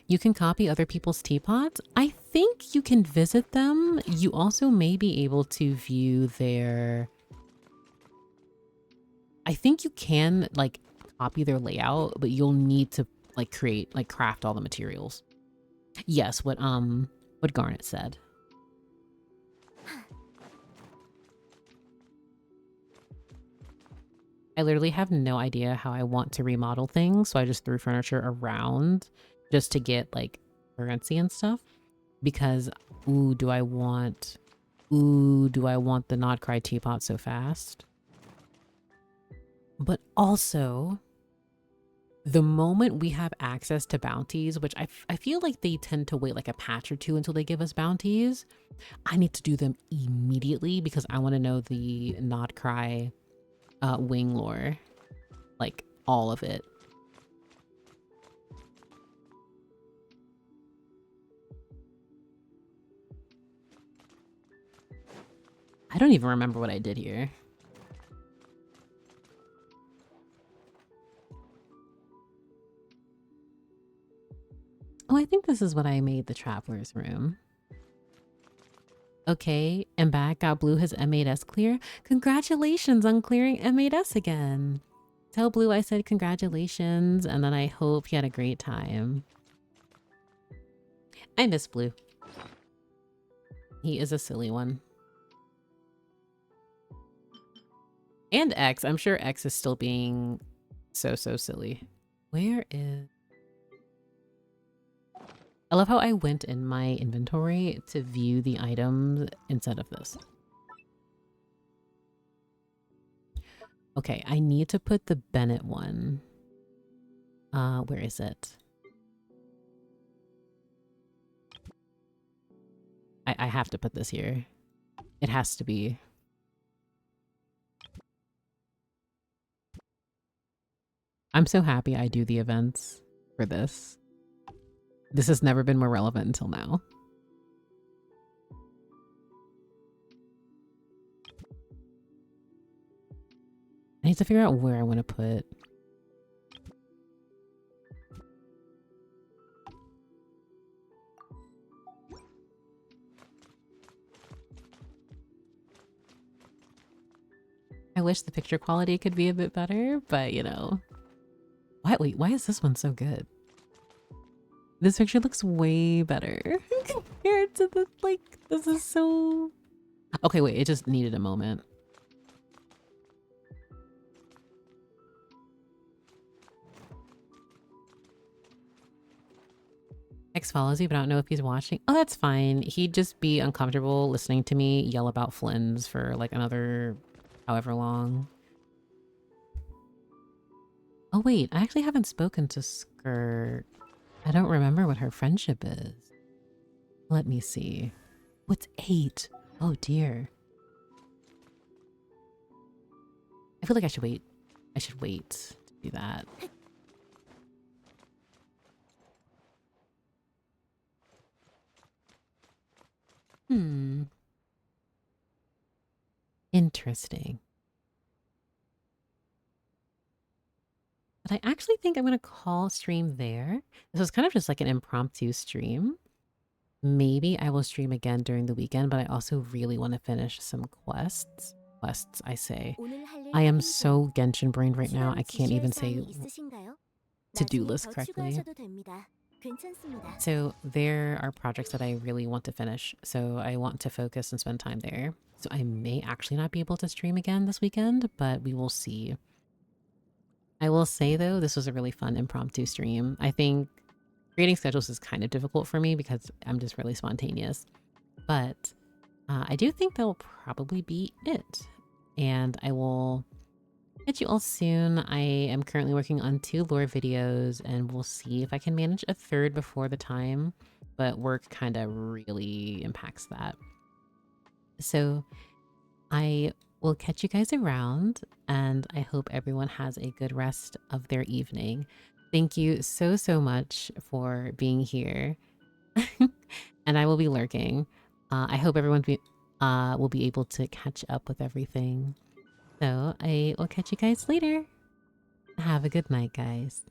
You can copy other people's teapots. I think you can visit them. You also may be able to view their... I think you can like copy their layout, but you'll need to like craft all the materials. Yes, what Garnet said. I literally have no idea how I want to remodel things, so I just threw furniture around just to get like currency and stuff. Because do I want the Nodcry teapot so fast? But also, the moment we have access to bounties, which I feel like they tend to wait like a patch or two until they give us bounties, I need to do them immediately because I want to know the Nodcry wing lore, like all of it. I don't even remember what I did here. Oh, I think this is what I made the traveler's room. Okay, and back got Blue his M8S clear. Congratulations on clearing M8S again. Tell Blue I said congratulations, and then I hope he had a great time. I miss Blue. He is a silly one. And X. I'm sure X is still being so silly. Where is... I love how I went in my inventory to view the items instead of this. Okay, I need to put the Bennett one. Where is it? I have to put this here. It has to be. I'm so happy I do the events for this. This has never been more relevant until now. I need to figure out where I want to put. I wish the picture quality could be a bit better, but you know. Wait, why is this one so good? This picture looks way better compared to the, like, this is so... Okay, wait, it just needed a moment. X follows you, but I don't know if he's watching. Oh, that's fine. He'd just be uncomfortable listening to me yell about Flins for like another however long. Oh wait, I actually haven't spoken to Skirt. I don't remember what her friendship is. Let me see. What's 8? Oh dear. I feel like I should wait. I should wait to do that. Interesting. But I actually think I'm going to call stream there. This was kind of just like an impromptu stream. Maybe I will stream again during the weekend, but I also really want to finish some quests. Quests, I say. I am so Genshin brained right now, I can't even say to-do list correctly. So there are projects that I really want to finish, so I want to focus and spend time there. So I may actually not be able to stream again this weekend, but we will see. I will say though, this was a really fun impromptu stream. I think creating schedules is kind of difficult for me because I'm just really spontaneous. But I do think that will probably be it. And I will catch you all soon. I am currently working on 2 lore videos and we'll see if I can manage a 3rd before the time. But work kind of really impacts that. So I will catch you guys around and I hope everyone has a good rest of their evening. Thank you so much for being here. And I will be lurking. I hope everyone will be able to catch up with everything. So I will catch you guys later. Have a good night, guys.